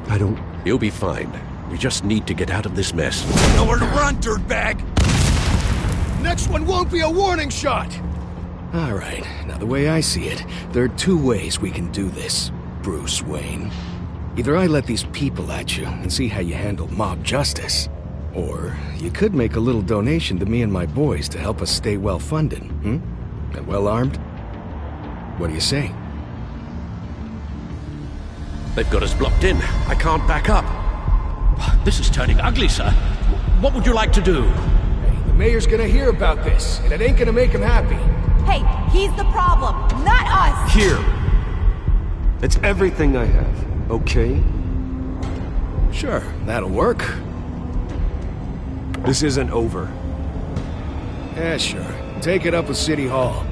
I don't... You'll be fine. We just need to get out of this mess. Nowhere to run, dirtbag! Next one won't be a warning shot! All right, now the way I see it, there are two ways we can do this, Bruce Wayne. Either I let these people at you and see how you handle mob justice, or you could make a little donation to me and my boys to help us stay well-funded, and well-armed. What do you say? They've got us blocked in. I can't back up. This is turning ugly, sir. What would you like to do? Hey, the mayor's gonna hear about this, and it ain't gonna make him happy. Hey, he's the problem, not us! Here! It's everything I have, okay? Sure, that'll work. This isn't over. Yeah, sure. Take it up with City Hall.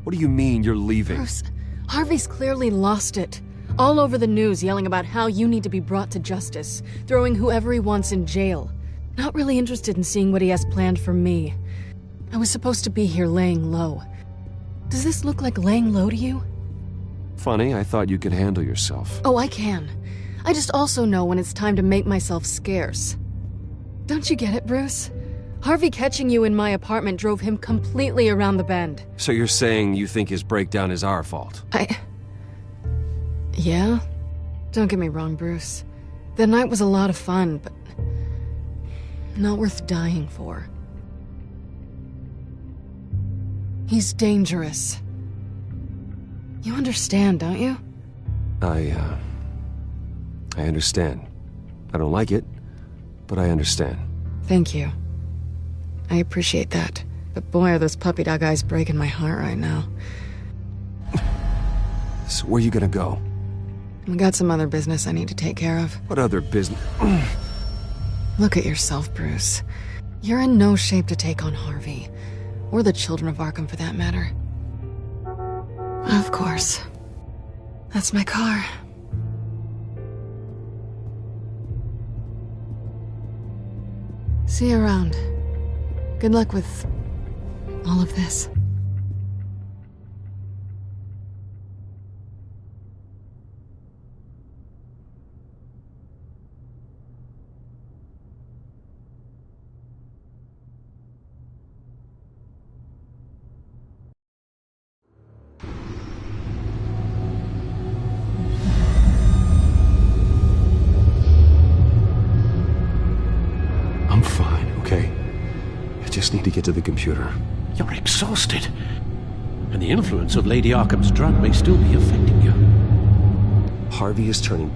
What do you mean you're leaving? Bruce, Harvey's clearly lost it. All over the news yelling about how you need to be brought to justice, throwing whoever he wants in jail. Not really interested in seeing what he has planned for me. I was supposed to be here laying low. Does this look like laying low to you? Funny, I thought you could handle yourself. Oh, I can. I just also know when it's time to make myself scarce. Don't you get it, Bruce? Harvey catching you in my apartment drove him completely around the bend. So you're saying you think his breakdown is our fault? Yeah? Don't get me wrong, Bruce. The night was a lot of fun, but not worth dying for. He's dangerous. You understand, don't you? I understand. I don't like it, but I understand. Thank you. I appreciate that. But boy, are those puppy dog eyes breaking my heart right now. So where are you gonna go? I got some other business I need to take care of. What other business? Look at yourself, Bruce. You're in no shape to take on Harvey. Or the children of Arkham, for that matter. Of course. That's my car. See you around. Good luck with all of this. just need to get to the computer. You're exhausted. And the influence of Lady Arkham's drug may still be affecting you. Harvey is turning...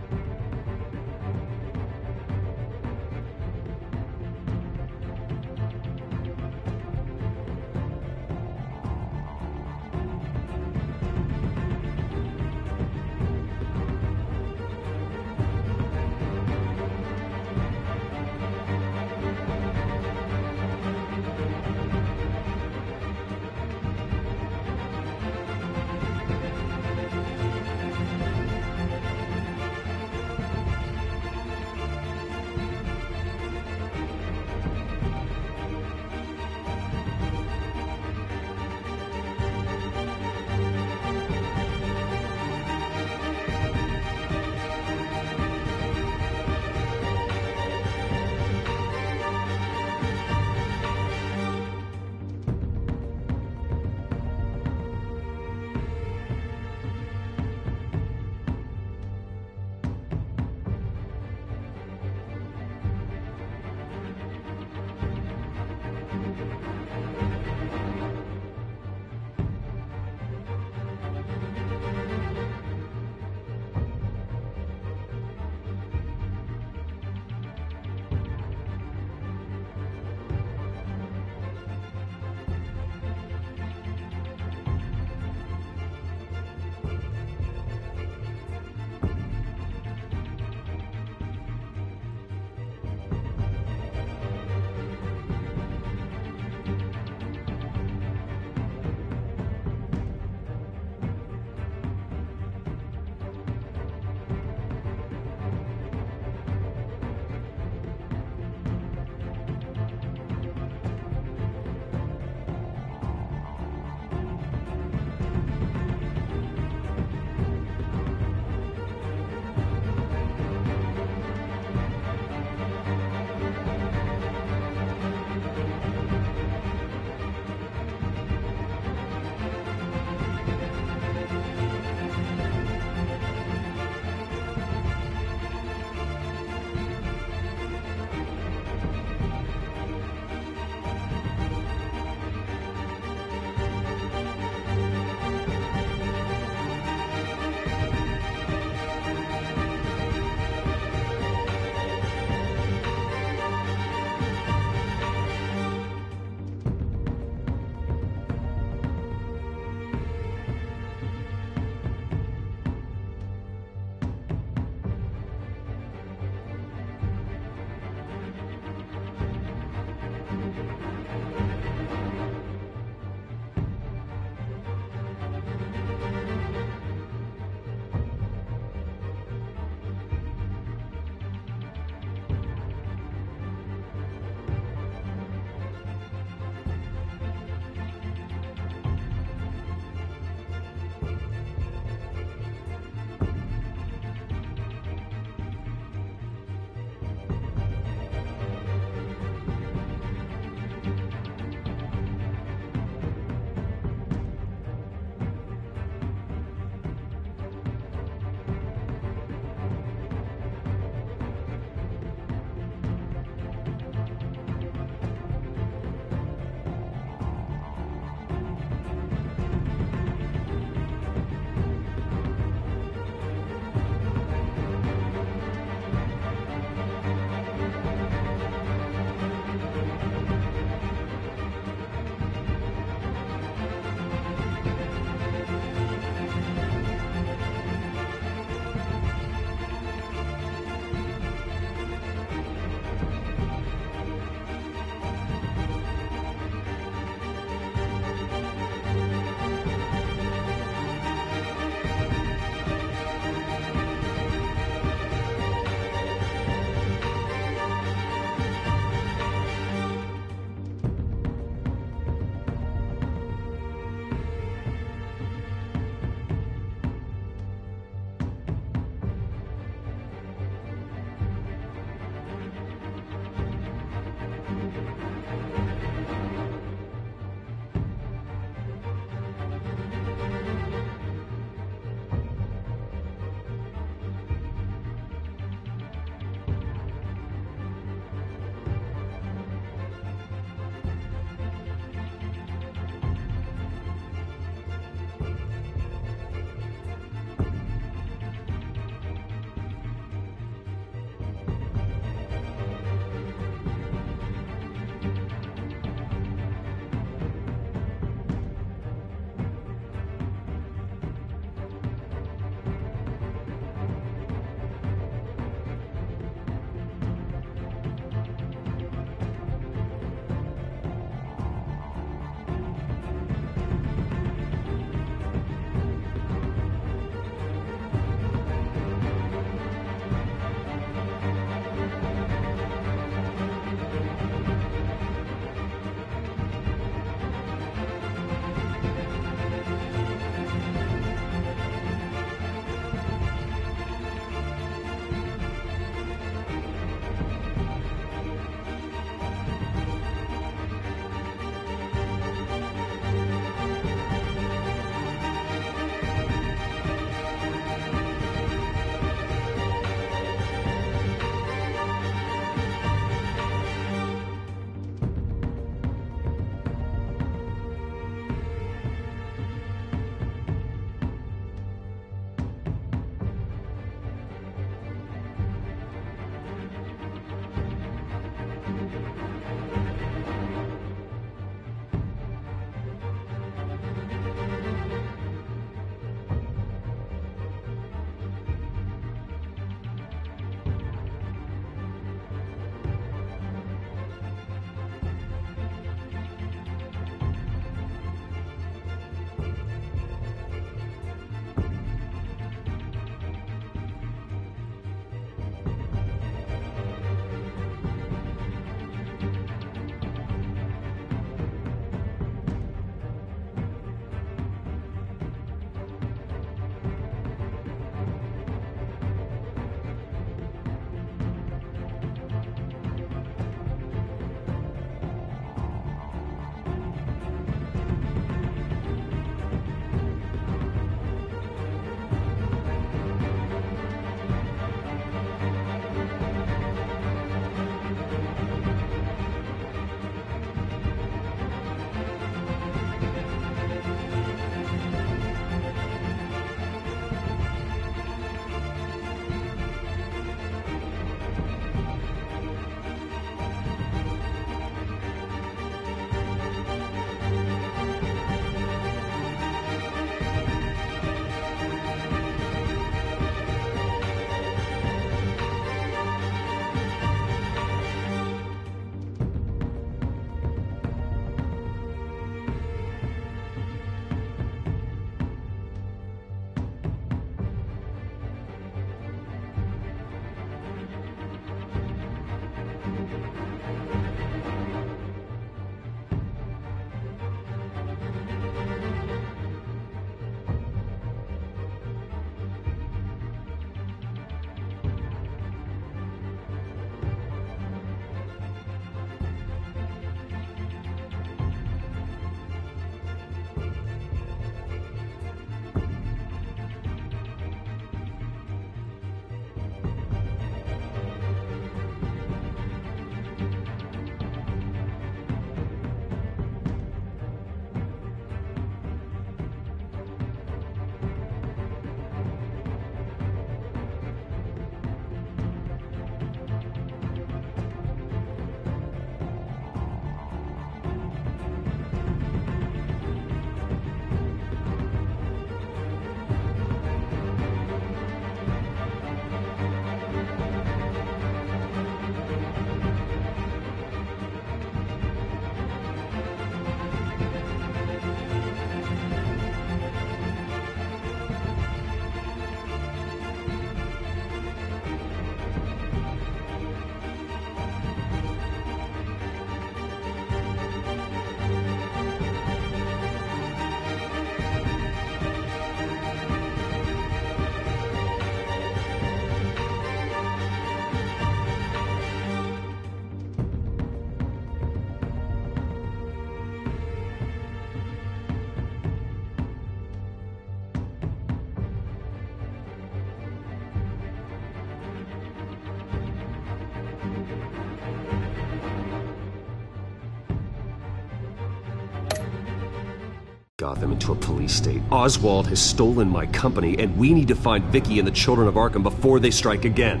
Gotham into a police state. Oswald has stolen my company, and we need to find Vicky and the children of Arkham before they strike again.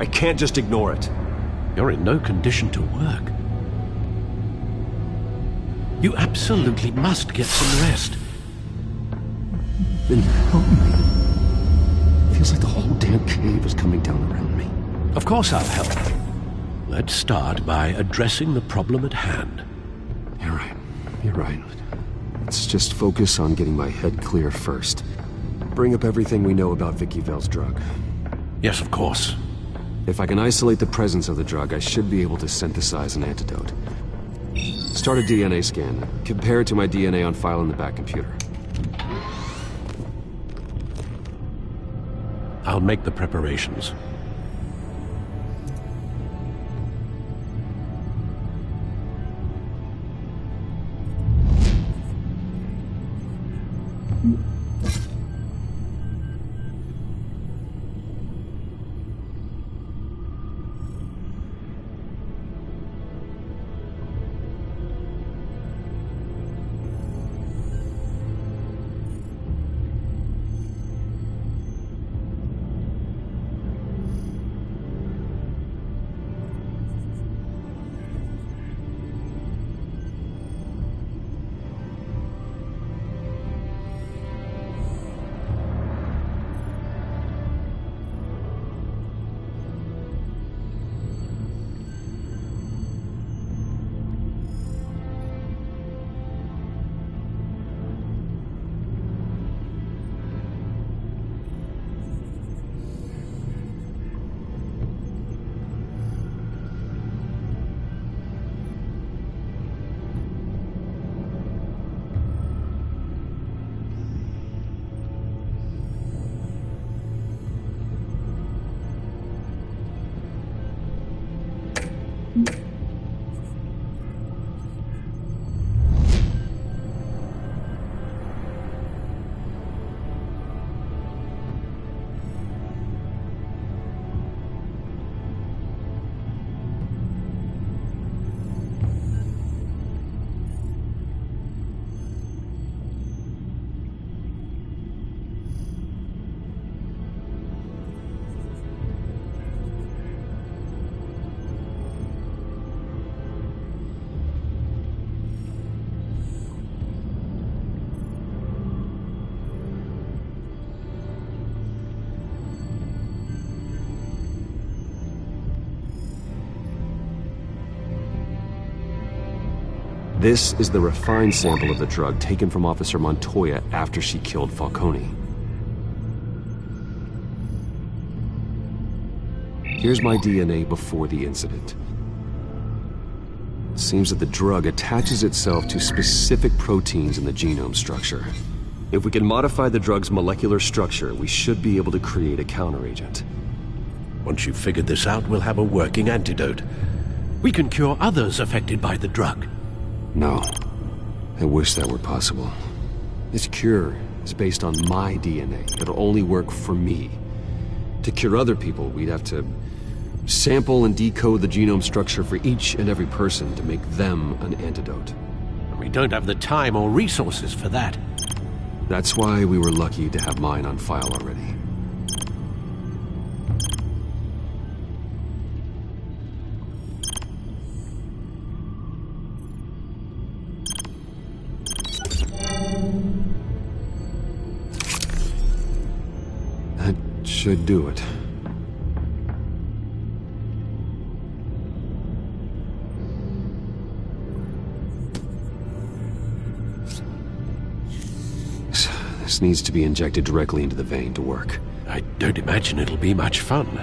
I can't just ignore it. You're in no condition to work. You absolutely must get some rest. Then help me. Feels like the whole damn cave is coming down around me. Of course I'll help. Let's start by addressing the problem at hand. You're right. Let's just focus on getting my head clear first. Bring up everything we know about Vicky Vale's drug. Yes, of course. If I can isolate the presence of the drug, I should be able to synthesize an antidote. Start a DNA scan. Compare it to my DNA on file in the back computer. I'll make the preparations. This is the refined sample of the drug taken from Officer Montoya after she killed Falcone. Here's my DNA before the incident. It seems that the drug attaches itself to specific proteins in the genome structure. If we can modify the drug's molecular structure, we should be able to create a counteragent. Once you've figured this out, we'll have a working antidote. We can cure others affected by the drug. No. I wish that were possible. This cure is based on my DNA. It'll only work for me. To cure other people, we'd have to sample and decode the genome structure for each and every person to make them an antidote. We don't have the time or resources for that. That's why we were lucky to have mine on file already. Should do it. This needs to be injected directly into the vein to work. I don't imagine it'll be much fun.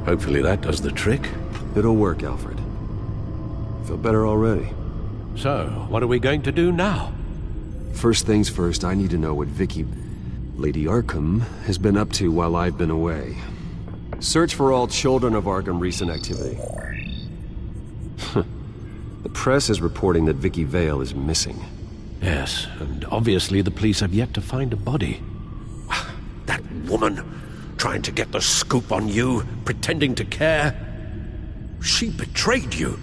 Hopefully that does the trick. It'll work, Alfred. Feel better already. So, what are we going to do now? First things first, I need to know what Vicky, Lady Arkham, has been up to while I've been away. Search for all children of Arkham recent activity. The press is reporting that Vicky Vale is missing. Yes, and obviously the police have yet to find a body. That woman, trying to get the scoop on you, pretending to care. She betrayed you.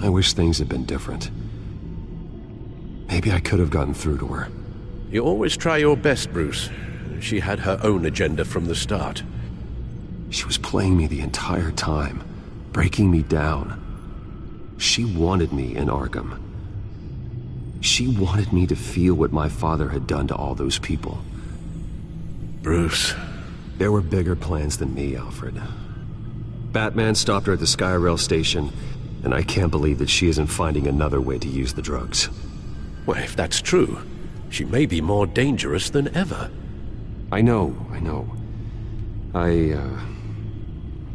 I wish things had been different. Maybe I could have gotten through to her. You always try your best, Bruce. She had her own agenda from the start. She was playing me the entire time, breaking me down. She wanted me in Arkham. She wanted me to feel what my father had done to all those people. Bruce. There were bigger plans than me, Alfred. Batman stopped her at the Skyrail station, and I can't believe that she isn't finding another way to use the drugs. Well, if that's true, she may be more dangerous than ever. I know. I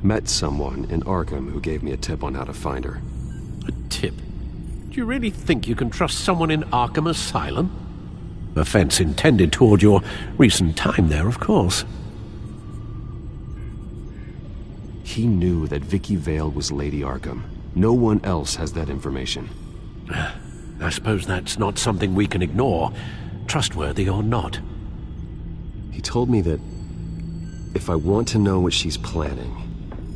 met someone in Arkham who gave me a tip on how to find her. A tip? Do you really think you can trust someone in Arkham Asylum? Offense intended toward your recent time there, of course. He knew that Vicky Vale was Lady Arkham. No one else has that information. I suppose that's not something we can ignore, trustworthy or not. He told me that if I want to know what she's planning,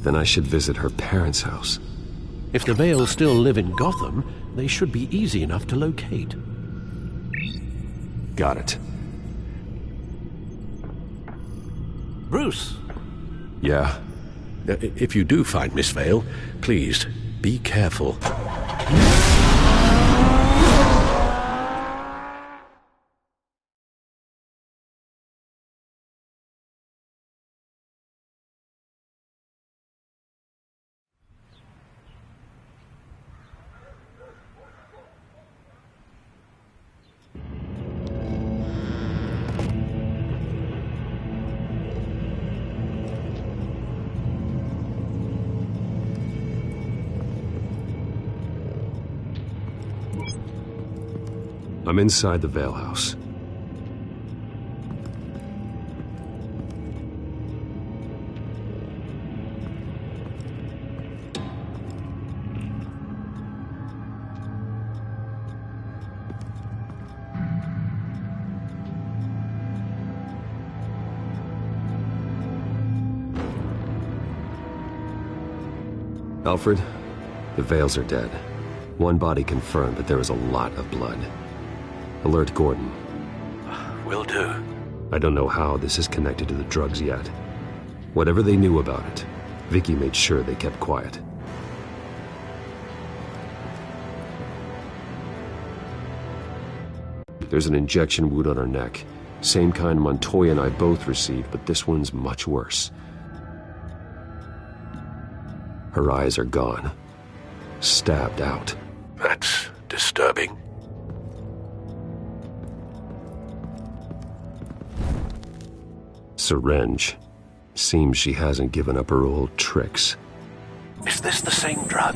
then I should visit her parents' house. If the Vales still live in Gotham, they should be easy enough to locate. Got it. Bruce? Yeah? If you do find Miss Vale, please, be careful. I'm inside the Vale house. Alfred, the Vales are dead. One body confirmed, but there is a lot of blood. Alert Gordon. Will do. I don't know how this is connected to the drugs yet. Whatever they knew about it, Vicky made sure they kept quiet. There's an injection wound on her neck. Same kind Montoya and I both received, but this one's much worse. Her eyes are gone. Stabbed out. That's disturbing. Syringe. Seems she hasn't given up her old tricks. Is this the same drug?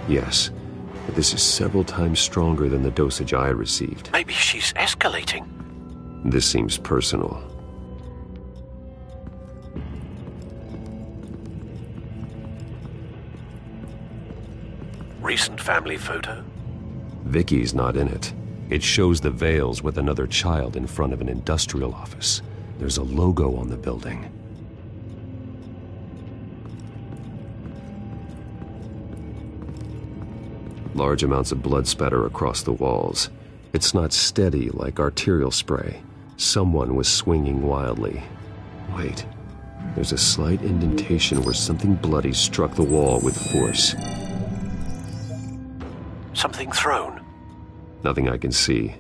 Yes, but this is several times stronger than the dosage I received. Maybe she's escalating. This seems personal. Recent family photo? Vicky's not in it. It shows the Vales with another child in front of an industrial office. There's a logo on the building. Large amounts of blood spatter across the walls. It's not steady like arterial spray. Someone was swinging wildly. Wait, there's a slight indentation where something bloody struck the wall with force. Something thrown? Nothing I can see.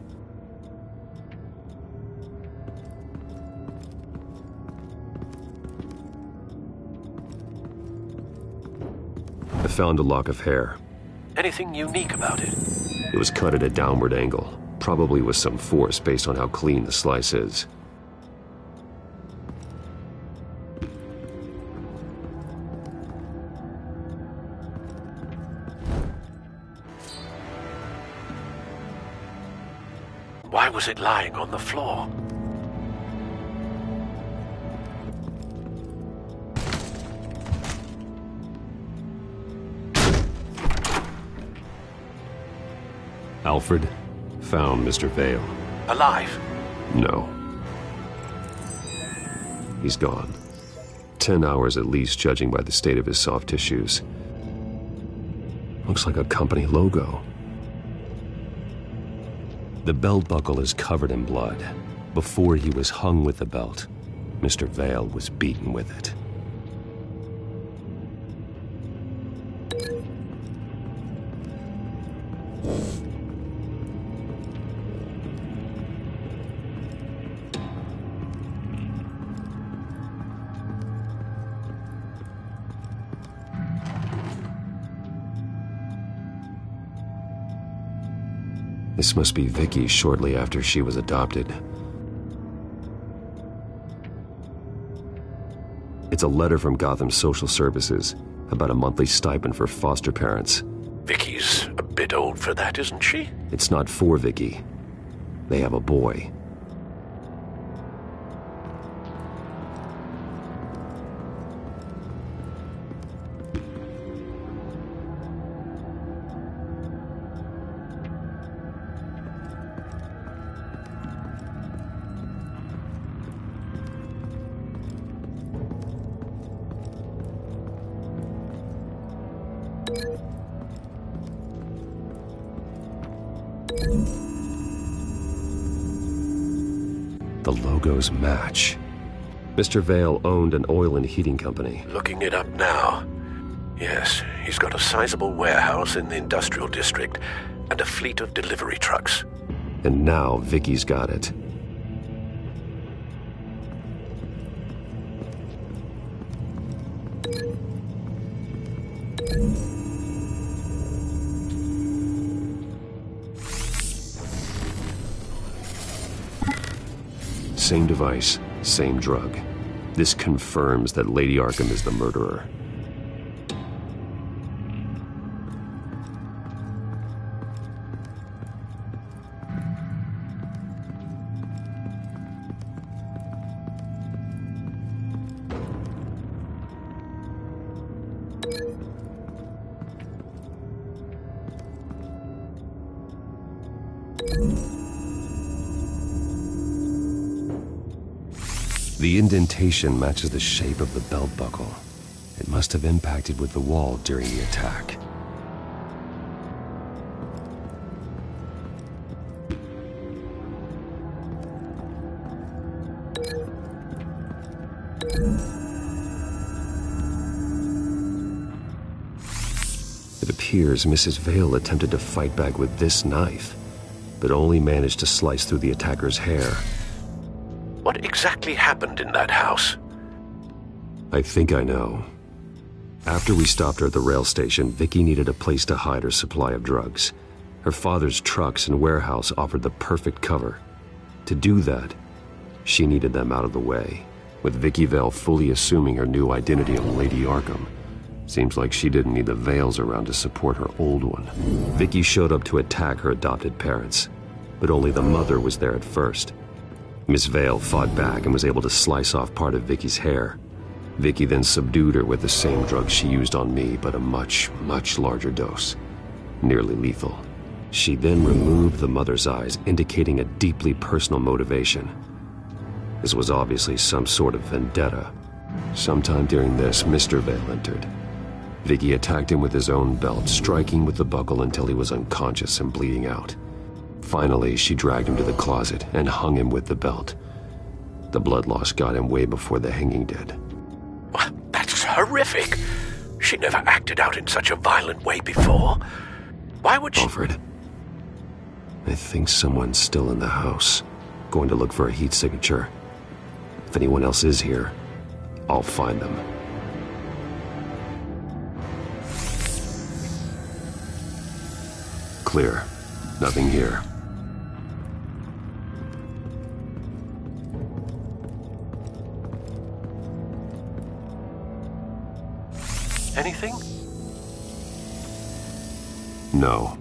I found a lock of hair. Anything unique about it? It was cut at a downward angle, probably with some force based on how clean the slice is. Why was it lying on the floor? Alfred found Mr. Vale. Alive? No. He's gone. 10 hours at least, judging by the state of his soft tissues. Looks like a company logo. The belt buckle is covered in blood. Before he was hung with the belt, Mr. Vale was beaten with it. This must be Vicky shortly after she was adopted. It's a letter from Gotham Social Services about a monthly stipend for foster parents. Vicky's a bit old for that, isn't she? It's not for Vicky. They have a boy. The logos match. Mr. Vale owned an oil and heating company. Looking it up now. Yes, he's got a sizable warehouse in the industrial district and a fleet of delivery trucks. And now Vicky's got it. Same device, same drug. This confirms that Lady Arkham is the murderer. The indentation matches the shape of the belt buckle. It must have impacted with the wall during the attack. It appears Mrs. Vale attempted to fight back with this knife, but only managed to slice through the attacker's hair. What exactly happened in that house? I think I know. After we stopped her at the rail station, Vicky needed a place to hide her supply of drugs. Her father's trucks and warehouse offered the perfect cover. To do that, she needed them out of the way, with Vicky Vale fully assuming her new identity of Lady Arkham. Seems like she didn't need the Vales around to support her old one. Vicky showed up to attack her adopted parents, but only the mother was there at first. Miss Vale fought back and was able to slice off part of Vicky's hair. Vicky then subdued her with the same drug she used on me, but a much, much larger dose. Nearly lethal. She then removed the mother's eyes, indicating a deeply personal motivation. This was obviously some sort of vendetta. Sometime during this, Mr. Vale entered. Vicky attacked him with his own belt, striking with the buckle until he was unconscious and bleeding out. Finally, she dragged him to the closet and hung him with the belt. The blood loss got him way before the hanging did. That's horrific. She never acted out in such a violent way before. Why would she... Alfred, I think someone's still in the house. Going to look for a heat signature. If anyone else is here, I'll find them. Clear. Nothing here. Anything? No.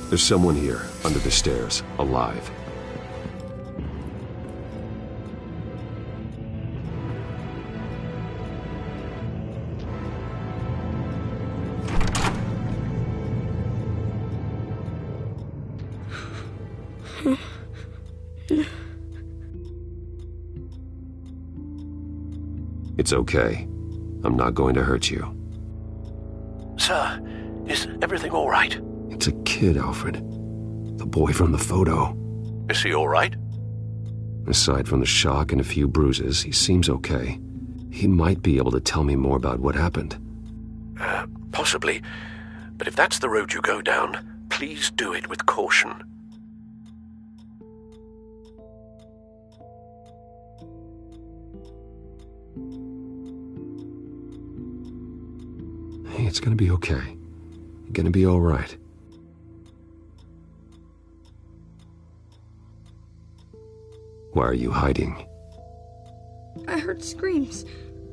There's someone here, under the stairs, alive. It's okay. I'm not going to hurt you. Sir, is everything all right? It's a kid, Alfred. The boy from the photo. Is he all right? Aside from the shock and a few bruises, he seems okay. He might be able to tell me more about what happened. Possibly. But if that's the road you go down, please do it with caution. Hey, it's gonna be okay. You're gonna be all right. Why are you hiding? I heard screams.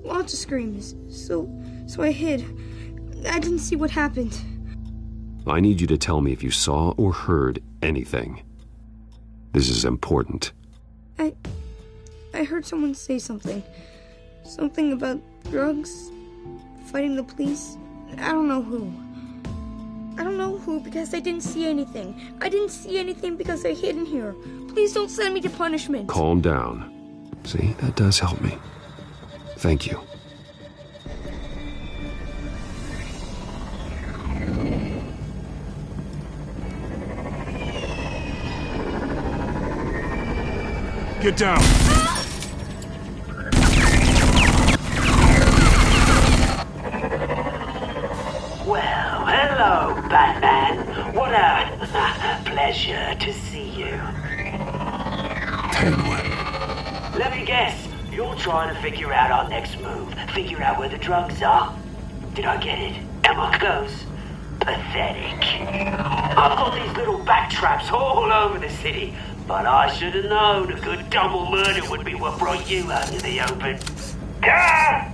Lots of screams. So I hid. I didn't see what happened. I need you to tell me if you saw or heard anything. This is important. I heard someone say something. Something about drugs, fighting the police. I don't know who. I don't know who because I didn't see anything. I didn't see anything because I hid in here. Please don't send me to punishment. Calm down. See, that does help me. Thank you. Get down! Well, hello, Batman. What a pleasure to see you. Let me guess. You're trying to figure out our next move. Figure out where the drugs are. Did I get it? Am I close? Pathetic. I've got these little backtraps all over the city, but I should have known a good double murder would be what brought you out into the open. Ah!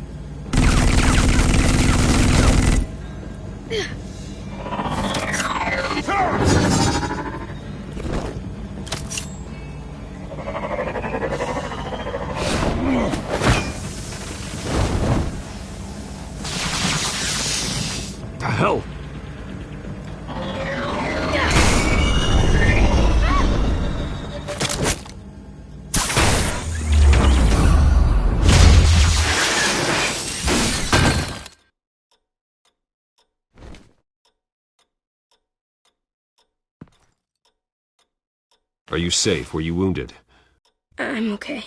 The hell? Are you safe? Were you wounded? I'm okay.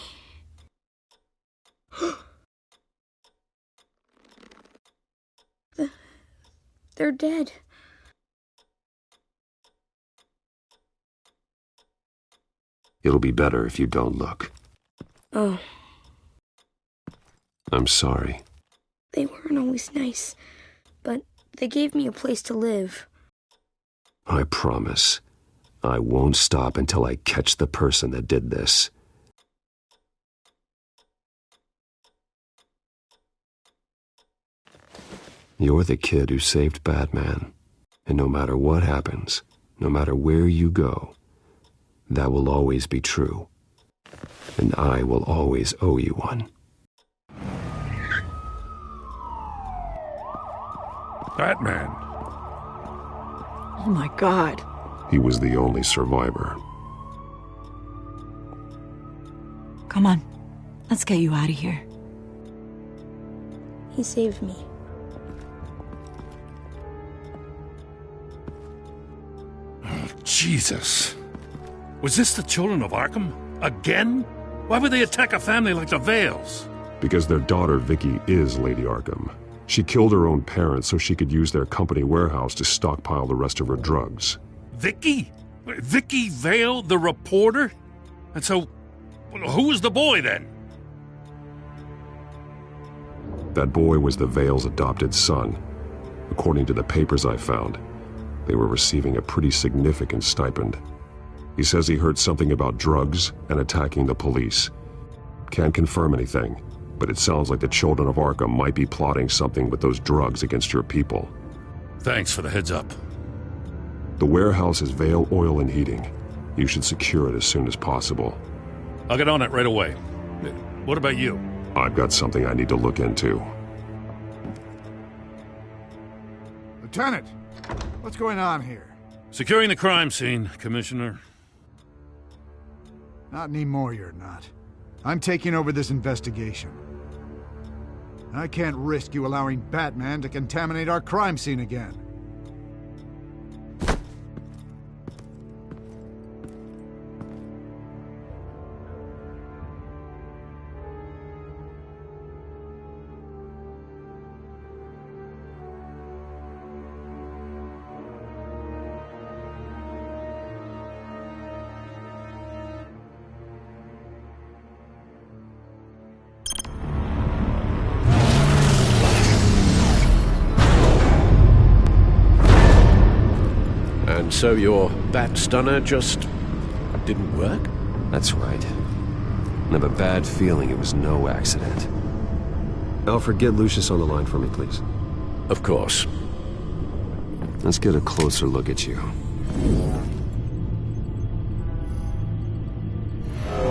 They're dead. It'll be better if you don't look. Oh. I'm sorry. They weren't always nice, but they gave me a place to live. I promise. I won't stop until I catch the person that did this. You're the kid who saved Batman. And no matter what happens, no matter where you go, that will always be true. And I will always owe you one. Batman. Oh my God. He was the only survivor. Come on. Let's get you out of here. He saved me. Oh, Jesus. Was this the children of Arkham? Again? Why would they attack a family like the Vales? Because their daughter, Vicky, is Lady Arkham. She killed her own parents so she could use their company warehouse to stockpile the rest of her drugs. Vicky? Vicky Vale, the reporter? And so, who was the boy then? That boy was the Vale's adopted son. According to the papers I found, they were receiving a pretty significant stipend. He says he heard something about drugs and attacking the police. Can't confirm anything, but it sounds like the children of Arkham might be plotting something with those drugs against your people. Thanks for the heads up. The warehouse is Vale Oil and Heating. You should secure it as soon as possible. I'll get on it right away. What about you? I've got something I need to look into. Lieutenant, what's going on here? Securing the crime scene, Commissioner. Not anymore, you're not. I'm taking over this investigation. I can't risk you allowing Batman to contaminate our crime scene again. So your bat stunner just didn't work? That's right. I have a bad feeling it was no accident. Alfred, get Lucius on the line for me, please. Of course. Let's get a closer look at you.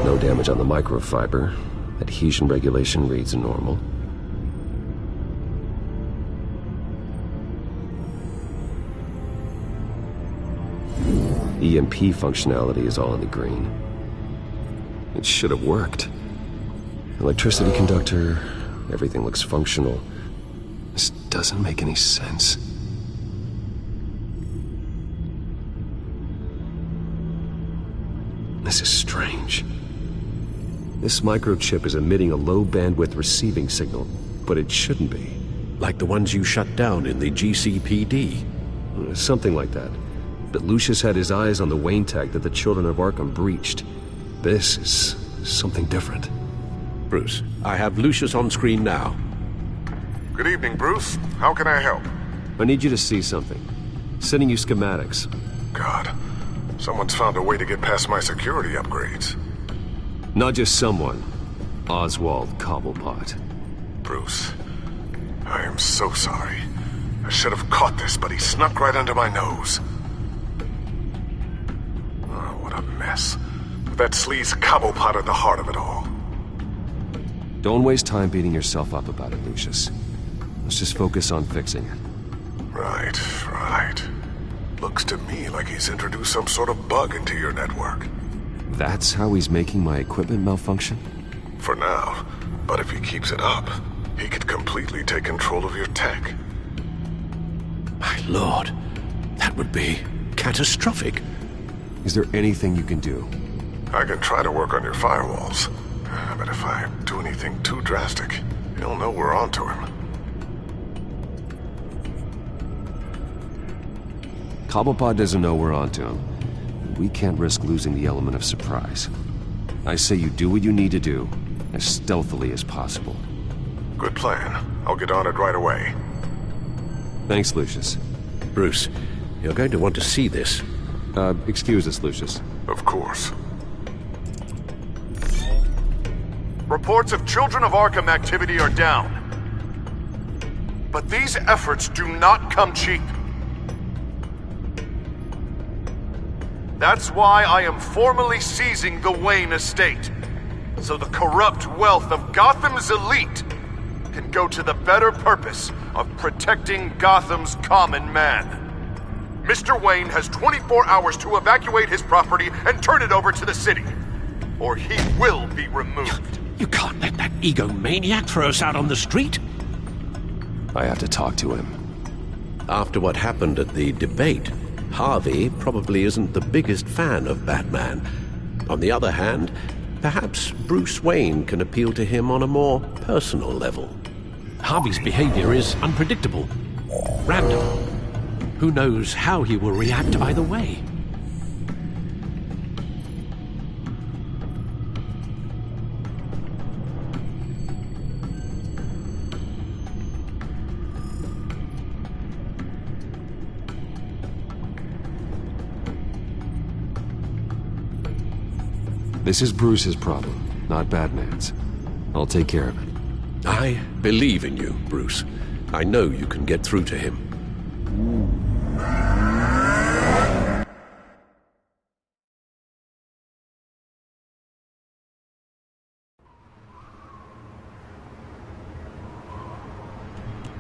No damage on the microfiber. Adhesion regulation reads normal. EMP functionality is all in the green. It should have worked. Electricity conductor, everything looks functional. This doesn't make any sense. This is strange. This microchip is emitting a low-bandwidth receiving signal, but it shouldn't be. Like the ones you shut down in the GCPD? Something like that. But Lucius had his eyes on the Wayne tag that the Children of Arkham breached. This is something different. Bruce, I have Lucius on screen now. Good evening, Bruce. How can I help? I need you to see something. Sending you schematics. God. Someone's found a way to get past my security upgrades. Not just someone. Oswald Cobblepot. Bruce, I am so sorry. I should have caught this, but he snuck right under my nose. Oh, what a mess. With that sleaze Cobblepot at the heart of it all. Don't waste time beating yourself up about it, Lucius. Let's just focus on fixing it. Right. Looks to me like he's introduced some sort of bug into your network. That's how he's making my equipment malfunction? For now. But if he keeps it up, he could completely take control of your tech. My lord, that would be catastrophic. Is there anything you can do? I can try to work on your firewalls. But if I do anything too drastic, he'll know we're onto him. Cobblepot doesn't know we're onto him. We can't risk losing the element of surprise. I say you do what you need to do, as stealthily as possible. Good plan. I'll get on it right away. Thanks, Lucius. Bruce, you're going to want to see this. Excuse us, Lucius. Of course. Reports of Children of Arkham activity are down. But these efforts do not come cheap. That's why I am formally seizing the Wayne estate, so the corrupt wealth of Gotham's elite can go to the better purpose of protecting Gotham's common man. Mr. Wayne has 24 hours to evacuate his property and turn it over to the city, or he will be removed. You can't let that egomaniac throw us out on the street. I have to talk to him. After what happened at the debate, Harvey probably isn't the biggest fan of Batman. On the other hand, perhaps Bruce Wayne can appeal to him on a more personal level. Harvey's behavior is unpredictable, random. Who knows how he will react either way? This is Bruce's problem, not Batman's. I'll take care of it. I believe in you, Bruce. I know you can get through to him.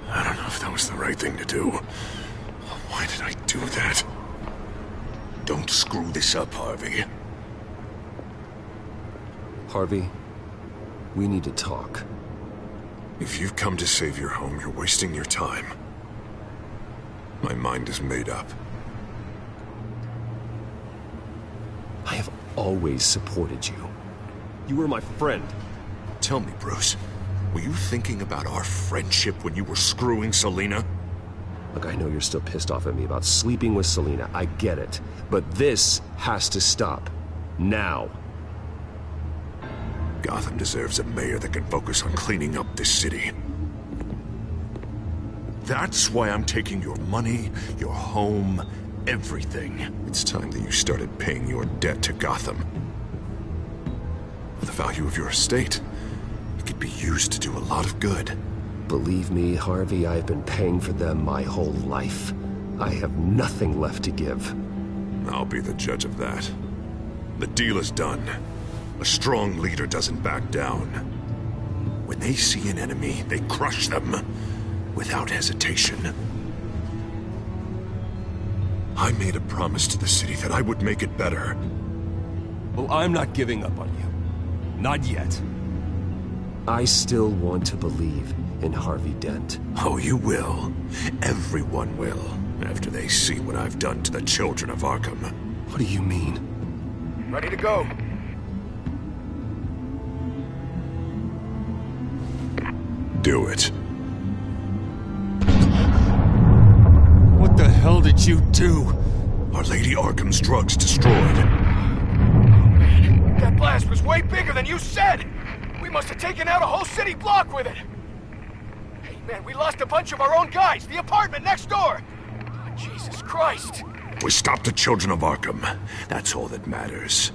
I don't know if that was the right thing to do. Why did I do that? Don't screw this up, Harvey. Harvey, we need to talk. If you've come to save your home, you're wasting your time. My mind is made up. I have always supported you. You were my friend. Tell me, Bruce, were you thinking about our friendship when you were screwing Selina? Look, I know you're still pissed off at me about sleeping with Selina. I get it. But this has to stop. Now. Gotham deserves a mayor that can focus on cleaning up this city. That's why I'm taking your money, your home, everything. It's time that you started paying your debt to Gotham. For the value of your estate, it could be used to do a lot of good. Believe me, Harvey, I've been paying for them my whole life. I have nothing left to give. I'll be the judge of that. The deal is done. A strong leader doesn't back down. When they see an enemy, they crush them without hesitation. I made a promise to the city that I would make it better. Well, I'm not giving up on you. Not yet. I still want to believe in Harvey Dent. Oh, you will. Everyone will, after they see what I've done to the children of Arkham. What do you mean? Ready to go. Do it. What the hell did you do? Our Lady Arkham's drugs destroyed. That blast was way bigger than you said! We must have taken out a whole city block with it! Hey man, we lost a bunch of our own guys! The apartment next door! Oh, Jesus Christ! We stopped the children of Arkham. That's all that matters.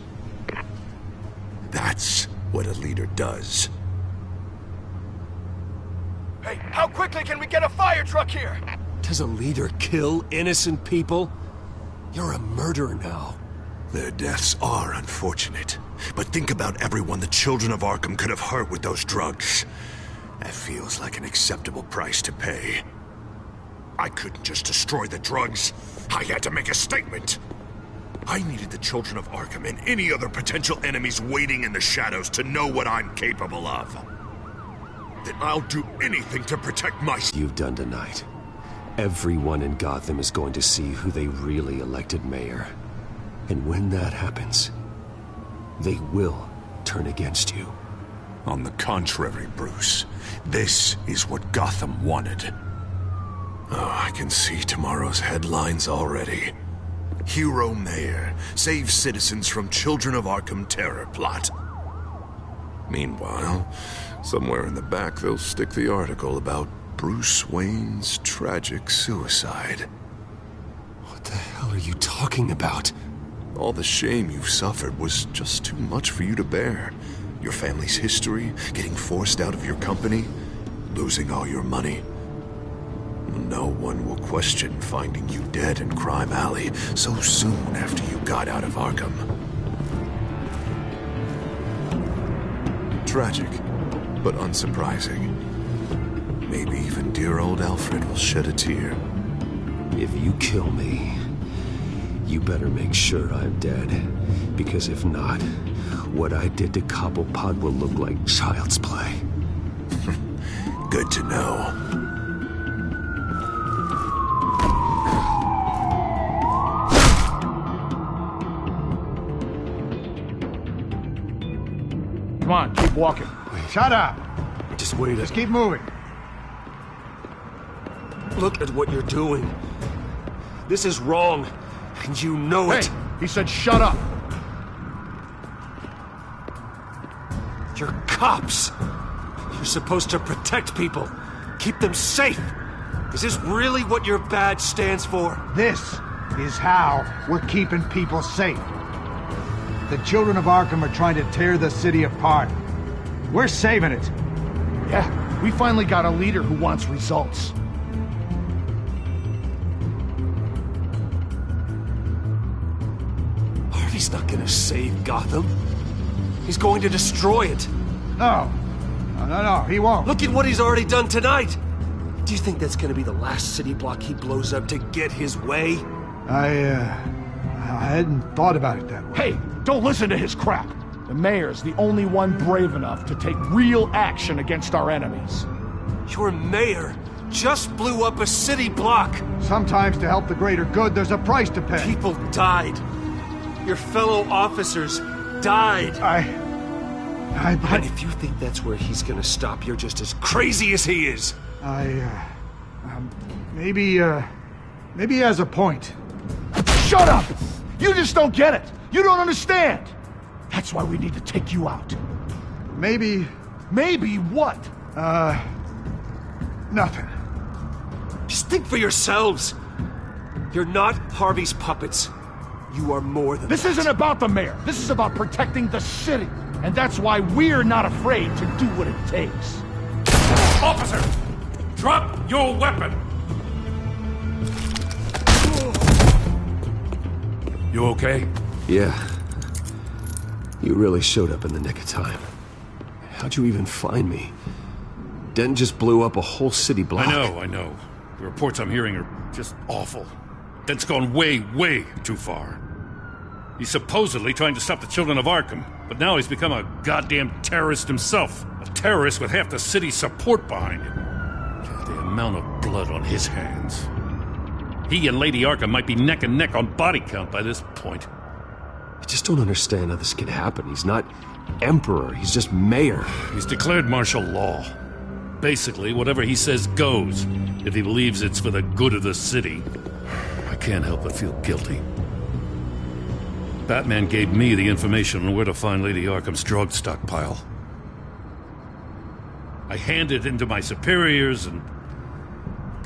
That's what a leader does. Hey, how quickly can we get a fire truck here? Does a leader kill innocent people? You're a murderer now. Their deaths are unfortunate. But think about everyone the children of Arkham could have hurt with those drugs. That feels like an acceptable price to pay. I couldn't just destroy the drugs. I had to make a statement. I needed the children of Arkham and any other potential enemies waiting in the shadows to know what I'm capable of. That I'll do anything to protect myself. You've done tonight. Everyone in Gotham is going to see who they really elected mayor. And when that happens, they will turn against you. On the contrary, Bruce, this is what Gotham wanted. Oh, I can see tomorrow's headlines already. Hero Mayor saves citizens from Children of Arkham terror plot. Meanwhile, somewhere in the back they'll stick the article about Bruce Wayne's tragic suicide. What the hell are you talking about? All the shame you've suffered was just too much for you to bear. Your family's history, getting forced out of your company, losing all your money. No one will question finding you dead in Crime Alley so soon after you got out of Arkham. Tragic, but unsurprising. Maybe even dear old Alfred will shed a tear. If you kill me, you better make sure I'm dead. Because if not, what I did to Cobblepot will look like child's play. Good to know. Come on, keep walking. Wait. Shut up. Just wait. Just keep moving. Look at what you're doing. This is wrong, and you know it. Hey, he said shut up. You're cops. You're supposed to protect people, keep them safe. Is this really what your badge stands for? This is how we're keeping people safe. The children of Arkham are trying to tear the city apart. We're saving it. Yeah, we finally got a leader who wants results. Harvey's not gonna save Gotham. He's going to destroy it. No. No, he won't. Look at what he's already done tonight. Do you think that's gonna be the last city block he blows up to get his way? I hadn't thought about it that way. Hey, don't listen to his crap. The mayor's the only one brave enough to take real action against our enemies. Your mayor just blew up a city block. Sometimes to help the greater good, there's a price to pay. People died. Your fellow officers died. And if you think that's where he's gonna stop, you're just as crazy as he is. Maybe he has a point. Shut up! You just don't get it! You don't understand! That's why we need to take you out. Maybe... Maybe what? Nothing. Just think for yourselves. You're not Harvey's puppets. You are more than This that. isn't about the mayor. This is about protecting the city. And that's why we're not afraid to do what it takes. Officer! Drop your weapon! You okay? Yeah. You really showed up in the nick of time. How'd you even find me? Den just blew up a whole city block. I know. The reports I'm hearing are just awful. Den's gone way, way too far. He's supposedly trying to stop the children of Arkham, but now he's become a goddamn terrorist himself. A terrorist with half the city's support behind him. The amount of blood on his hands. He and Lady Arkham might be neck and neck on body count by this point. I just don't understand how this can happen. He's not emperor, he's just mayor. He's declared martial law. Basically, whatever he says goes, if he believes it's for the good of the city. I can't help but feel guilty. Batman gave me the information on where to find Lady Arkham's drug stockpile. I handed it in to my superiors and...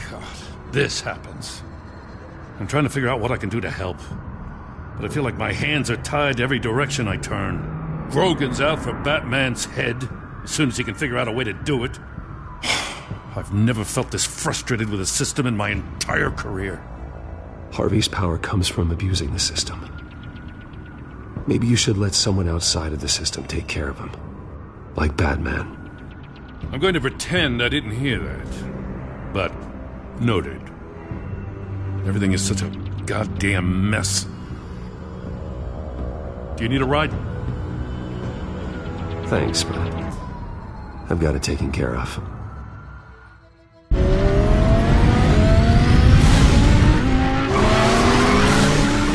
God, this happens. I'm trying to figure out what I can do to help. But I feel like my hands are tied every direction I turn. Grogan's out for Batman's head, as soon as he can figure out a way to do it. I've never felt this frustrated with a system in my entire career. Harvey's power comes from abusing the system. Maybe you should let someone outside of the system take care of him. Like Batman. I'm going to pretend I didn't hear that. But, noted. Everything is such a goddamn mess. Do you need a ride? Thanks, but I've got it taken care of.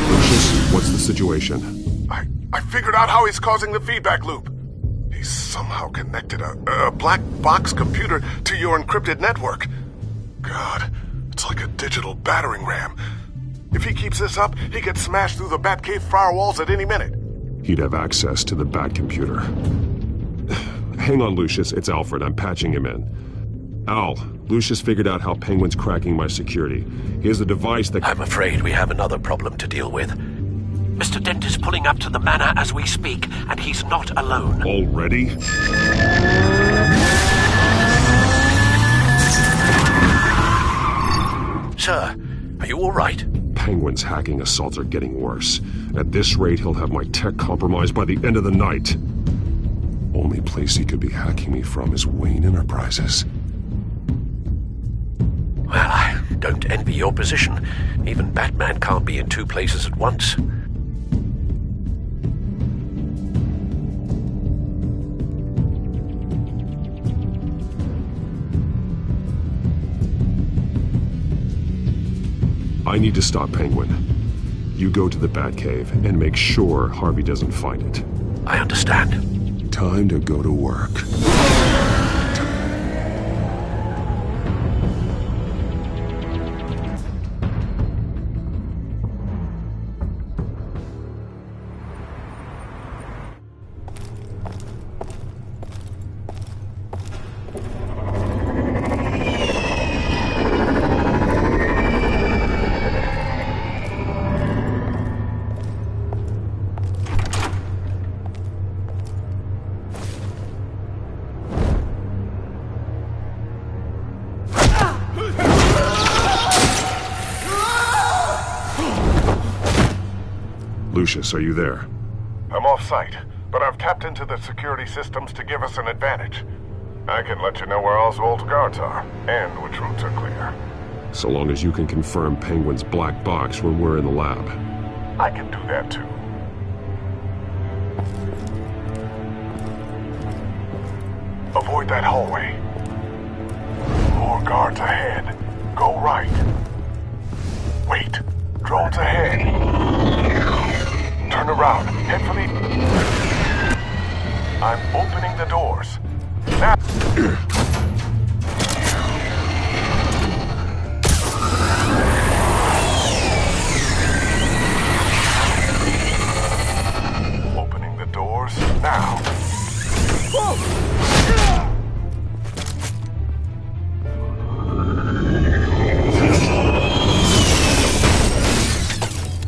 Lucius, what's the situation? I figured out how he's causing the feedback loop. He's somehow connected a black box computer to your encrypted network. God, it's like a digital battering ram. If he keeps this up, he gets smashed through the Batcave firewalls at any minute. He'd have access to the Bat computer. Hang on, Lucius. It's Alfred. I'm patching him in. Al, Lucius figured out how Penguin's cracking my security. He has a device that... I'm afraid we have another problem to deal with. Mr. Dent is pulling up to the manor as we speak, and he's not alone. Already? Sir, are you all right? Penguin's hacking assaults are getting worse. At this rate, he'll have my tech compromised by the end of the night. Only place he could be hacking me from is Wayne Enterprises. Well, I don't envy your position. Even Batman can't be in two places at once. I need to stop Penguin. You go to the Batcave and make sure Harvey doesn't find it. I understand. Time to go to work. Lucius, are you there? I'm off-site, but I've tapped into the security systems to give us an advantage. I can let you know where Oswald's guards are, and which routes are clear. So long as you can confirm Penguin's black box when we're in the lab. I can do that too. Avoid that hallway. More guards ahead. Go right. Wait. Drones ahead. Turn around. Head for the... I'm opening the doors. Now... Opening the doors now.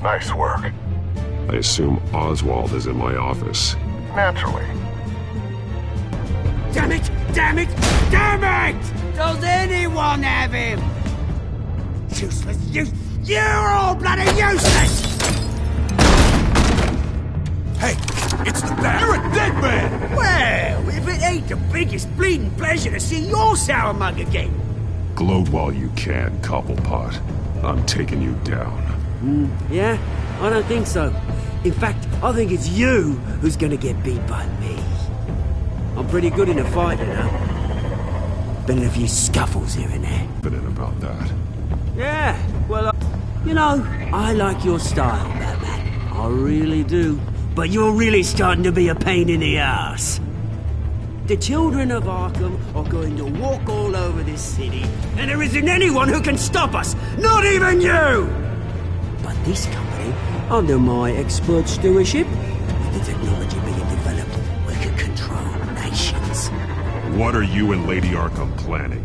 Nice work. I assume Oswald is in my office. Naturally. Damn it! Damn it! Damn it! Does anyone have him? Useless, you're all bloody useless! Hey, it's the bat. You're a dead man! Well, if it ain't the biggest bleeding pleasure to see your sour mug again. Gloat while you can, Cobblepot. I'm taking you down. Yeah? I don't think so. In fact, I think it's you who's gonna get beat by me. I'm pretty good in a fight, you know. Been in a few scuffles here and there. Confident about that. Yeah, well, you know, I like your style, Batman. I really do. But you're really starting to be a pain in the ass. The children of Arkham are going to walk all over this city, and there isn't anyone who can stop us, not even you! But this company, under my expert stewardship, with the technology being developed, we can control nations. What are you and Lady Arkham planning?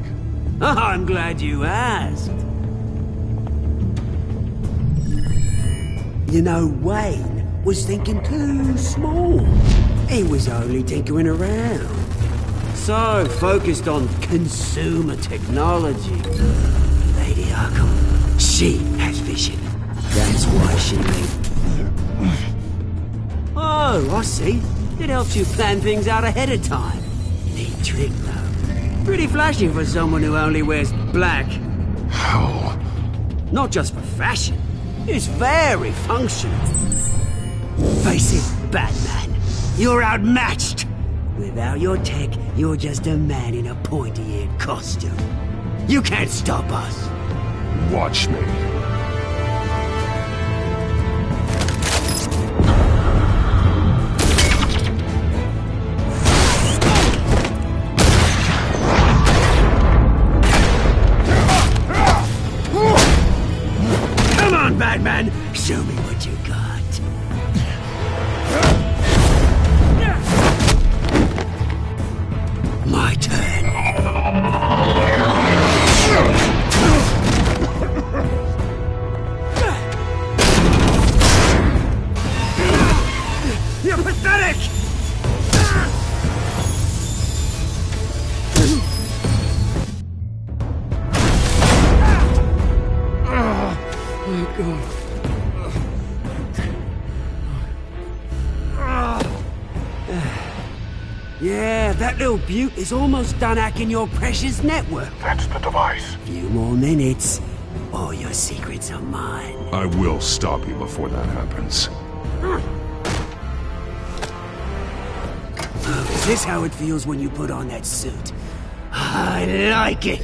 I'm glad you asked. You know, Wayne was thinking too small. He was only tinkering around. So focused on consumer technology. Lady Arkham, she has vision. That's why she made... Oh, I see. It helps you plan things out ahead of time. Neat trick, though. Pretty flashy for someone who only wears black. How? Not just for fashion. It's very functional. Face it, Batman. You're outmatched. Without your tech, you're just a man in a pointy-eared costume. You can't stop us. Watch me. Come on, Batman. Show me what you got. My turn. You're pathetic! Oh, my God. Yeah, that little beaut is almost done hacking your precious network. That's the device. Few more minutes, all your secrets are mine. I will stop you before that happens. Oh, is this how it feels when you put on that suit? I like it!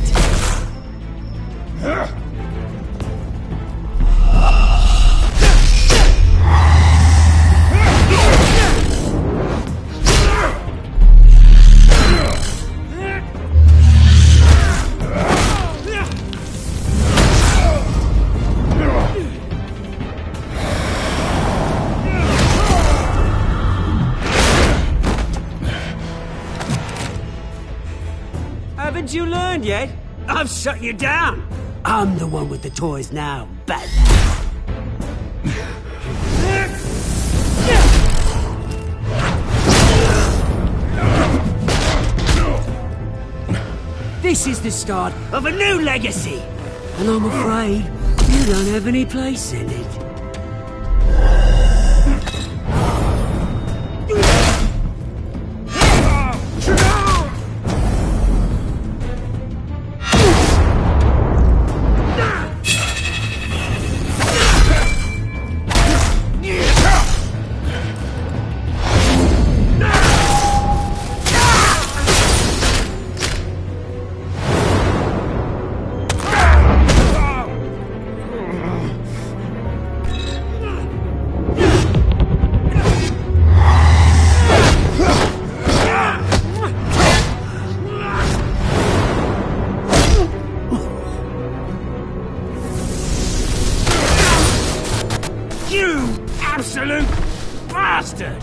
Haven't you learned yet? I've shut you down. I'm the one with the toys now, Batman. This is the start of a new legacy, and I'm afraid you don't have any place in it. You absolute bastard!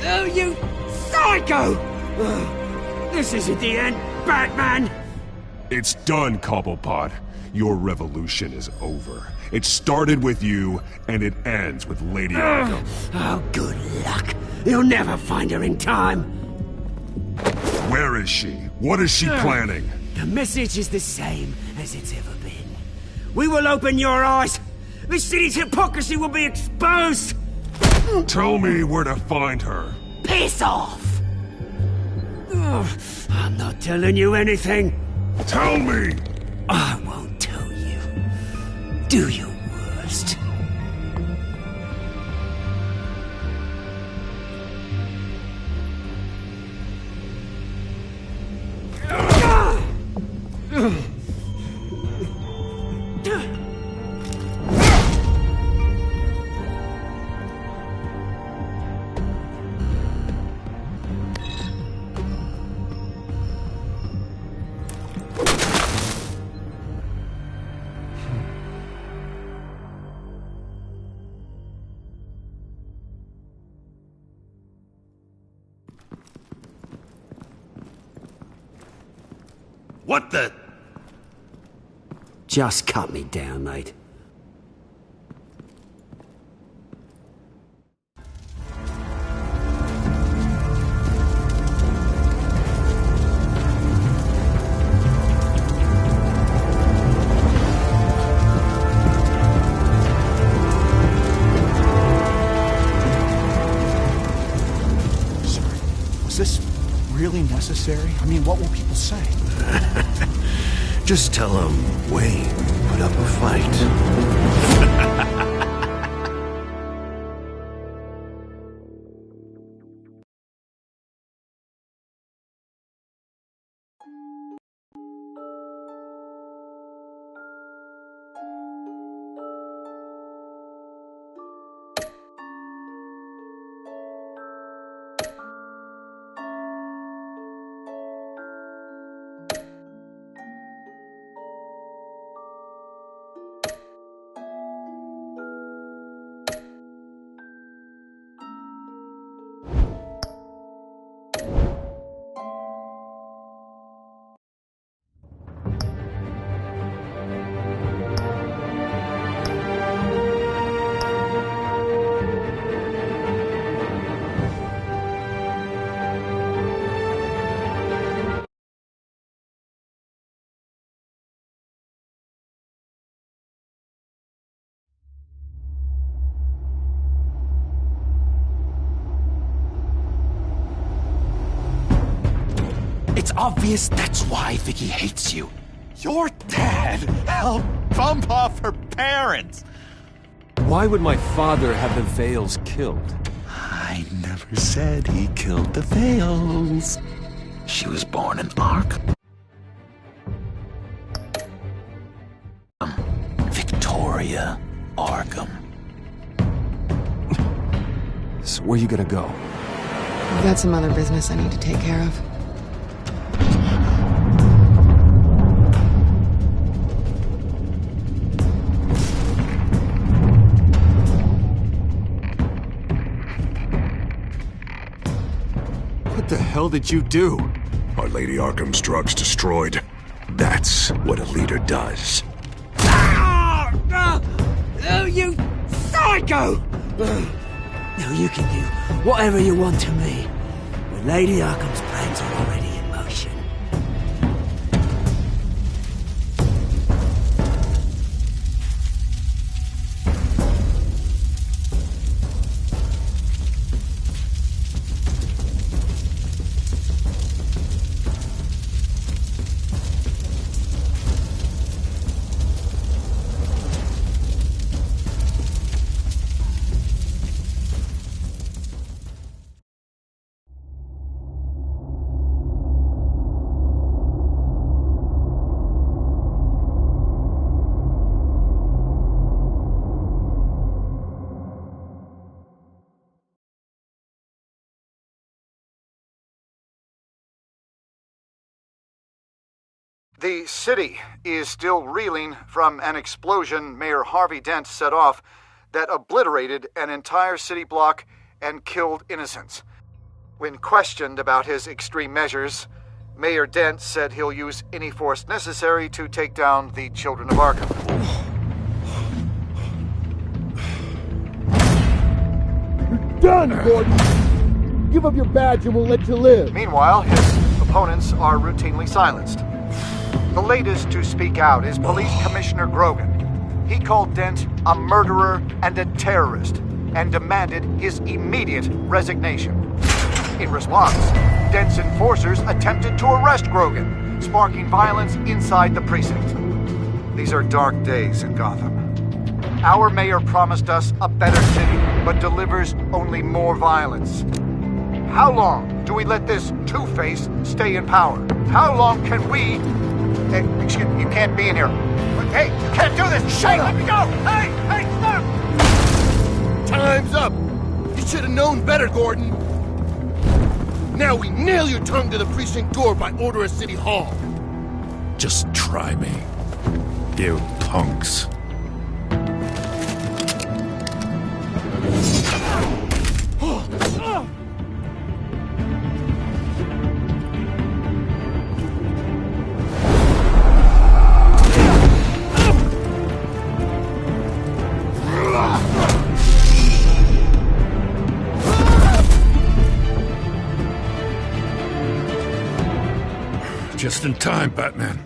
Oh, you psycho! This isn't the end, Batman! It's done, Cobblepot. Your revolution is over. It started with you, and it ends with Lady Arkham. Oh, good luck. You'll never find her in time. Where is she? What is she planning? The message is the same as it's ever been. We will open your eyes. The city's hypocrisy will be exposed. Tell me where to find her. Piss off! I'm not telling you anything. Tell me! I won't tell you. Do your worst. What the? Just cut me down, mate. Sorry. Was this really necessary? I mean, what will people say? Just tell them Wayne put up a fight. It's obvious that's why Vicky hates you. Your dad helped bump off her parents. Why would my father have the Vales killed? I never said he killed the Vales. She was born in Arkham. Victoria Arkham. So where you gonna go? I've got some other business I need to take care of. What the hell did you do? Are Lady Arkham's drugs destroyed? That's what a leader does. Oh, you psycho! Now you can do whatever you want to me. When Lady Arkham's plans are already in motion. The city is still reeling from an explosion Mayor Harvey Dent set off that obliterated an entire city block and killed innocents. When questioned about his extreme measures, Mayor Dent said he'll use any force necessary to take down the Children of Arkham. You're done, Gordon! Give up your badge and we'll let you live. Meanwhile, his opponents are routinely silenced. The latest to speak out is Police Commissioner Grogan. He called Dent a murderer and a terrorist and demanded his immediate resignation. In response, Dent's enforcers attempted to arrest Grogan, sparking violence inside the precinct. These are dark days in Gotham. Our mayor promised us a better city, but delivers only more violence. How long do we let this two-face stay in power? How long can we... excuse me, you can't be in here. Hey, you can't do this! Shut up! Let me go! Hey, stop! Time's up! You should have known better, Gordon! Now we nail your tongue to the precinct door by order of City Hall! Just try me, you punks. Just in time, Batman.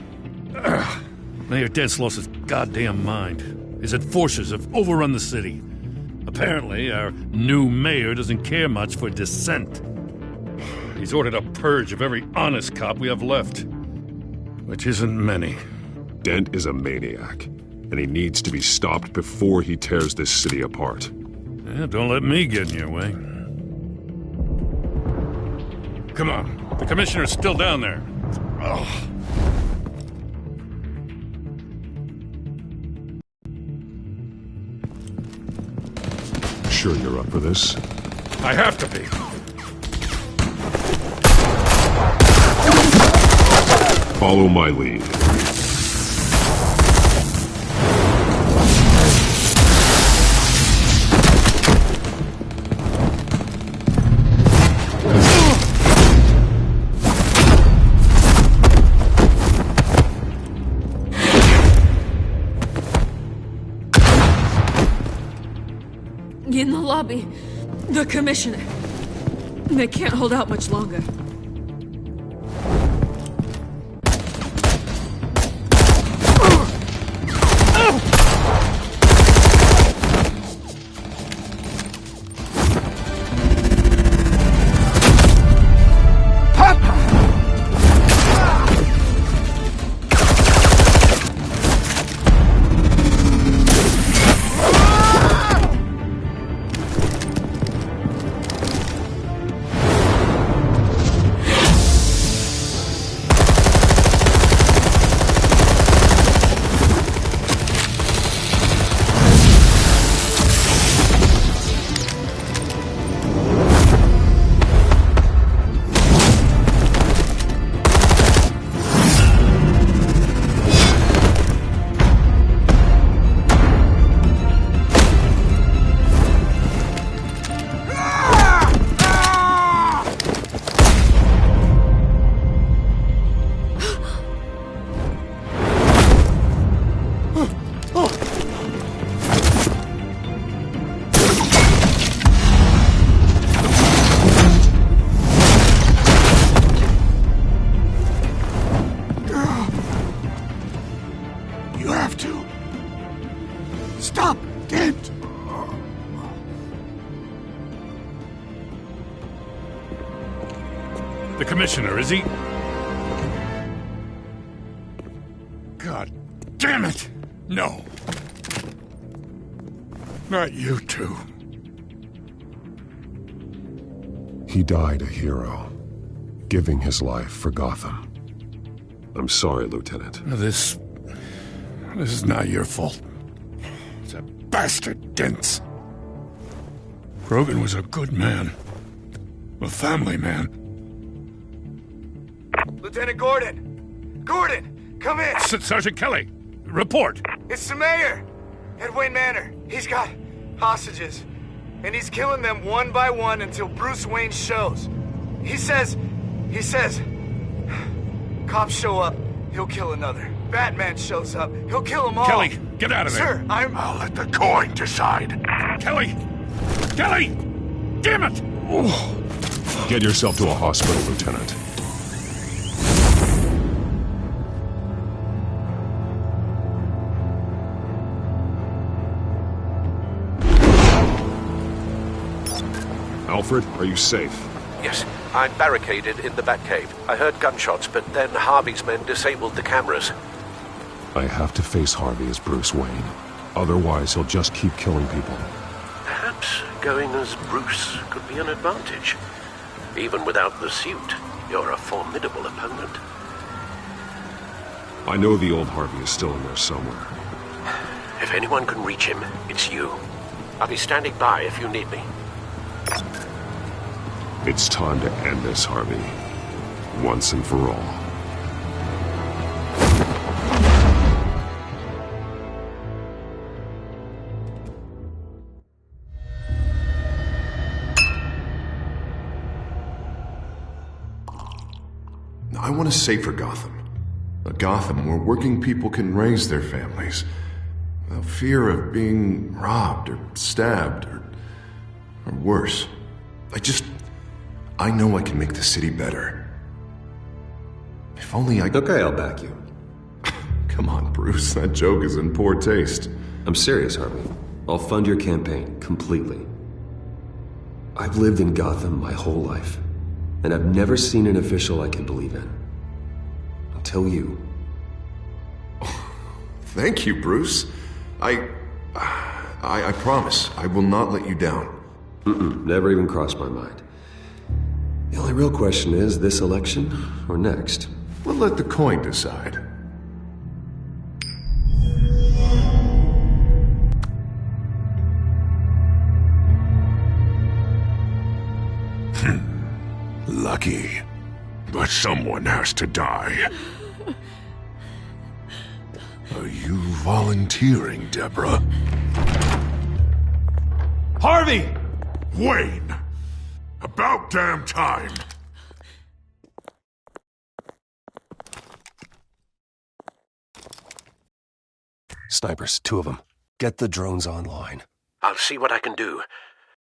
Mayor Dent's lost his goddamn mind. His enforcers have overrun the city. Apparently, our new mayor doesn't care much for dissent. He's ordered a purge of every honest cop we have left. Which isn't many. Dent is a maniac, and he needs to be stopped before he tears this city apart. Yeah, don't let me get in your way. Come on, the commissioner's still down there. Oh. Sure you're up for this? I have to be. Follow my lead. In the lobby, the commissioner. They can't hold out much longer. The commissioner, is he? God damn it! No. Not you two. He died a hero, giving his life for Gotham. I'm sorry, Lieutenant. This is not your fault. It's a bastard Dent's. Grogan was a good man. A family man. Lieutenant Gordon! Gordon! Come in. Sergeant Kelly, report. It's the mayor at Wayne Manor. He's got hostages, and he's killing them one by one until Bruce Wayne shows. He says, cops show up, he'll kill another. Batman shows up, he'll kill them all. Kelly, get out of there. Sir, I'll let the coin decide. Kelly! Kelly! Damn it! Get yourself to a hospital, Lieutenant. Alfred, are you safe? Yes, I'm barricaded in the Batcave. I heard gunshots, but then Harvey's men disabled the cameras. I have to face Harvey as Bruce Wayne. Otherwise, he'll just keep killing people. Perhaps going as Bruce could be an advantage. Even without the suit, you're a formidable opponent. I know the old Harvey is still in there somewhere. If anyone can reach him, it's you. I'll be standing by if you need me. It's time to end this, Harvey. Once and for all. I want a safer Gotham. A Gotham where working people can raise their families without fear of being robbed or stabbed or worse. I know I can make the city better. If only I... Okay, I'll back you. Come on, Bruce, that joke is in poor taste. I'm serious, Harvey. I'll fund your campaign, completely. I've lived in Gotham my whole life, and I've never seen an official I can believe in. Until you. Thank you, Bruce. I promise, I will not let you down. Never even crossed my mind. The only real question is, this election or next? We'll let the coin decide. Lucky. But someone has to die. Are you volunteering, Deborah? Harvey! Wayne! About damn time! Snipers, 2 of them. Get the drones online. I'll see what I can do.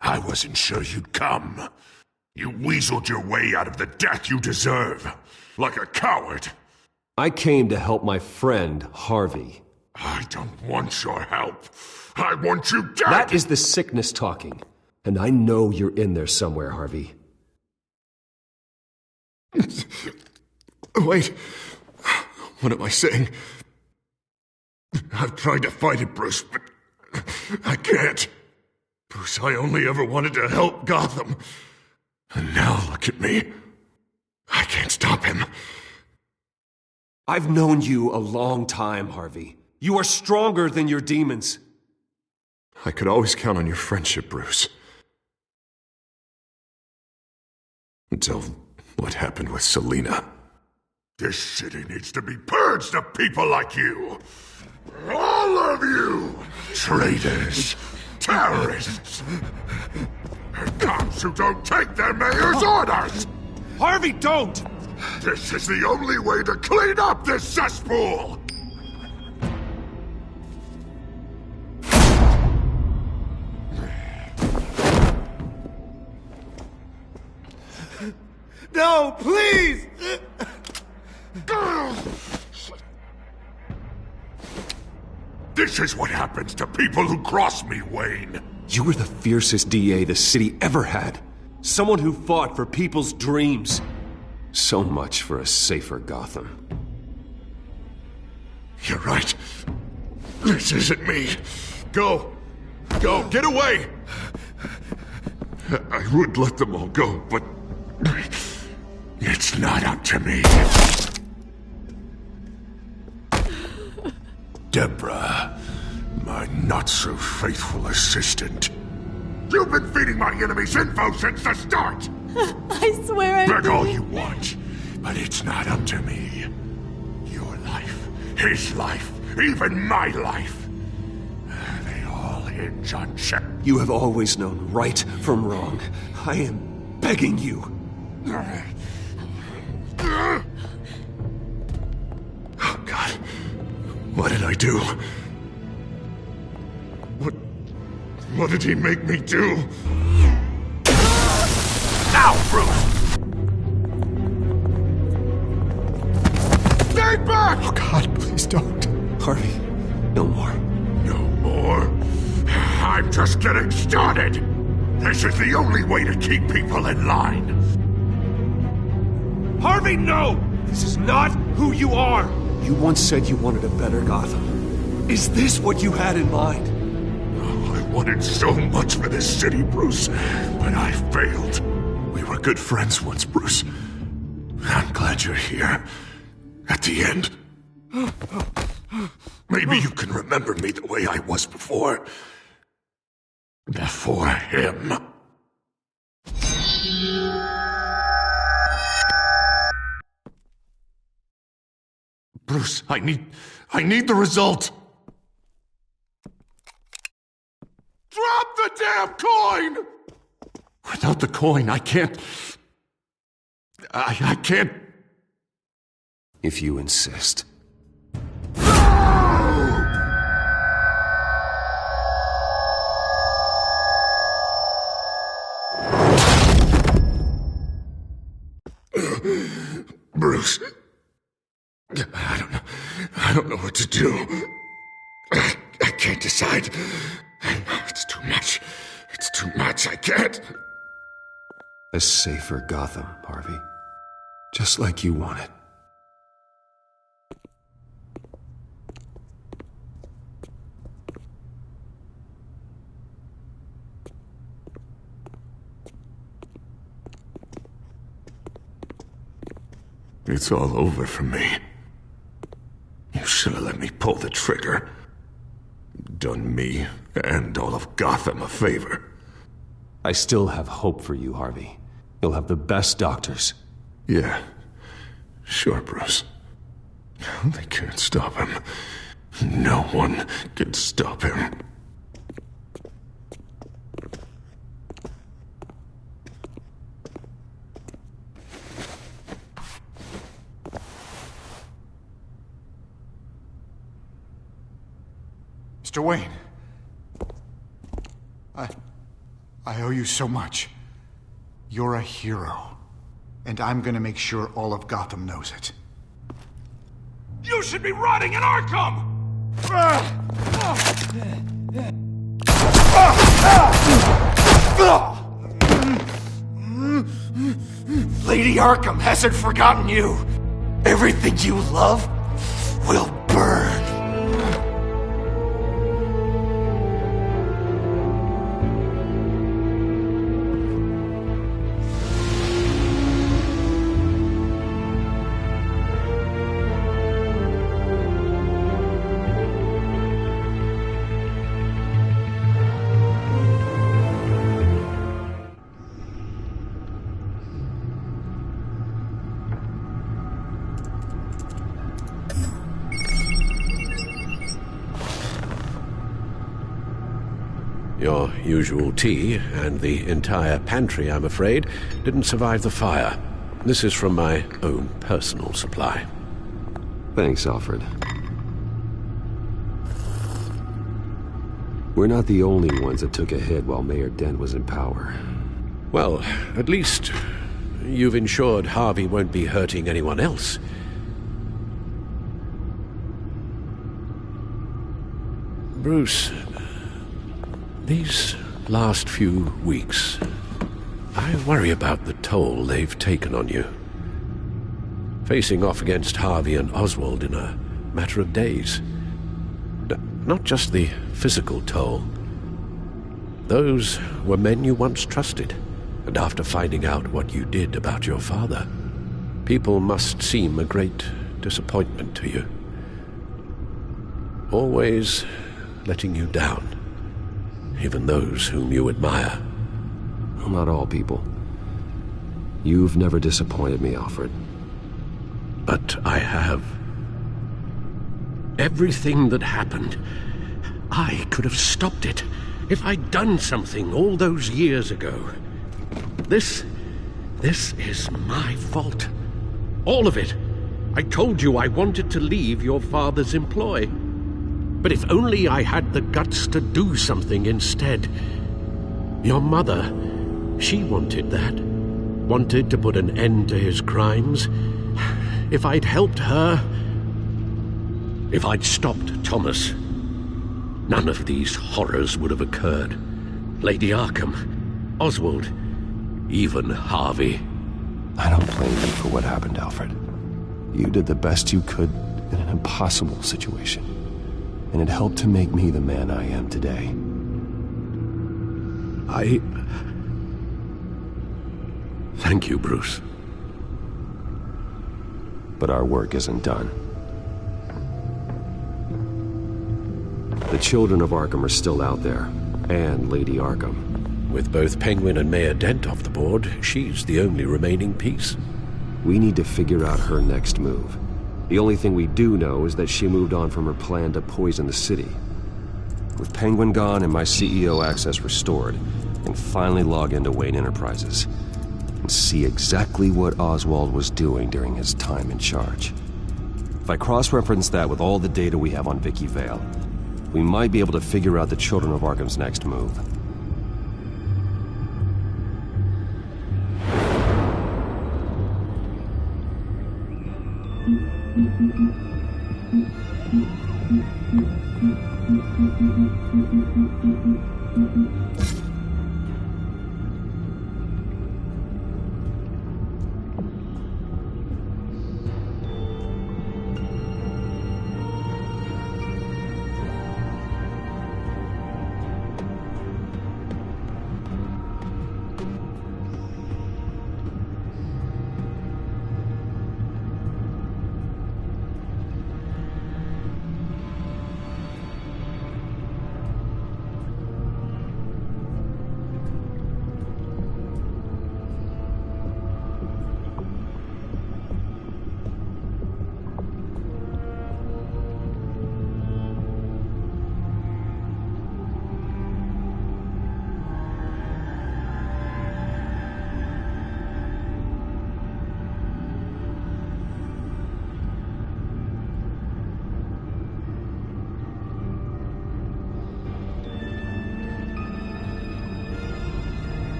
I wasn't sure you'd come. You weaseled your way out of the death you deserve. Like a coward. I came to help my friend, Harvey. I don't want your help. I want you dead! That is the sickness talking. And I know you're in there somewhere, Harvey. Wait. What am I saying? I've tried to fight it, Bruce, but I can't. Bruce, I only ever wanted to help Gotham. And now look at me. I can't stop him. I've known you a long time, Harvey. You are stronger than your demons. I could always count on your friendship, Bruce. Until what happened with Selina. This city needs to be purged of people like you. All of you! Traitors! Terrorists! And cops who don't take their mayor's orders! Harvey, don't! This is the only way to clean up this cesspool! No, please! This is what happens to people who cross me, Wayne. You were the fiercest DA the city ever had. Someone who fought for people's dreams. So much for a safer Gotham. You're right. This isn't me. Go. Go. Get away. I would let them all go, but it's not up to me. Deborah, my not-so-faithful assistant. You've been feeding my enemies info since the start! I swear I Beg did. all you want, but it's not up to me. Your life his life, even my life. They all hinge on Shep. You have always known right from wrong. I am begging you. Oh, God. What did I do? What did he make me do? Now, Bruce! Stay back! Oh, God, please don't. Harvey, no more. No more? I'm just getting started. This is the only way to keep people in line. Harvey, no! This is not who you are! You once said you wanted a better Gotham. Is this what you had in mind? I wanted so much for this city, Bruce, but I failed. We were good friends once, Bruce. I'm glad you're here. At the end. Maybe you can remember me the way I was before. Before him. Bruce, I need the result. Drop the damn coin! Without the coin, I can't... I can't... If you insist. Bruce, I don't know what to do. I can't decide. It's too much. It's too much. I can't. A safer Gotham, Harvey. Just like you wanted. It's all over for me. You should have let me pull the trigger. Done me and all of Gotham a favor. I still have hope for you, Harvey. You'll have the best doctors. Yeah, sure, Bruce. They can't stop him. No one can stop him. Mr. Wayne. I owe you so much. You're a hero. And I'm gonna make sure all of Gotham knows it. You should be rotting in Arkham! Lady Arkham hasn't forgotten you. Everything you love will burn. Your usual tea and the entire pantry, I'm afraid, didn't survive the fire. This is from my own personal supply. Thanks, Alfred. We're not the only ones that took a hit while Mayor Dent was in power. Well, at least you've ensured Harvey won't be hurting anyone else. Bruce, these last few weeks, I worry about the toll they've taken on you. Facing off against Harvey and Oswald in a matter of days. Not just the physical toll. Those were men you once trusted, and after finding out what you did about your father, people must seem a great disappointment to you. Always letting you down. Even those whom you admire. Well, not all people. You've never disappointed me, Alfred. But I have. Everything that happened, I could have stopped it if I'd done something all those years ago. This is my fault. All of it. I told you I wanted to leave your father's employ. But if only I had the guts to do something instead. Your mother, she wanted that. Wanted to put an end to his crimes. If I'd helped her, if I'd stopped Thomas, none of these horrors would have occurred. Lady Arkham, Oswald, even Harvey. I don't blame you for what happened, Alfred. You did the best you could in an impossible situation, and it helped to make me the man I am today. Thank you, Bruce. But our work isn't done. The children of Arkham are still out there, and Lady Arkham. With both Penguin and Mayor Dent off the board, she's the only remaining piece. We need to figure out her next move. The only thing we do know is that she moved on from her plan to poison the city. With Penguin gone and my CEO access restored, I can finally log into Wayne Enterprises and see exactly what Oswald was doing during his time in charge. If I cross-reference that with all the data we have on Vicky Vale, we might be able to figure out the Children of Arkham's next move.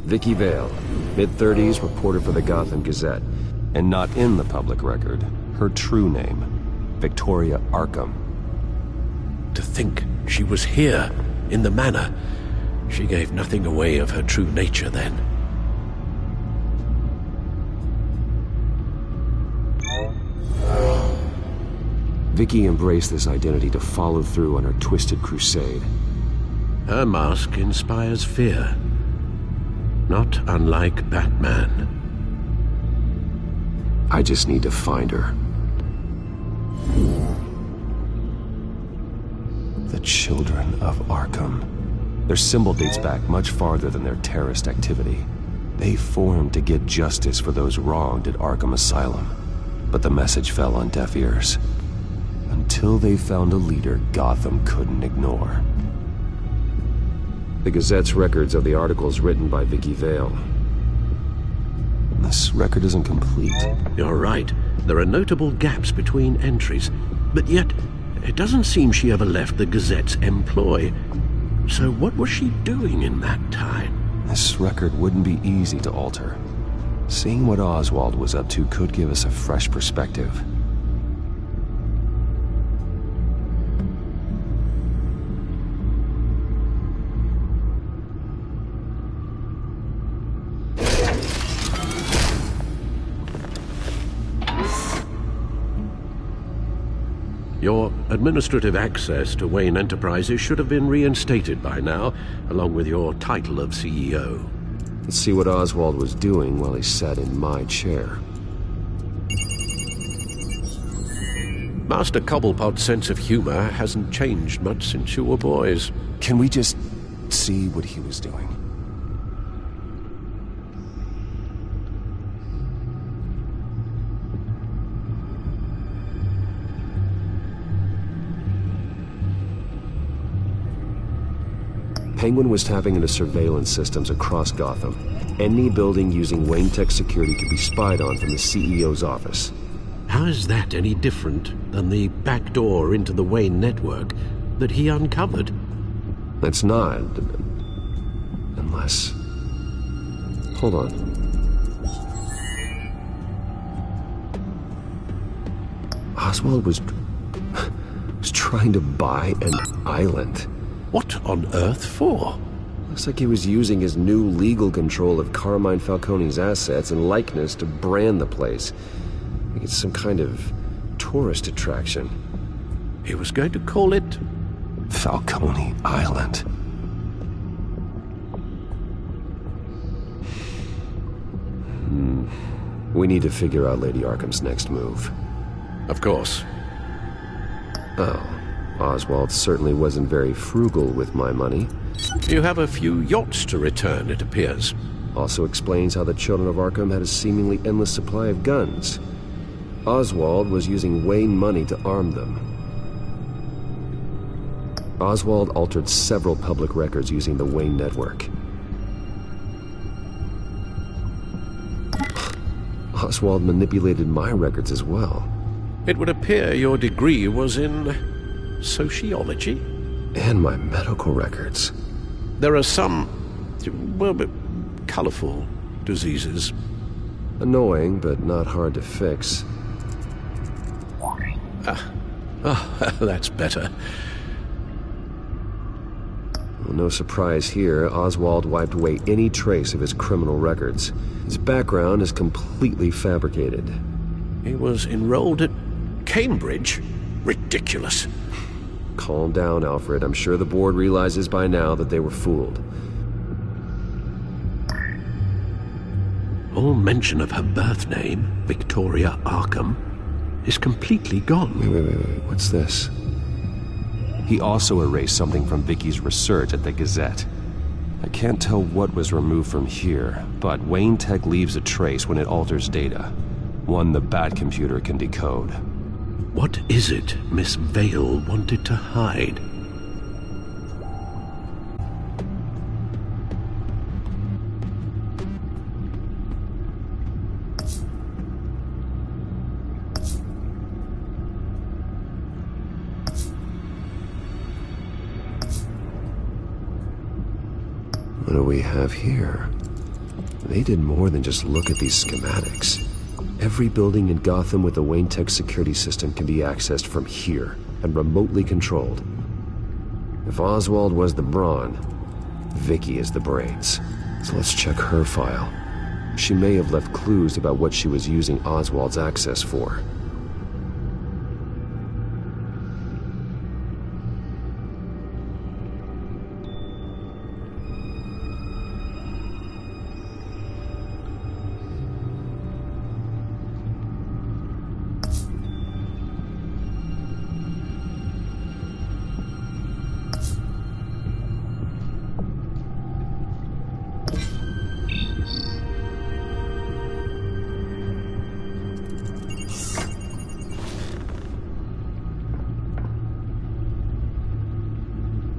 Vicky Vale, mid-30s, reporter for the Gotham Gazette, and not in the public record, her true name, Victoria Arkham. To think she was here, in the manor. She gave nothing away of her true nature then. Vicky embraced this identity to follow through on her twisted crusade. Her mask inspires fear. Not unlike Batman. I just need to find her. The Children of Arkham. Their symbol dates back much farther than their terrorist activity. They formed to get justice for those wronged at Arkham Asylum. But the message fell on deaf ears. Until they found a leader Gotham couldn't ignore. The Gazette's records of the articles written by Vicky Vale. This record isn't complete. You're right. There are notable gaps between entries. But yet, it doesn't seem she ever left the Gazette's employ. So what was she doing in that time? This record wouldn't be easy to alter. Seeing what Oswald was up to could give us a fresh perspective. Your administrative access to Wayne Enterprises should have been reinstated by now, along with your title of CEO. Let's see what Oswald was doing while he sat in my chair. Master Cobblepot's sense of humor hasn't changed much since you were boys. Can we just see what he was doing? Penguin was tapping into surveillance systems across Gotham. Any building using Wayne Tech security could be spied on from the CEO's office. How is that any different than the back door into the Wayne network that he uncovered? It's not. Unless... Hold on. Oswald was trying to buy an island. What on earth for? Looks like he was using his new legal control of Carmine Falcone's assets and likeness to brand the place. Like it's some kind of tourist attraction. He was going to call it... Falcone Island. We need to figure out Lady Arkham's next move. Of course. Oh. Oswald certainly wasn't very frugal with my money. You have a few yachts to return, it appears. Also explains how the children of Arkham had a seemingly endless supply of guns. Oswald was using Wayne money to arm them. Oswald altered several public records using the Wayne network. Oswald manipulated my records as well. It would appear your degree was in... sociology? And my medical records. There are some, well, colorful diseases. Annoying, but not hard to fix. That's better. Well, no surprise here, Oswald wiped away any trace of his criminal records. His background is completely fabricated. He was enrolled at Cambridge? Ridiculous. Calm down, Alfred. I'm sure the board realizes by now that they were fooled. All mention of her birth name, Victoria Arkham, is completely gone. Wait. What's this? He also erased something from Vicky's research at the Gazette. I can't tell what was removed from here, but Wayne Tech leaves a trace when it alters data. One the Bat computer can decode. What is it Miss Vale wanted to hide? What do we have here? They did more than just look at these schematics. Every building in Gotham with the Wayne Tech security system can be accessed from here and remotely controlled. If Oswald was the brawn, Vicky is the brains. So let's check her file. She may have left clues about what she was using Oswald's access for.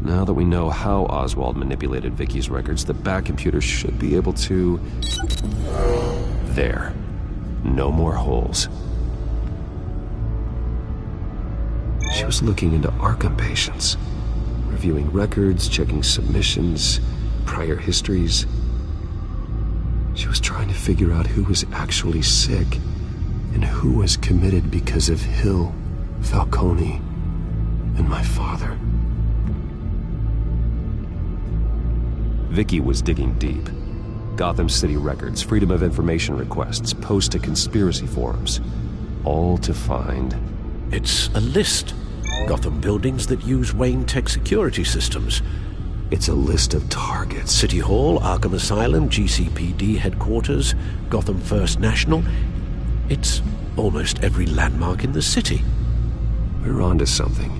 Now that we know how Oswald manipulated Vicky's records, the Bat computer should be able to... There. No more holes. She was looking into Arkham patients, reviewing records, checking submissions, prior histories. She was trying to figure out who was actually sick and who was committed because of Hill, Falcone, and my father. Vicky was digging deep. Gotham City records, Freedom of Information requests, posts to conspiracy forums. All to find... It's a list Gotham buildings that use Wayne Tech security systems. It's a list of targets. City Hall, Arkham Asylum, GCPD headquarters, Gotham First National. It's almost every landmark in the city. We're onto something.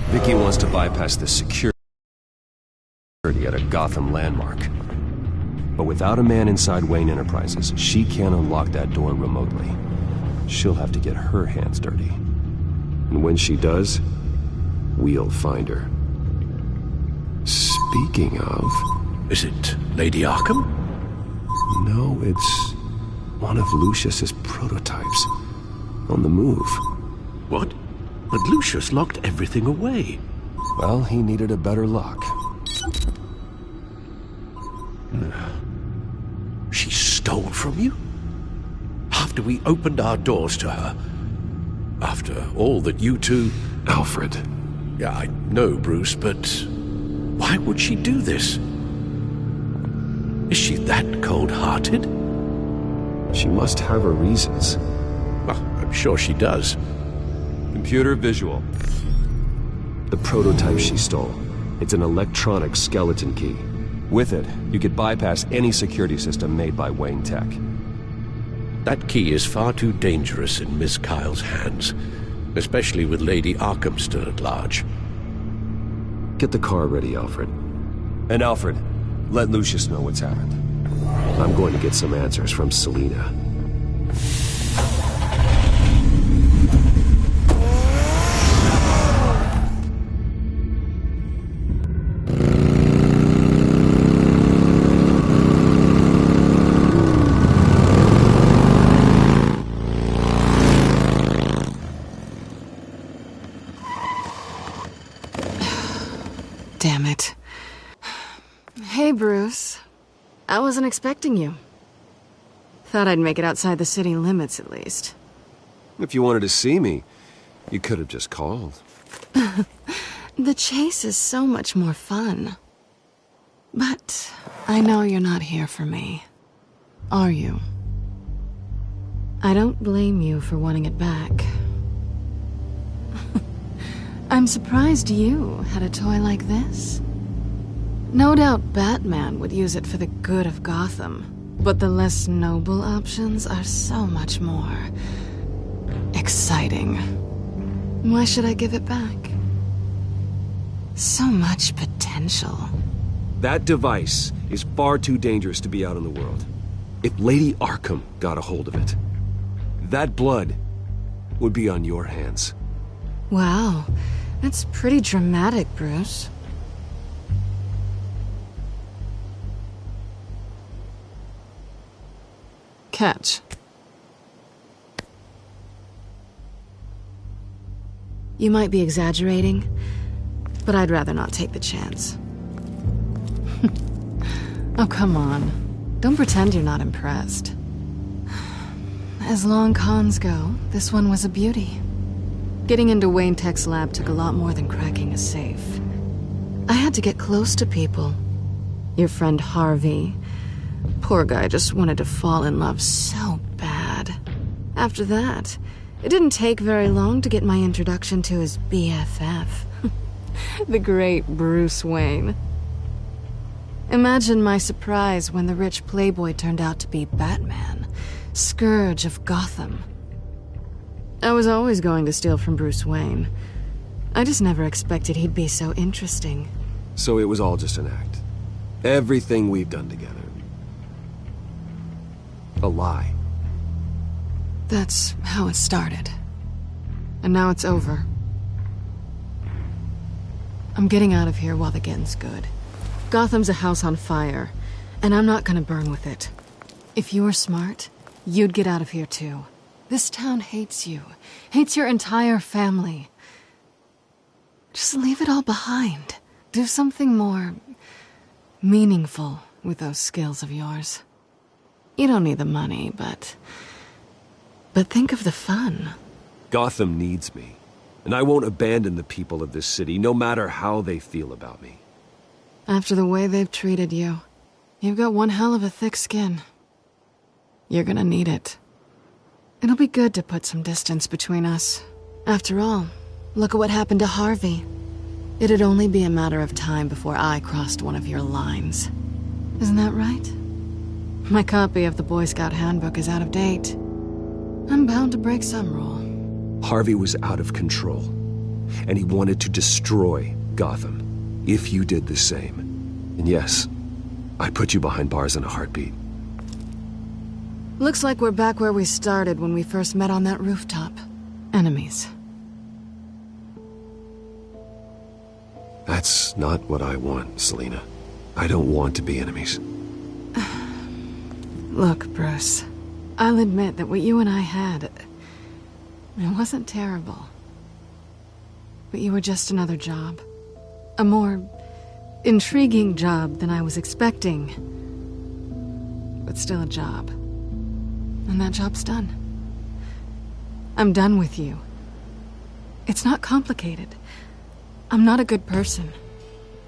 Vicky wants to bypass the security at a Gotham landmark. But without a man inside Wayne Enterprises, she can't unlock that door remotely. She'll have to get her hands dirty. And when she does, we'll find her. Speaking of... Is it Lady Arkham? No, it's one of Lucius's prototypes. On the move. What? But Lucius locked everything away. Well, he needed a better lock. She stole from you? After we opened our doors to her? After all that you two... Alfred. Yeah, I know, Bruce, but... why would she do this? Is she that cold-hearted? She must have her reasons. Well, I'm sure she does. Computer visual. The prototype she stole. It's an electronic skeleton key. With it, you could bypass any security system made by Wayne Tech. That key is far too dangerous in Miss Kyle's hands, especially with Lady Arkham still at large. Get the car ready, Alfred. And Alfred, let Lucius know what's happened. I'm going to get some answers from Selina. Damn it. Hey, Bruce. I wasn't expecting you. Thought I'd make it outside the city limits, at least. If you wanted to see me, you could have just called. The chase is so much more fun. But I know you're not here for me. Are you? I don't blame you for wanting it back. I'm surprised you had a toy like this. No doubt Batman would use it for the good of Gotham, but the less noble options are so much more exciting. Why should I give it back? So much potential. That device is far too dangerous to be out in the world. If Lady Arkham got a hold of it, that blood would be on your hands. Wow, that's pretty dramatic, Bruce. Catch. You might be exaggerating, but I'd rather not take the chance. Oh, come on. Don't pretend you're not impressed. As long cons go, this one was a beauty. Getting into Wayne Tech's lab took a lot more than cracking a safe. I had to get close to people. Your friend Harvey. Poor guy just wanted to fall in love so bad. After that, it didn't take very long to get my introduction to his BFF. The great Bruce Wayne. Imagine my surprise when the rich playboy turned out to be Batman, Scourge of Gotham. I was always going to steal from Bruce Wayne. I just never expected he'd be so interesting. So it was all just an act. Everything we've done together. A lie. That's how it started. And now it's over. I'm getting out of here while the getting's good. Gotham's a house on fire, and I'm not gonna burn with it. If you were smart, you'd get out of here too. This town hates you. Hates your entire family. Just leave it all behind. Do something more meaningful with those skills of yours. You don't need the money, but think of the fun. Gotham needs me, and I won't abandon the people of this city, no matter how they feel about me. After the way they've treated you, you've got one hell of a thick skin. You're gonna need it. It'll be good to put some distance between us. After all, Look at what happened to Harvey. It'd only be a matter of time before I crossed one of your lines. Isn't that right? My copy of the Boy Scout Handbook is out of date. I'm bound to break some rule. Harvey was out of control, and he wanted to destroy Gotham. If you did the same, and yes, I'd put you behind bars in a heartbeat. Looks like we're back where we started when we first met on that rooftop. Enemies. That's not what I want, Selina. I don't want to be enemies. Look, Bruce. I'll admit that what you and I had... it wasn't terrible. But you were just another job. A more intriguing job than I was expecting. But still a job. And that job's done. I'm done with you. It's not complicated. I'm not a good person.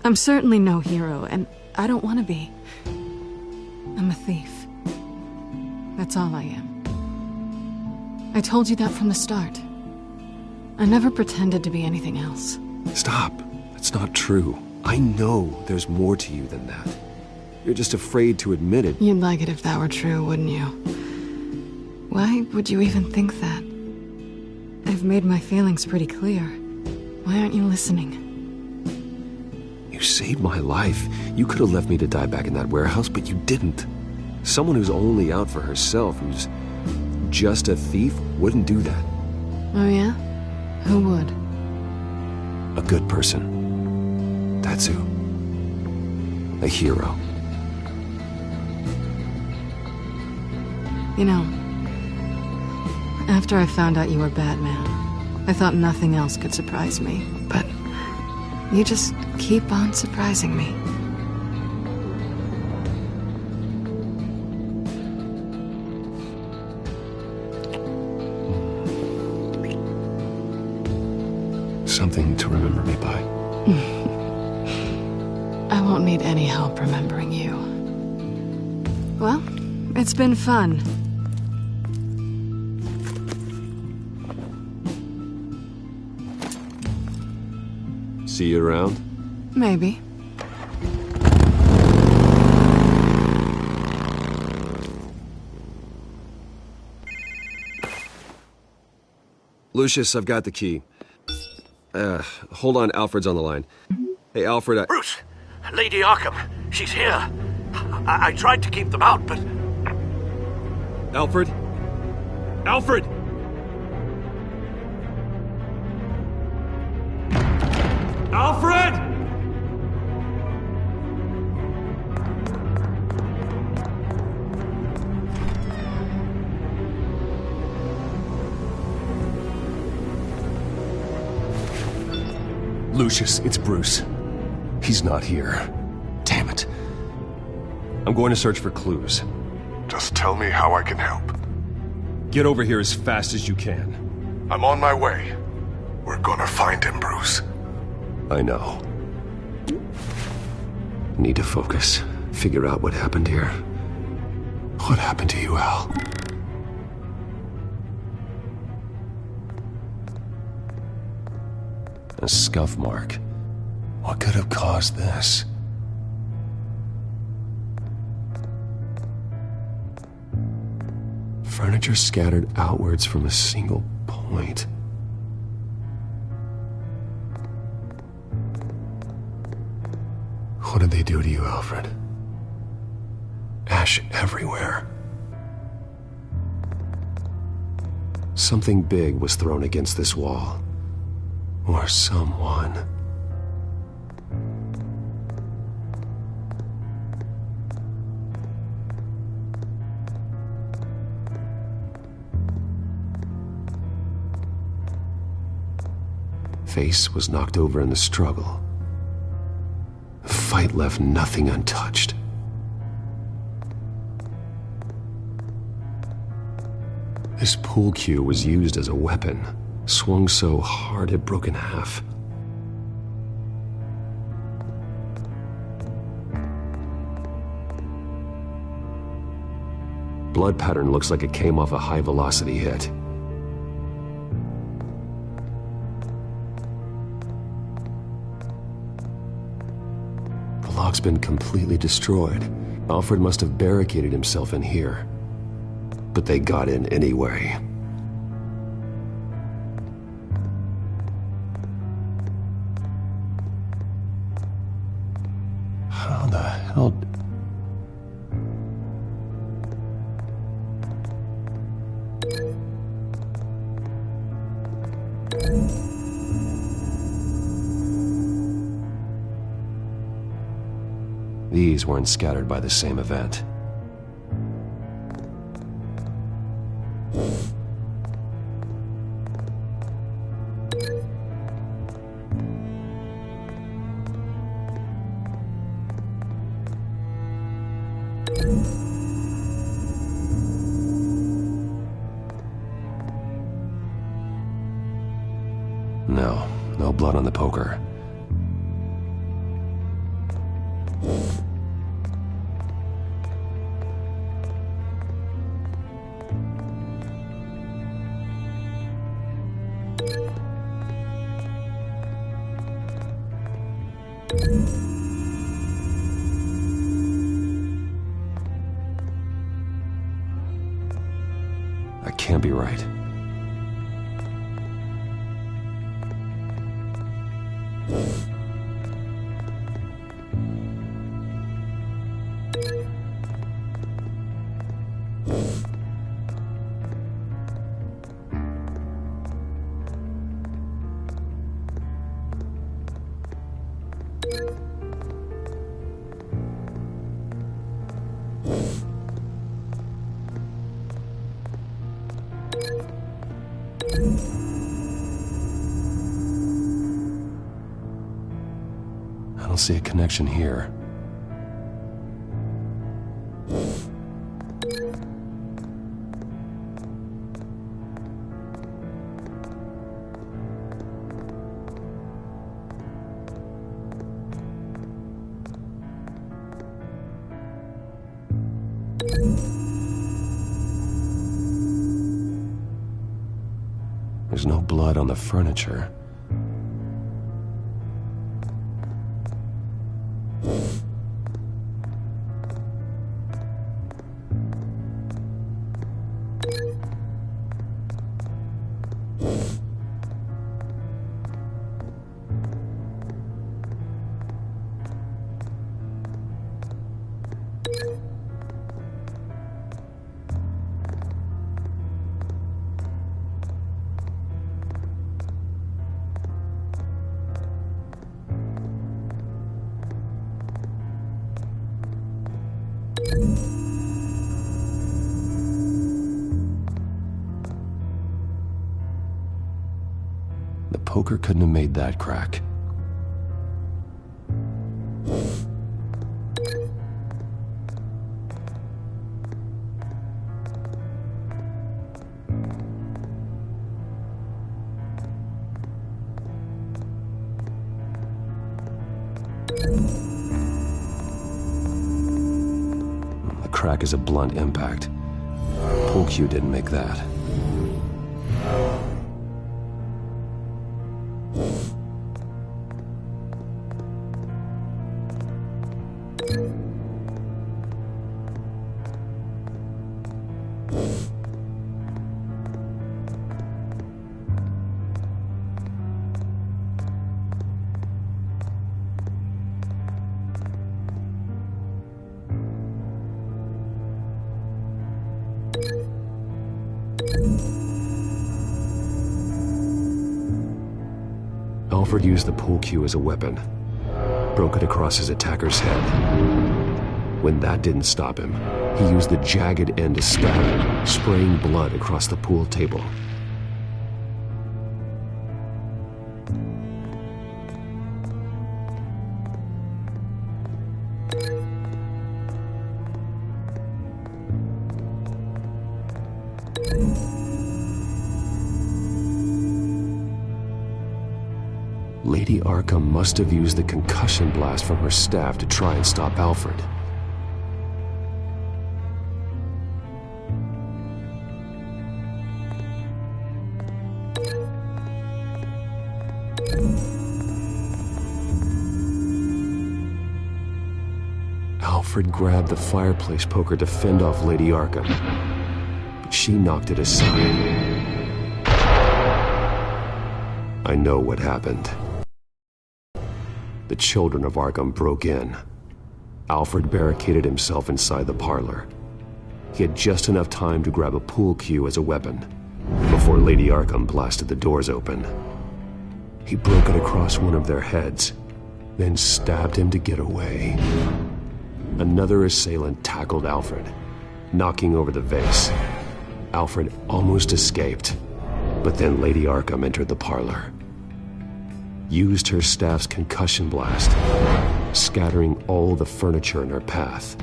I'm certainly no hero, and I don't want to be. I'm a thief. That's all I am. I told you that from the start. I never pretended to be anything else. Stop. That's not true. I know there's more to you than that. You're just afraid to admit it. You'd like it if that were true, wouldn't you? Why would you even think that? I've made my feelings pretty clear. Why aren't you listening? You saved my life. You could have left me to die back in that warehouse, but you didn't. Someone who's only out for herself, who's just a thief, wouldn't do that. Oh yeah? Who would? A good person. That's who. A hero. You know, after I found out you were Batman, I thought nothing else could surprise me, but you just keep on surprising me. Something to remember me by. I won't need any help remembering you. Well, it's been fun. See you around? Maybe. Lucius, I've got the key. Hold on, Alfred's on the line. Hey, Alfred, Bruce! Lady Arkham, she's here. I tried to keep them out, but... Alfred? Alfred! Alfred! Lucius, it's Bruce. He's not here. Damn it. I'm going to search for clues. Just tell me how I can help. Get over here as fast as you can. I'm on my way. We're gonna find him, Bruce. I know. Need to focus. Figure out what happened here. What happened to you, Al? A scuff mark. What could have caused this? Furniture scattered outwards from a single point. What did they do to you, Alfred? Ash everywhere. Something big was thrown against this wall. Or someone. Face was knocked over in the struggle. The fight left nothing untouched. This pool cue was used as a weapon. Swung so hard it broke in half. Blood pattern looks like it came off a high-velocity hit. lock's been completely destroyed. Alfred must have barricaded himself in here. But they got in anyway. How the hell... These weren't scattered by the same event. No blood on the poker. That can't be right. I don't see a connection here. There's no blood on the furniture. The poker couldn't have made that crack. The crack is a blunt impact. Pool cue didn't make that. Alfred used the pool cue as a weapon, broke it across his attacker's head. When that didn't stop him, he used the jagged end to stab him, spraying blood across the pool table. Lady Arkham must have used the concussion blast from her staff to try and stop Alfred. Alfred grabbed the fireplace poker to fend off Lady Arkham, but she knocked it aside. I know what happened. The children of Arkham broke in. Alfred barricaded himself inside the parlor. He had just enough time to grab a pool cue as a weapon before Lady Arkham blasted the doors open. He broke it across one of their heads, then stabbed him to get away. Another assailant tackled Alfred, knocking over the vase. Alfred almost escaped, but then Lady Arkham entered the parlor, used her staff's concussion blast, scattering all the furniture in her path,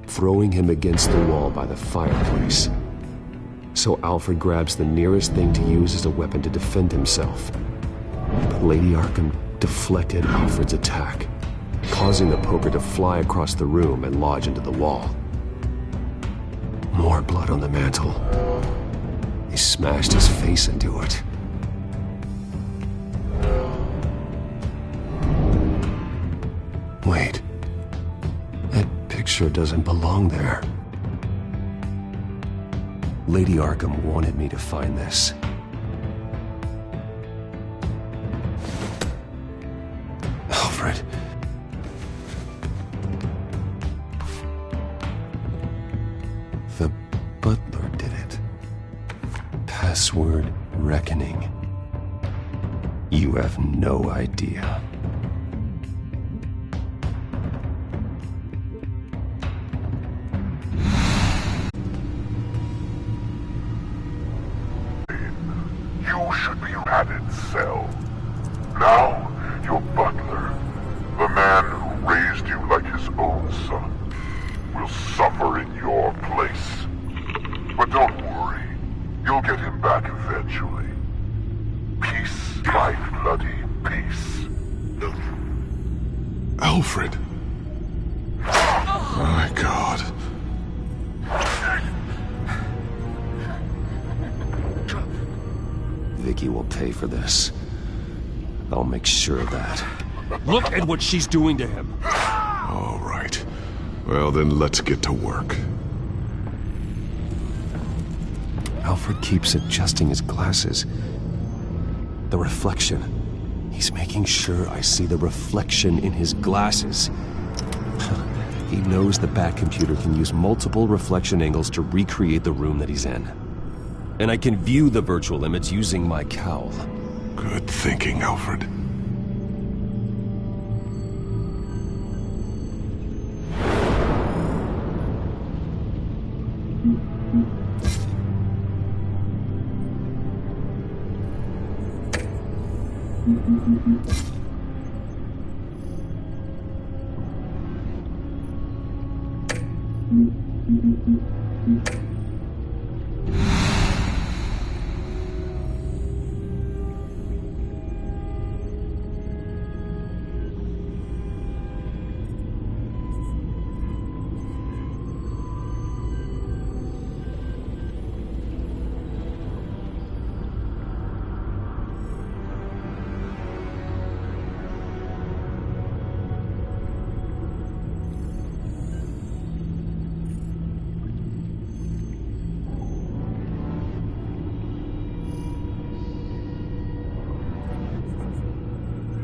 throwing him against the wall by the fireplace. So Alfred grabs the nearest thing to use as a weapon to defend himself. But Lady Arkham deflected Alfred's attack, causing the poker to fly across the room and lodge into the wall. More blood on the mantel. He smashed his face into it. Wait. That picture doesn't belong there. Lady Arkham wanted me to find this. Alfred. The butler did it. Password reckoning. You have no idea. You should be padded cell. Now, your butler, the man who raised you like his own son, will suffer in your place. But don't worry, you'll get him back eventually. Peace by bloody peace. Alfred. My God. Vicky will pay for this. I'll make sure of that. Look at what she's doing to him. All right. Well, then let's get to work. Alfred keeps adjusting his glasses. The reflection. He's making sure I see the reflection in his glasses. He knows the Batcomputer can use multiple reflection angles to recreate the room that he's in. And I can view the virtual image using my cowl. Good thinking, Alfred.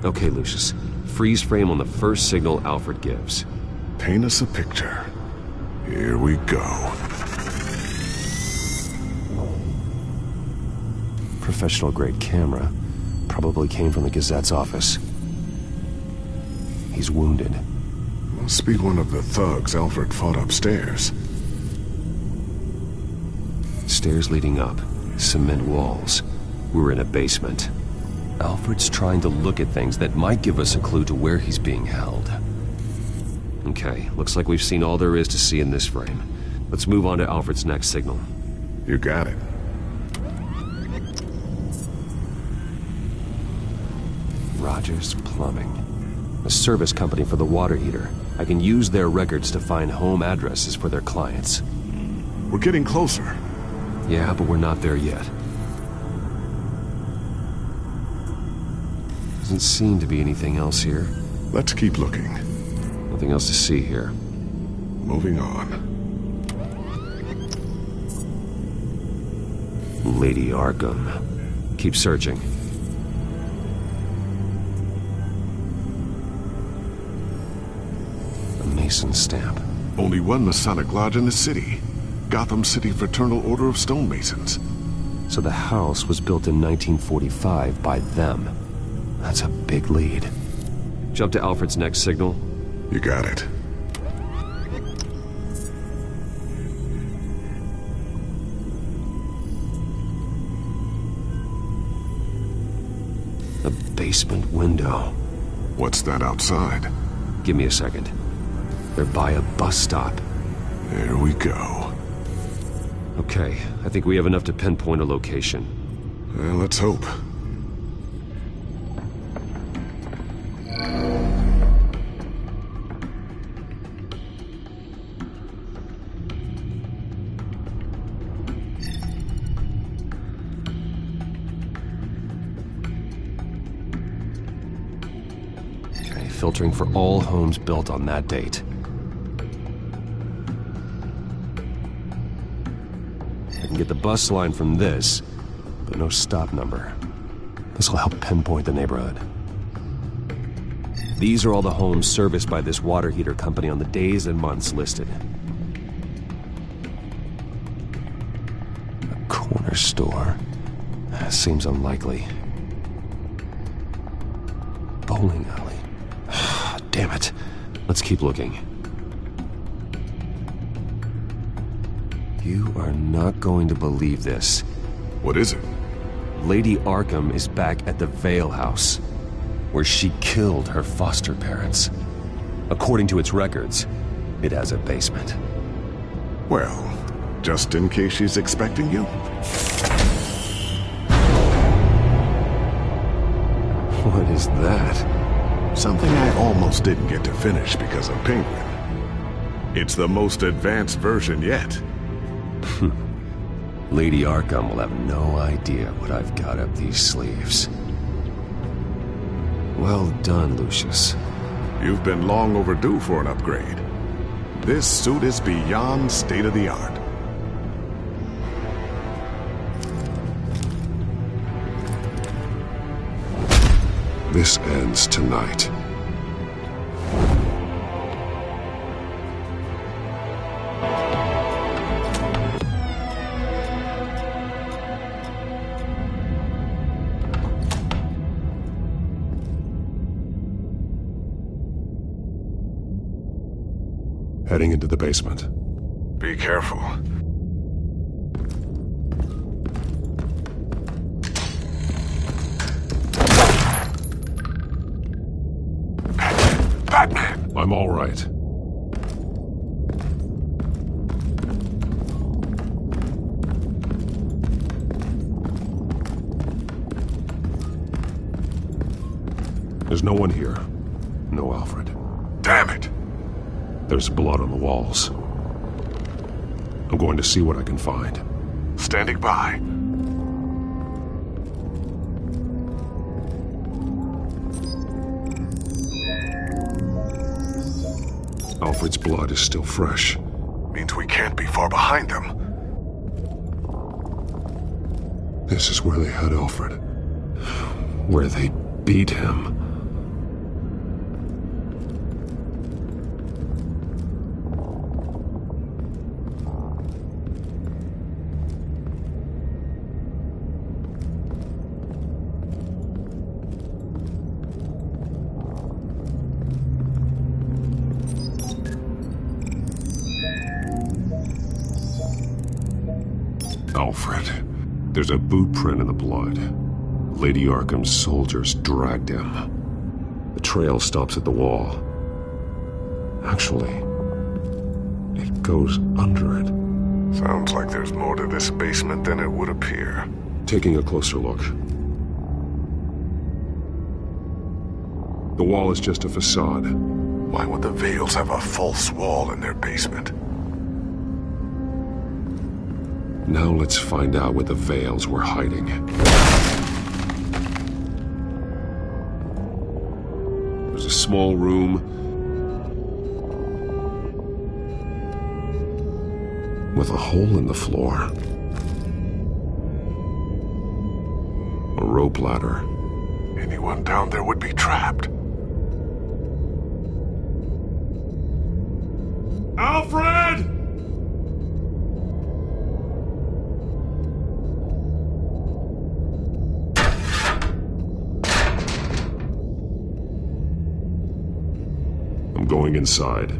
Okay, Lucius. Freeze frame on the first signal Alfred gives. Paint us a picture. Here we go. Professional-grade camera. Probably came from the Gazette's office. He's wounded. Must be one of the thugs Alfred fought upstairs. Stairs leading up. Cement walls. We're in a basement. Alfred's trying to look at things that might give us a clue to where he's being held. Okay, looks like we've seen all there is to see in this frame. Let's move on to Alfred's next signal. You got it. Rogers Plumbing. A service company for the water heater. I can use their records to find home addresses for their clients. We're getting closer. Yeah, but we're not there yet. Doesn't seem to be anything else here. Let's keep looking. Nothing else to see here. Moving on. Lady Arkham. Keep searching. A Mason stamp. Only one Masonic lodge in the city. Gotham City Fraternal Order of Stonemasons. So the house was built in 1945 by them. That's a big lead. Jump to Alfred's next signal. You got it. A basement window. What's that outside? Give me a second. They're by a bus stop. There we go. Okay, I think we have enough to pinpoint a location. Well, let's hope. Okay, filtering for all homes built on that date. I can get the bus line from this, but no stop number. This will help pinpoint the neighborhood. These are all the homes serviced by this water heater company on the days and months listed. A corner store. Seems unlikely. Bowling alley. Damn it. Let's keep looking. You are not going to believe this. What is it? Lady Arkham is back at the Vale House, where she killed her foster parents. According to its records, it has a basement. Well, just in case she's expecting you? What is that? Something I almost didn't get to finish because of Penguin. It's the most advanced version yet. Lady Arkham will have no idea what I've got up these sleeves. Well done, Lucius. You've been long overdue for an upgrade. This suit is beyond state-of-the-art. This ends tonight. Heading into the basement. Be careful. Batman! I'm all right. There's no one here. No Alfred. Damn it! There's blood on the walls. I'm going to see what I can find. Standing by. Alfred's blood is still fresh. Means we can't be far behind them. This is where they had Alfred. Where they beat him. Alfred. There's a boot print in the blood. Lady Arkham's soldiers dragged him. The trail stops at the wall. Actually, it goes under it. Sounds like there's more to this basement than it would appear. Taking a closer look. The wall is just a facade. Why would the Vales have a false wall in their basement? Now let's find out where the Vales were hiding. There's a small room. with a hole in the floor. A rope ladder. Anyone down there would be trapped. Alfred! I'm going inside.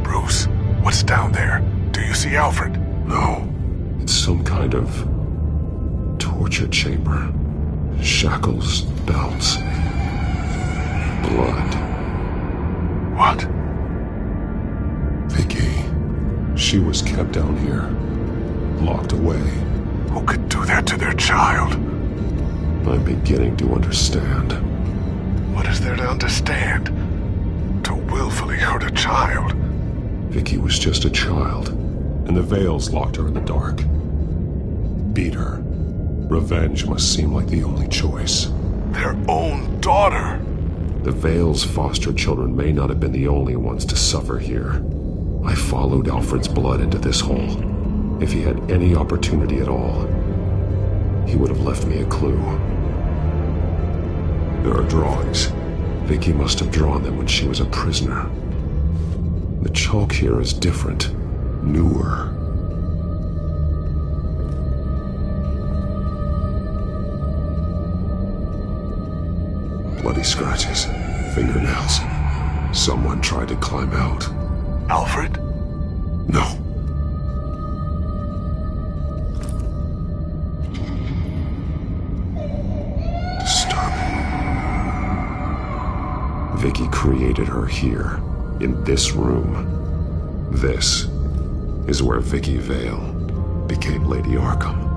Bruce, what's down there? Do you see Alfred? No. It's some kind of torture chamber. Shackles, belts, blood. What? Vicky. She was kept down here, locked away. Who could do that to their child? I'm beginning to understand. What is there to understand? To willfully hurt a child? Vicky was just a child, and the Veils locked her in the dark. Beat her. Revenge must seem like the only choice. Their own daughter! The Veils' foster children may not have been the only ones to suffer here. I followed Alfred's blood into this hole. If he had any opportunity at all, he would have left me a clue. There are drawings. Vicky must have drawn them when she was a prisoner. The chalk here is different, newer. Bloody scratches, fingernails. Someone tried to climb out. Alfred? No. Disturbing. Vicky created her here, in this room. This is where Vicky Vale became Lady Arkham.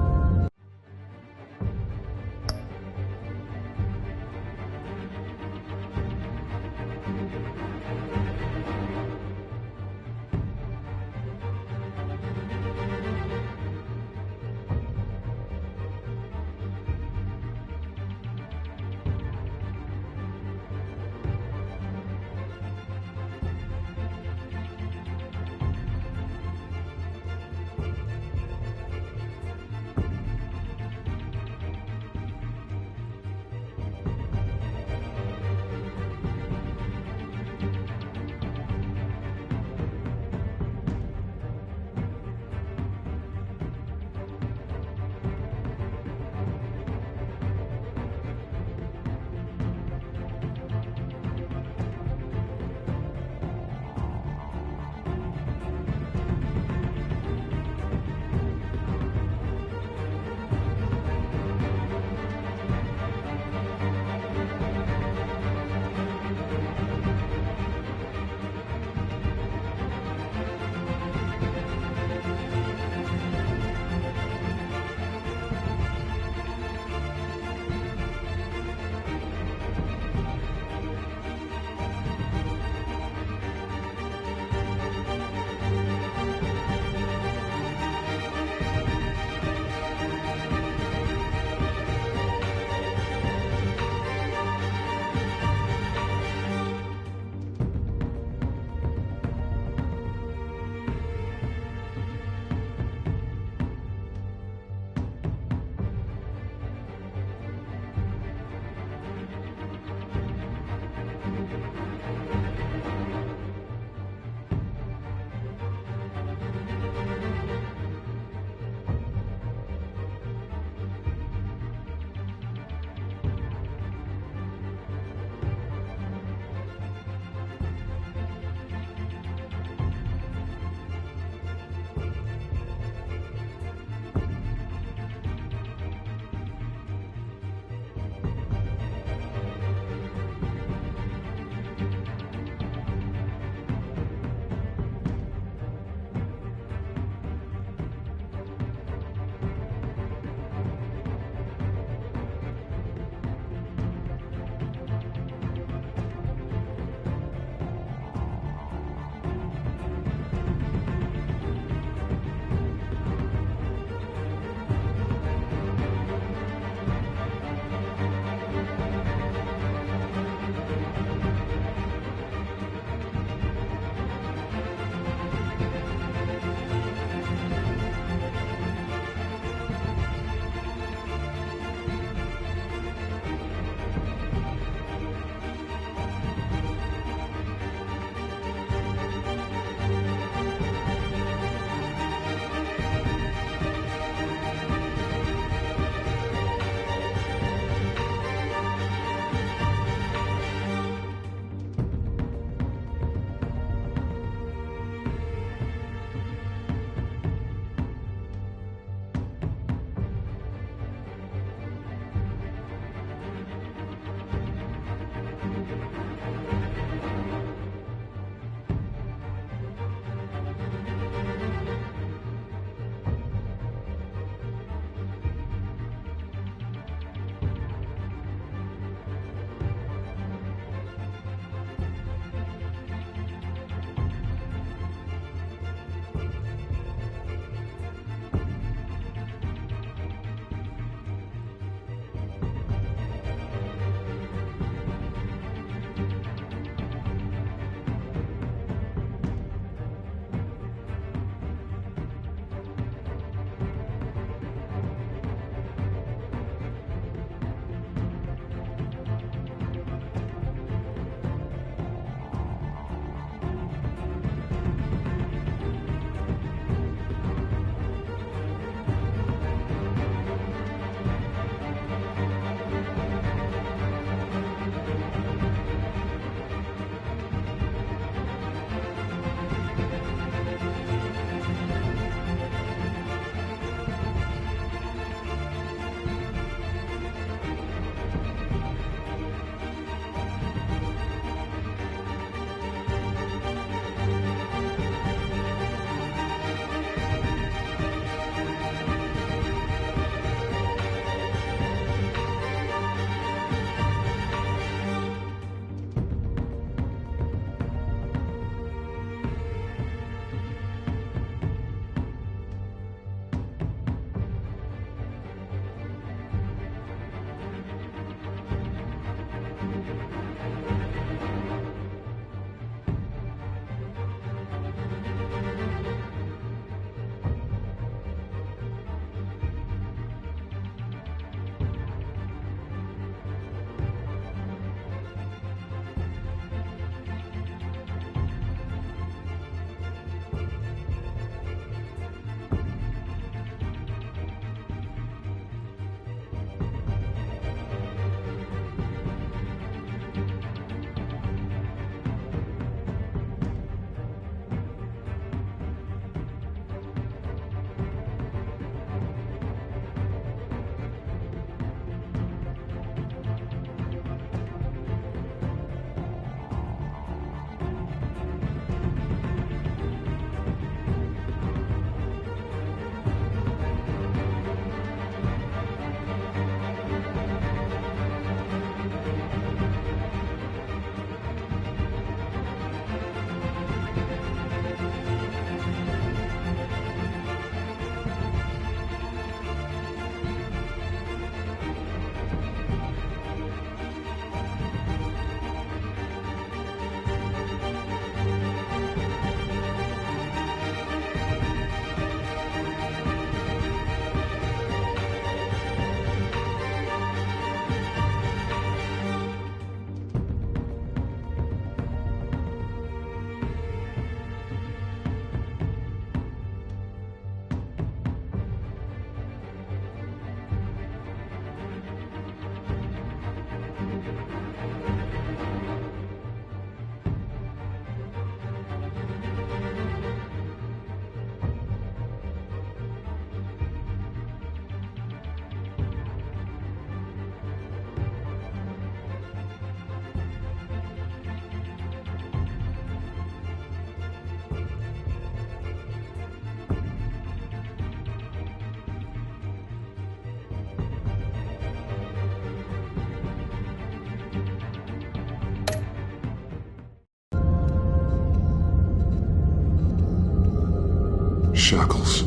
shackles.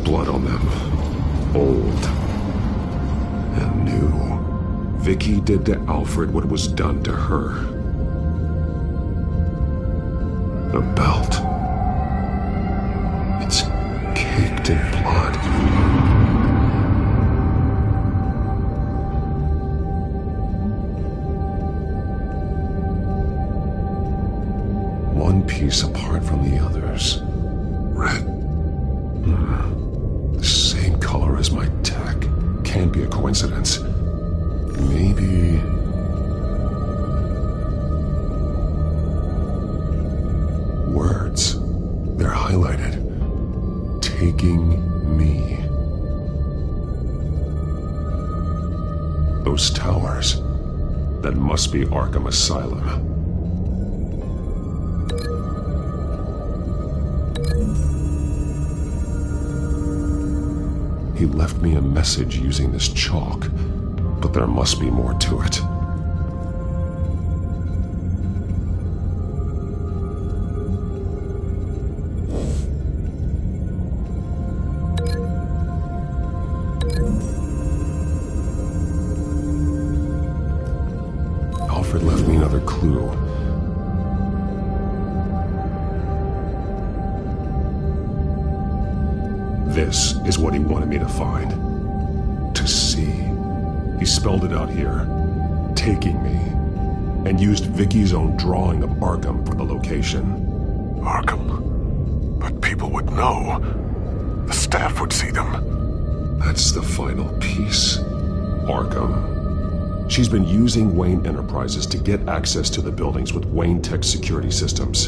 Blood on them. Old. And new. Vicky did to Alfred what was done to her. A belt. It's caked in blood. One piece apart from the others. Red. The same color as my tech. Can't be a coincidence. Maybe... words. They're highlighted. Taking me. Those towers. That must be Arkham Asylum. He left me a message using this chalk, but there must be more to it. Alfred left me another clue. This is what he wanted me to find. To see. He spelled it out here. Taking me. And used Vicky's own drawing of Arkham for the location. Arkham? But people would know. The staff would see them. That's the final piece. Arkham. She's been using Wayne Enterprises to get access to the buildings with Wayne Tech security systems,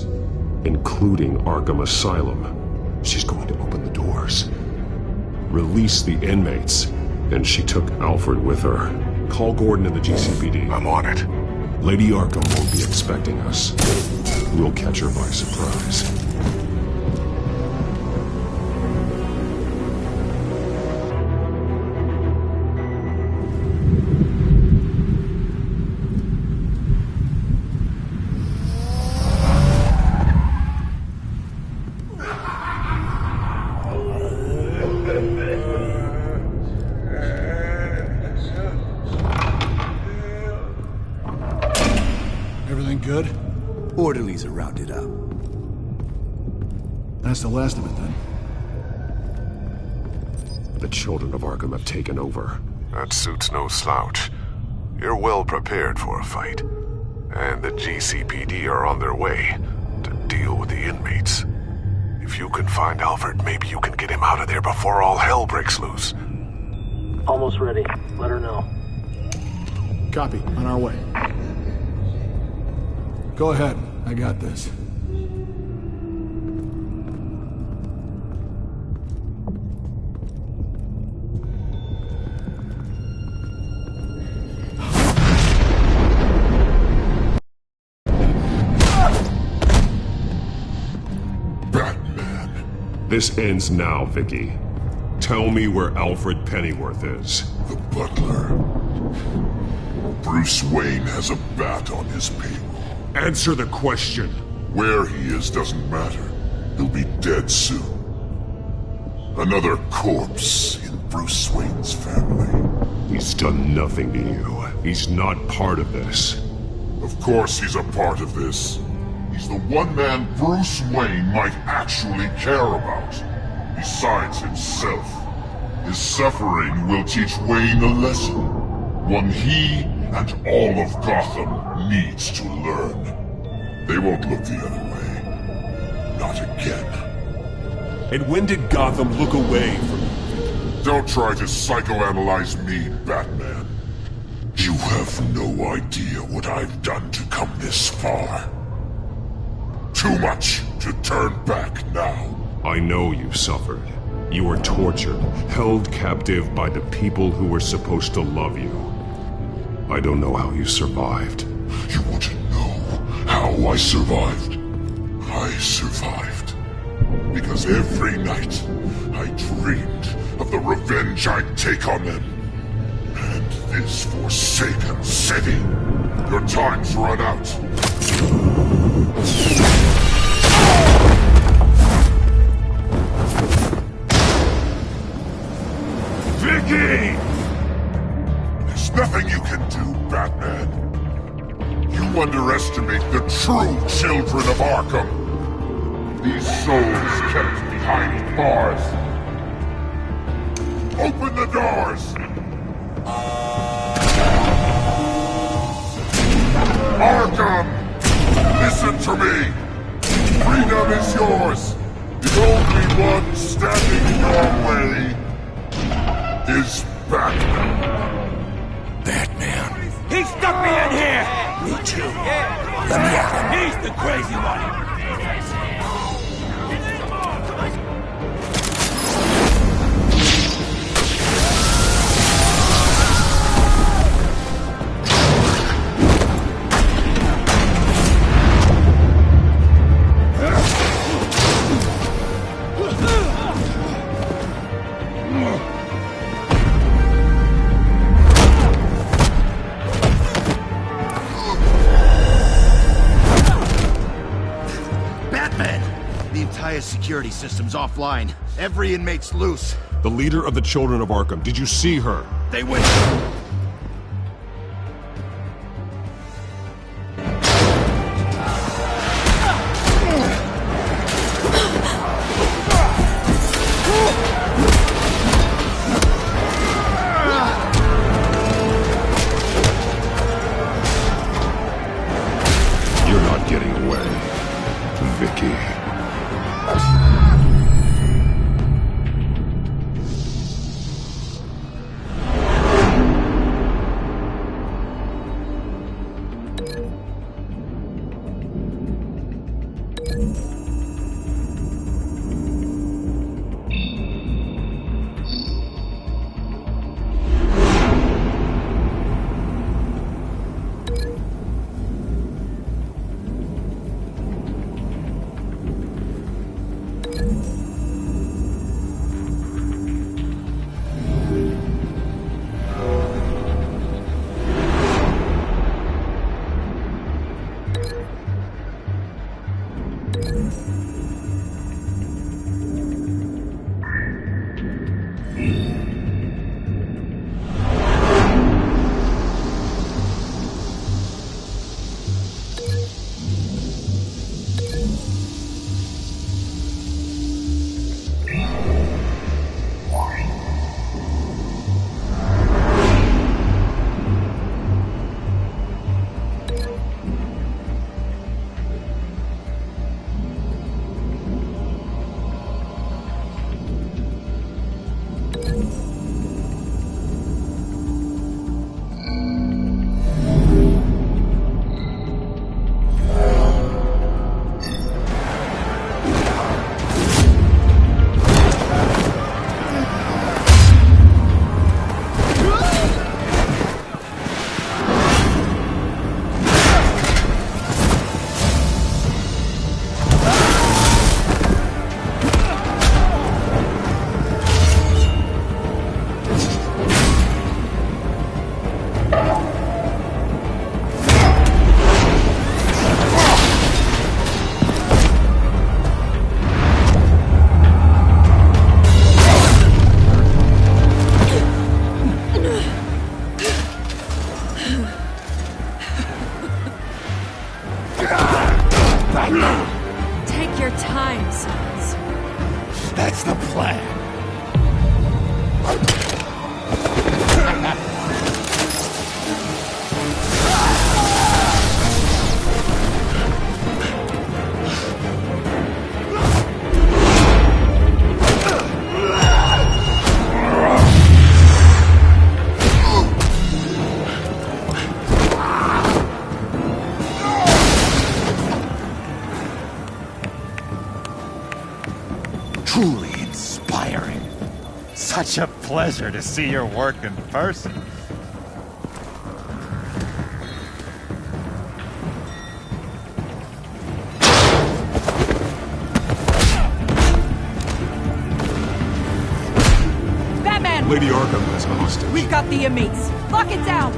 including Arkham Asylum. She's going to open the doors. Release the inmates. And she took Alfred with her. Call Gordon in the GCPD. I'm on it. Lady Arkham won't be expecting us. We'll catch her by surprise. Everything good? Orderlies are rounded up. That's the last of it, then. The children of Arkham have taken over. That suit's no slouch. You're well prepared for a fight. And the GCPD are on their way to deal with the inmates. If you can find Alfred, maybe you can get him out of there before all hell breaks loose. Almost ready. Let her know. Copy. On our way. Go ahead. I got this. This ends now, Vicky. Tell me where Alfred Pennyworth is. The butler. Bruce Wayne has a bat on his payroll. Answer the question. Where he is doesn't matter. He'll be dead soon. Another corpse in Bruce Wayne's family. He's done nothing to you. He's not part of this. Of course he's a part of this. He's the one man Bruce Wayne might actually care about. Besides himself. His suffering will teach Wayne a lesson. One he and all of Gotham needs to learn. They won't look the other way. Not again. And when did Gotham look away from you? Don't try to psychoanalyze me, Batman. You have no idea what I've done to come this far. Too much to turn back now. I know you suffered. You were tortured, held captive by the people who were supposed to love you. I don't know how you survived. You want to know how I survived? I survived because every night I dreamed of the revenge I'd take on them. And this forsaken city. Your time's run out. underestimate the true children of Arkham. These souls kept behind bars. Open the doors! Arkham! Listen to me! Freedom is yours! The only one standing in your way is Batman. Batman. He stuck me in here! Me too. Let me out. He's the crazy one! Security system's offline. Every inmate's loose. The leader of the Children of Arkham. Did you see her? They went... You're not getting away, Vicky. Take your time, sons. That's the plan. Truly inspiring. Such a pleasure to see your work in person. Batman! Lady Arkham has a hostage. We've got the inmates. Lock it down!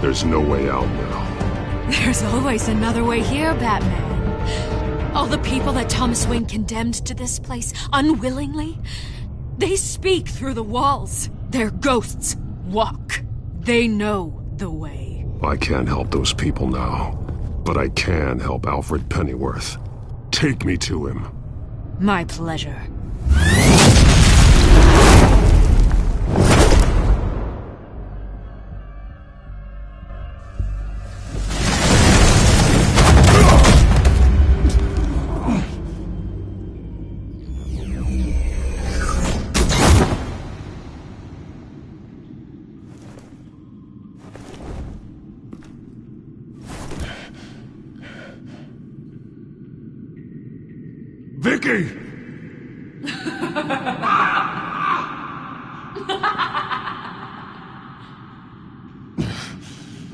There's no way out now. There's always another way here, Batman. All the people that Thomas Wayne condemned to this place unwillingly, they speak through the walls. Their ghosts walk. They know the way. I can't help those people now, but I can help Alfred Pennyworth. Take me to him. My pleasure. Vicky!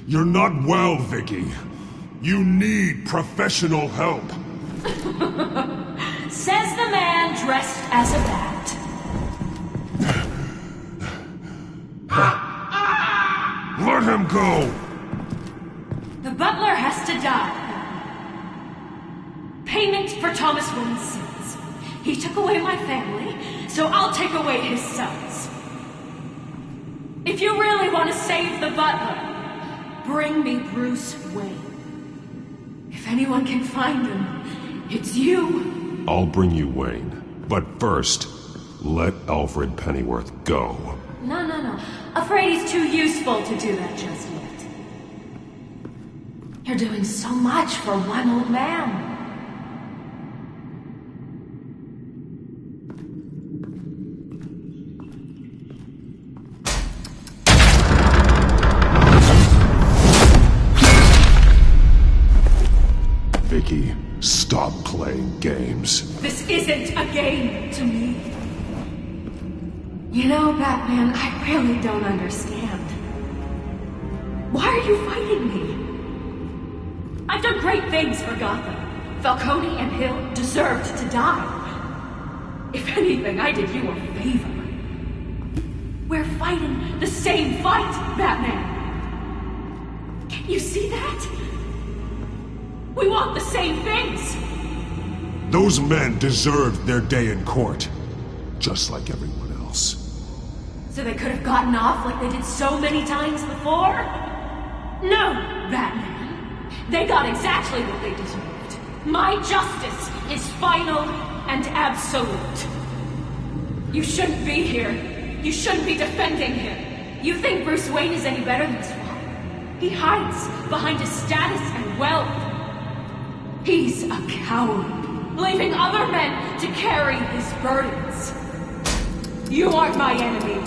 You're not well, Vicky. You need professional help. Says the man dressed as a bat. Let him go! The butler has to die. Payment for Thomas Wayne's sins. He took away my family, so I'll take away his sons. If you really want to save the butler, bring me Bruce Wayne. If anyone can find him, it's you. I'll bring you Wayne. But first, let Alfred Pennyworth go. No. Afraid he's too useful to do that just yet. You're doing so much for one old man. Vicky, stop playing games. This isn't a game to me. You know, Batman, I really don't understand. Why are you fighting me? I've done great things for Gotham. Falcone and Hill deserved to die. If anything, I did you a favor. We're fighting the same fight, Batman. Can't you see that? We want the same things! Those men deserved their day in court, just like everyone else. So they could have gotten off like they did so many times before? No, Batman. They got exactly what they deserved. My justice is final and absolute. You shouldn't be here. You shouldn't be defending him. You think Bruce Wayne is any better than his father? He hides behind his status and wealth. He's a coward, leaving other men to carry his burdens. You aren't my enemy.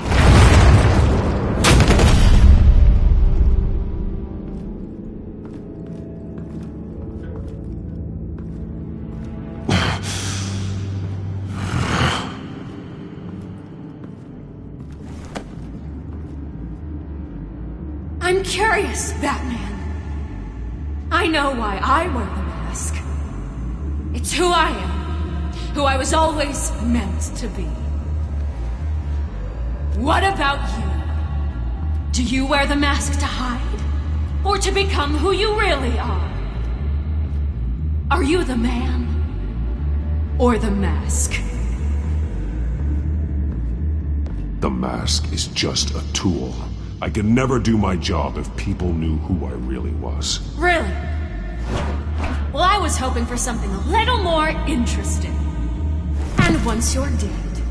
I'm curious, Batman. I know why I wear the mask. It's who I am, who I was always meant to be. What about you? Do you wear the mask to hide? Or to become who you really are? Are you the man? Or the mask? The mask is just a tool. I could never do my job if people knew who I really was. Really? Well, I was hoping for something a little more interesting. And once you're dead,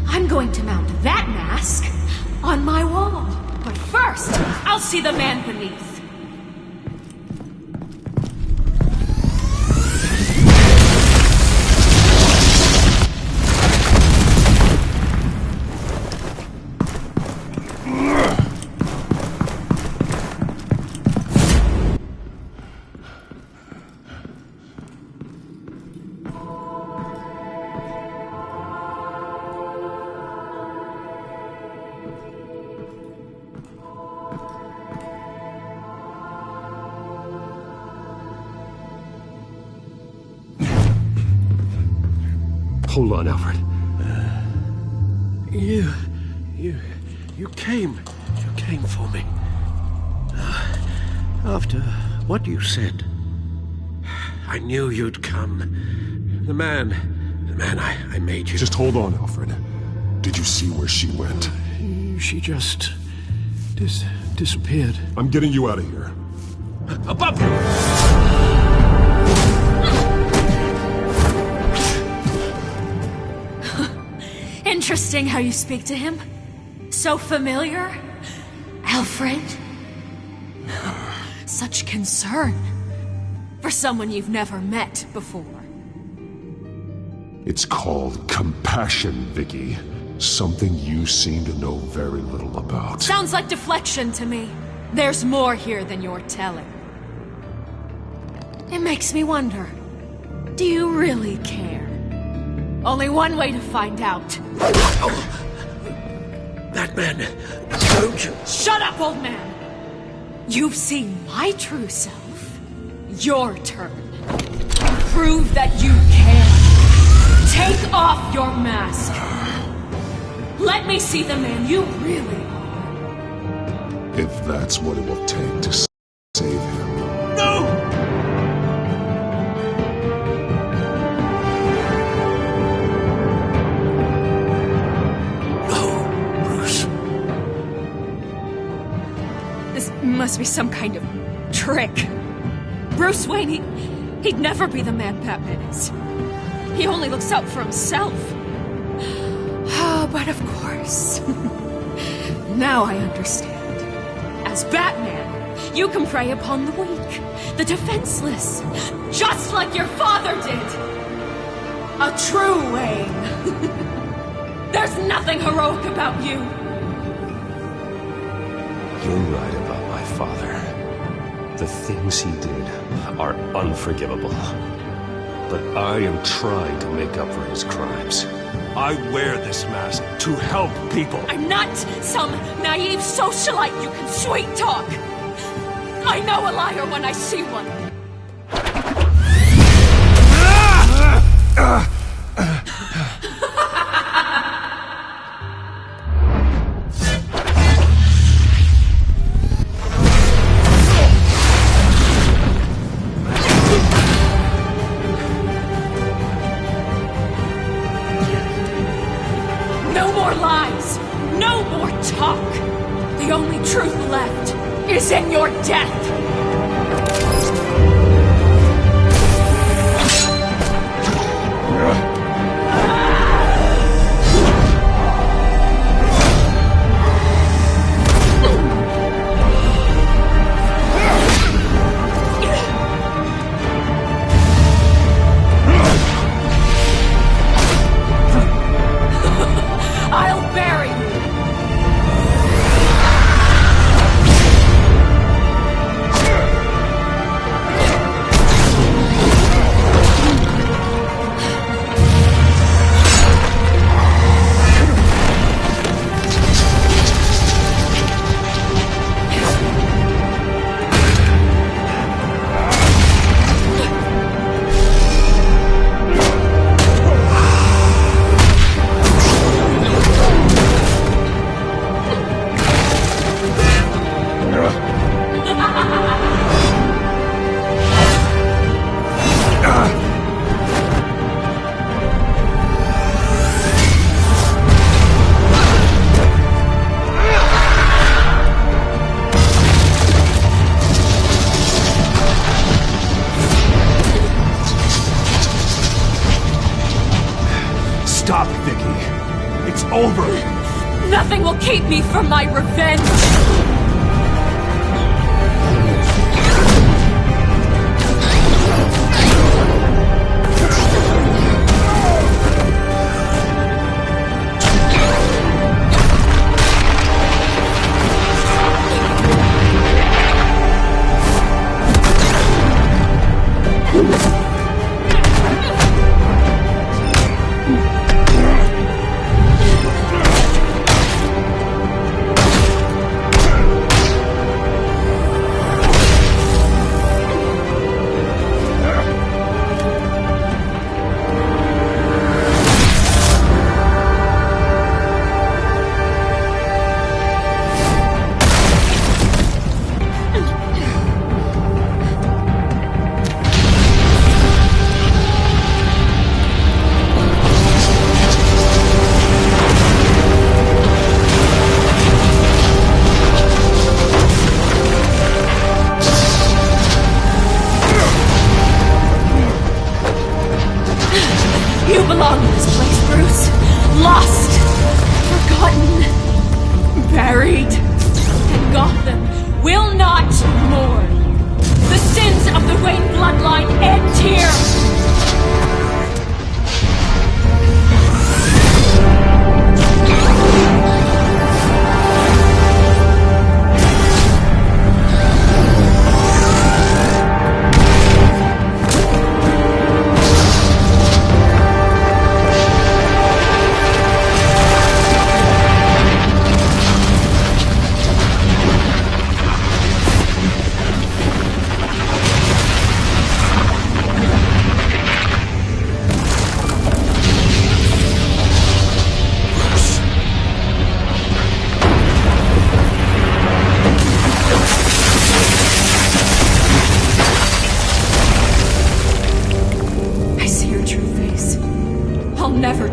I'm going to mount that mask on my wall. But first, I'll see the man beneath. Hold on, Alfred. You came for me. After what you said, I knew you'd come. The man I made you. Just hold on, Alfred. Did you see where she went? She just... disappeared. I'm getting you out of here. Above you! Interesting how you speak to him. So familiar. Alfred. Such concern. For someone you've never met before. It's called compassion, Vicky. Something you seem to know very little about. Sounds like deflection to me. There's more here than you're telling. It makes me wonder. Do you really care? Only one way to find out. Batman, don't you... Shut up, old man! You've seen my true self. Your turn. Prove that you can. Take off your mask. Let me see the man you really are. If that's what it will take to save him. No! This must be some kind of trick. Bruce Wayne, he'd never be the man Batman is. He only looks out for himself. But of course. Now I understand. As Batman, you can prey upon the weak, the defenseless, just like your father did. A true Wayne. There's nothing heroic about you. You're right about my father. The things he did are unforgivable. But I am trying to make up for his crimes. I wear this mask to help people. I'm not some naive socialite you can sweet talk. I know a liar when I see one. No more lies! No more talk! The only truth left is in your death! I'll bury you! Stop, Vicky. It's over. Nothing will keep me from my revenge!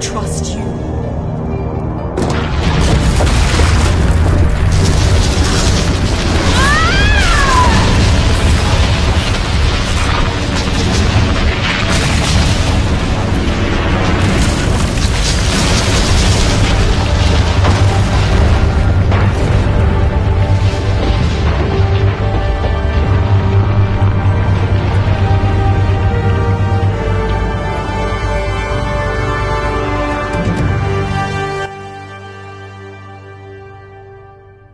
trust you.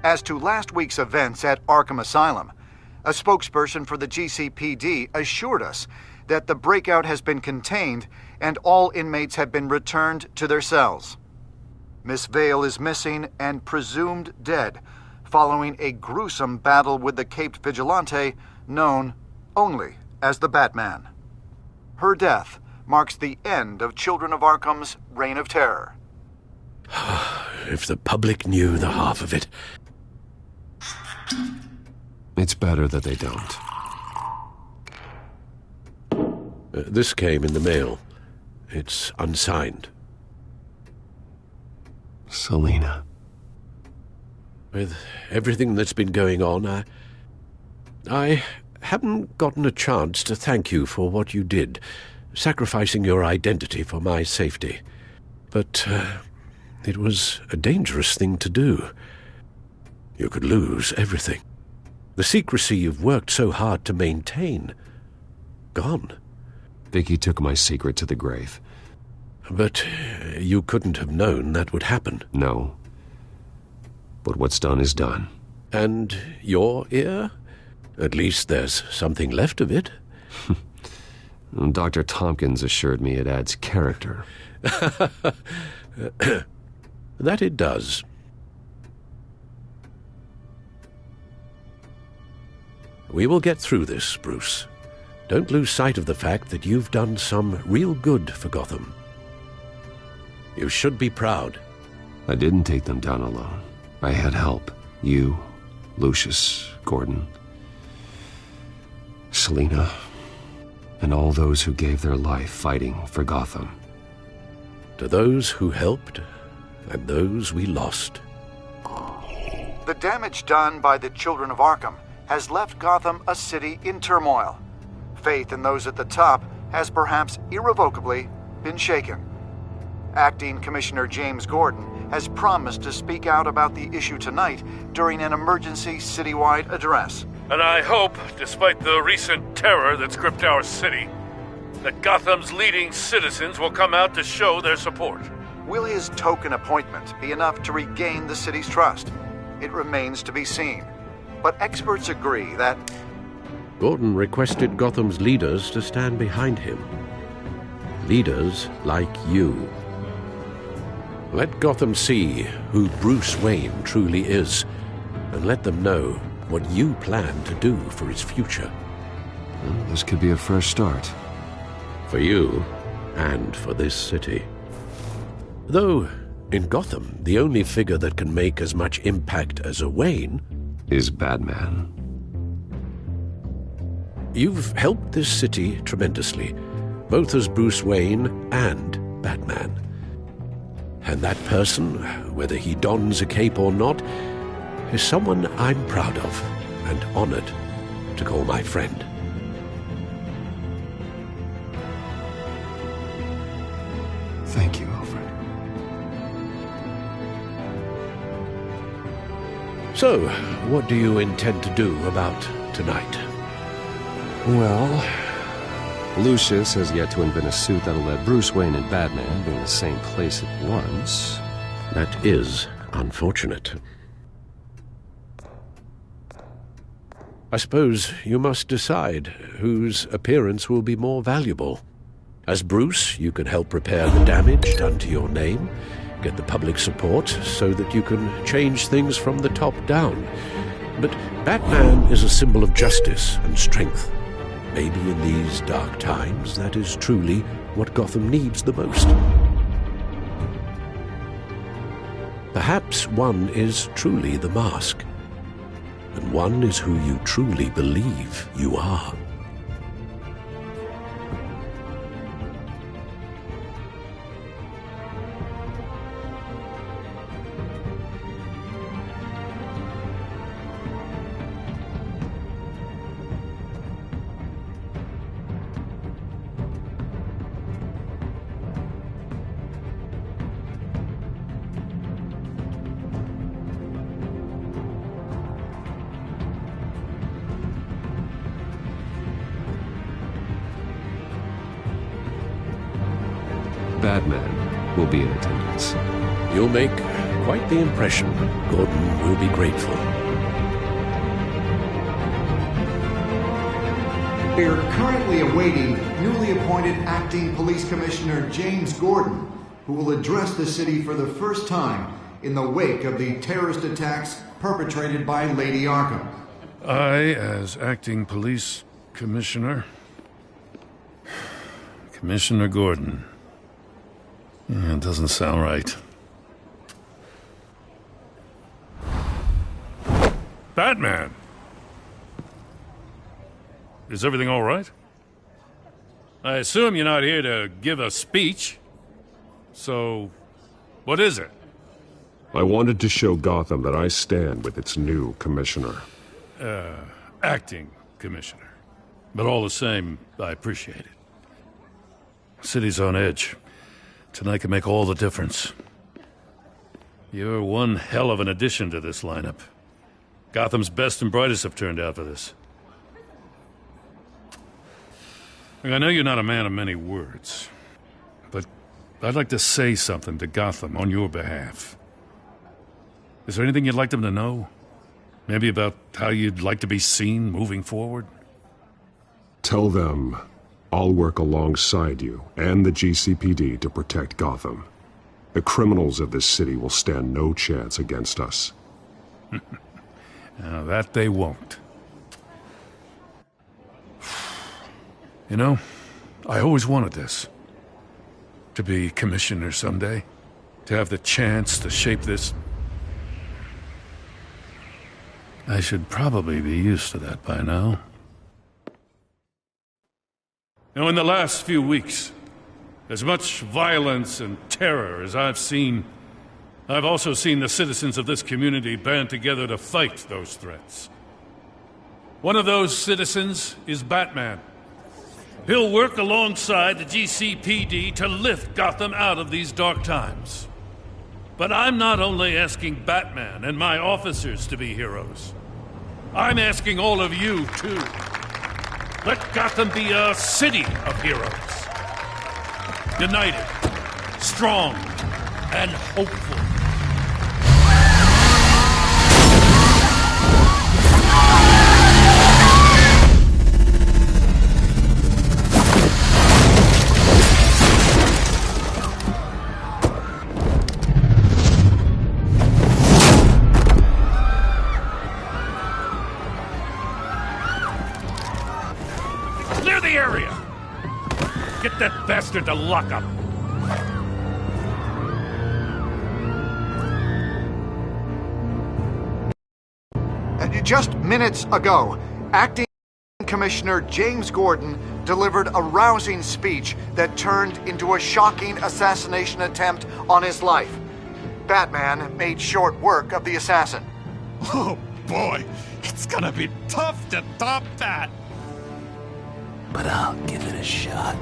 As to last week's events at Arkham Asylum, a spokesperson for the GCPD assured us that the breakout has been contained and all inmates have been returned to their cells. Miss Vale is missing and presumed dead following a gruesome battle with the caped vigilante known only as the Batman. Her death marks the end of Children of Arkham's reign of terror. If the public knew the half of it. It's better that they don't. This came in the mail. It's unsigned. Selina. With everything that's been going on, I haven't gotten a chance to thank you for what you did, sacrificing your identity for my safety. But it was a dangerous thing to do. You could lose everything. The secrecy you've worked so hard to maintain. Gone. Vicky took my secret to the grave. But you couldn't have known that would happen. No. But what's done is done. And your ear? At least there's something left of it. Dr. Tompkins assured me it adds character. That it does. We will get through this, Bruce. Don't lose sight of the fact that you've done some real good for Gotham. You should be proud. I didn't take them down alone. I had help. You, Lucius, Gordon, Selina, and all those who gave their life fighting for Gotham. To those who helped, and those we lost. The damage done by the Children of Arkham has left Gotham a city in turmoil. Faith in those at the top has perhaps irrevocably been shaken. Acting Commissioner James Gordon has promised to speak out about the issue tonight during an emergency citywide address. And I hope, despite the recent terror that's gripped our city, that Gotham's leading citizens will come out to show their support. Will his token appointment be enough to regain the city's trust? It remains to be seen. But experts agree that Gordon requested Gotham's leaders to stand behind him. Leaders like you. Let Gotham see who Bruce Wayne truly is, and let them know what you plan to do for its future. Well, this could be a fresh start. For you, and for this city. Though, in Gotham, the only figure that can make as much impact as a Wayne is Batman. You've helped this city tremendously, both as Bruce Wayne and Batman. And that person, whether he dons a cape or not, is someone I'm proud of and honored to call my friend. Thank you, Alfred. So, what do you intend to do about tonight? Well, Lucius has yet to invent a suit that'll let Bruce Wayne and Batman be in the same place at once. That is unfortunate. I suppose you must decide whose appearance will be more valuable. As Bruce, you can help repair the damage done to your name, get the public support so that you can change things from the top down. But Batman is a symbol of justice and strength. Maybe in these dark times, that is truly what Gotham needs the most. Perhaps one is truly the mask, and one is who you truly believe you are. Batman will be in attendance. You'll make quite the impression. Gordon will be grateful. We are currently awaiting newly appointed Acting Police Commissioner James Gordon, who will address the city for the first time in the wake of the terrorist attacks perpetrated by Lady Arkham. I, as Acting Police Commissioner... Commissioner Gordon. Yeah, it doesn't sound right. Batman! Is everything all right? I assume you're not here to give a speech. So, what is it? I wanted to show Gotham that I stand with its new commissioner. Acting commissioner. But all the same, I appreciate it. City's on edge. Tonight can make all the difference. You're one hell of an addition to this lineup. Gotham's best and brightest have turned out for this. Look, I know you're not a man of many words, but I'd like to say something to Gotham on your behalf. Is there anything you'd like them to know? Maybe about how you'd like to be seen moving forward? Tell them I'll work alongside you and the GCPD to protect Gotham. The criminals of this city will stand no chance against us. Now, that they won't. You know, I always wanted this. To be commissioner someday. To have the chance to shape this. I should probably be used to that by now. You know, in the last few weeks, as much violence and terror as I've seen, I've also seen the citizens of this community band together to fight those threats. One of those citizens is Batman. He'll work alongside the GCPD to lift Gotham out of these dark times. But I'm not only asking Batman and my officers to be heroes. I'm asking all of you, too. Let Gotham be a city of heroes. United, strong, and hopeful. Clear the area! Get that bastard to lock up! Just minutes ago, Acting Commissioner James Gordon delivered a rousing speech that turned into a shocking assassination attempt on his life. Batman made short work of the assassin. Oh boy, it's gonna be tough to top that. But I'll give it a shot.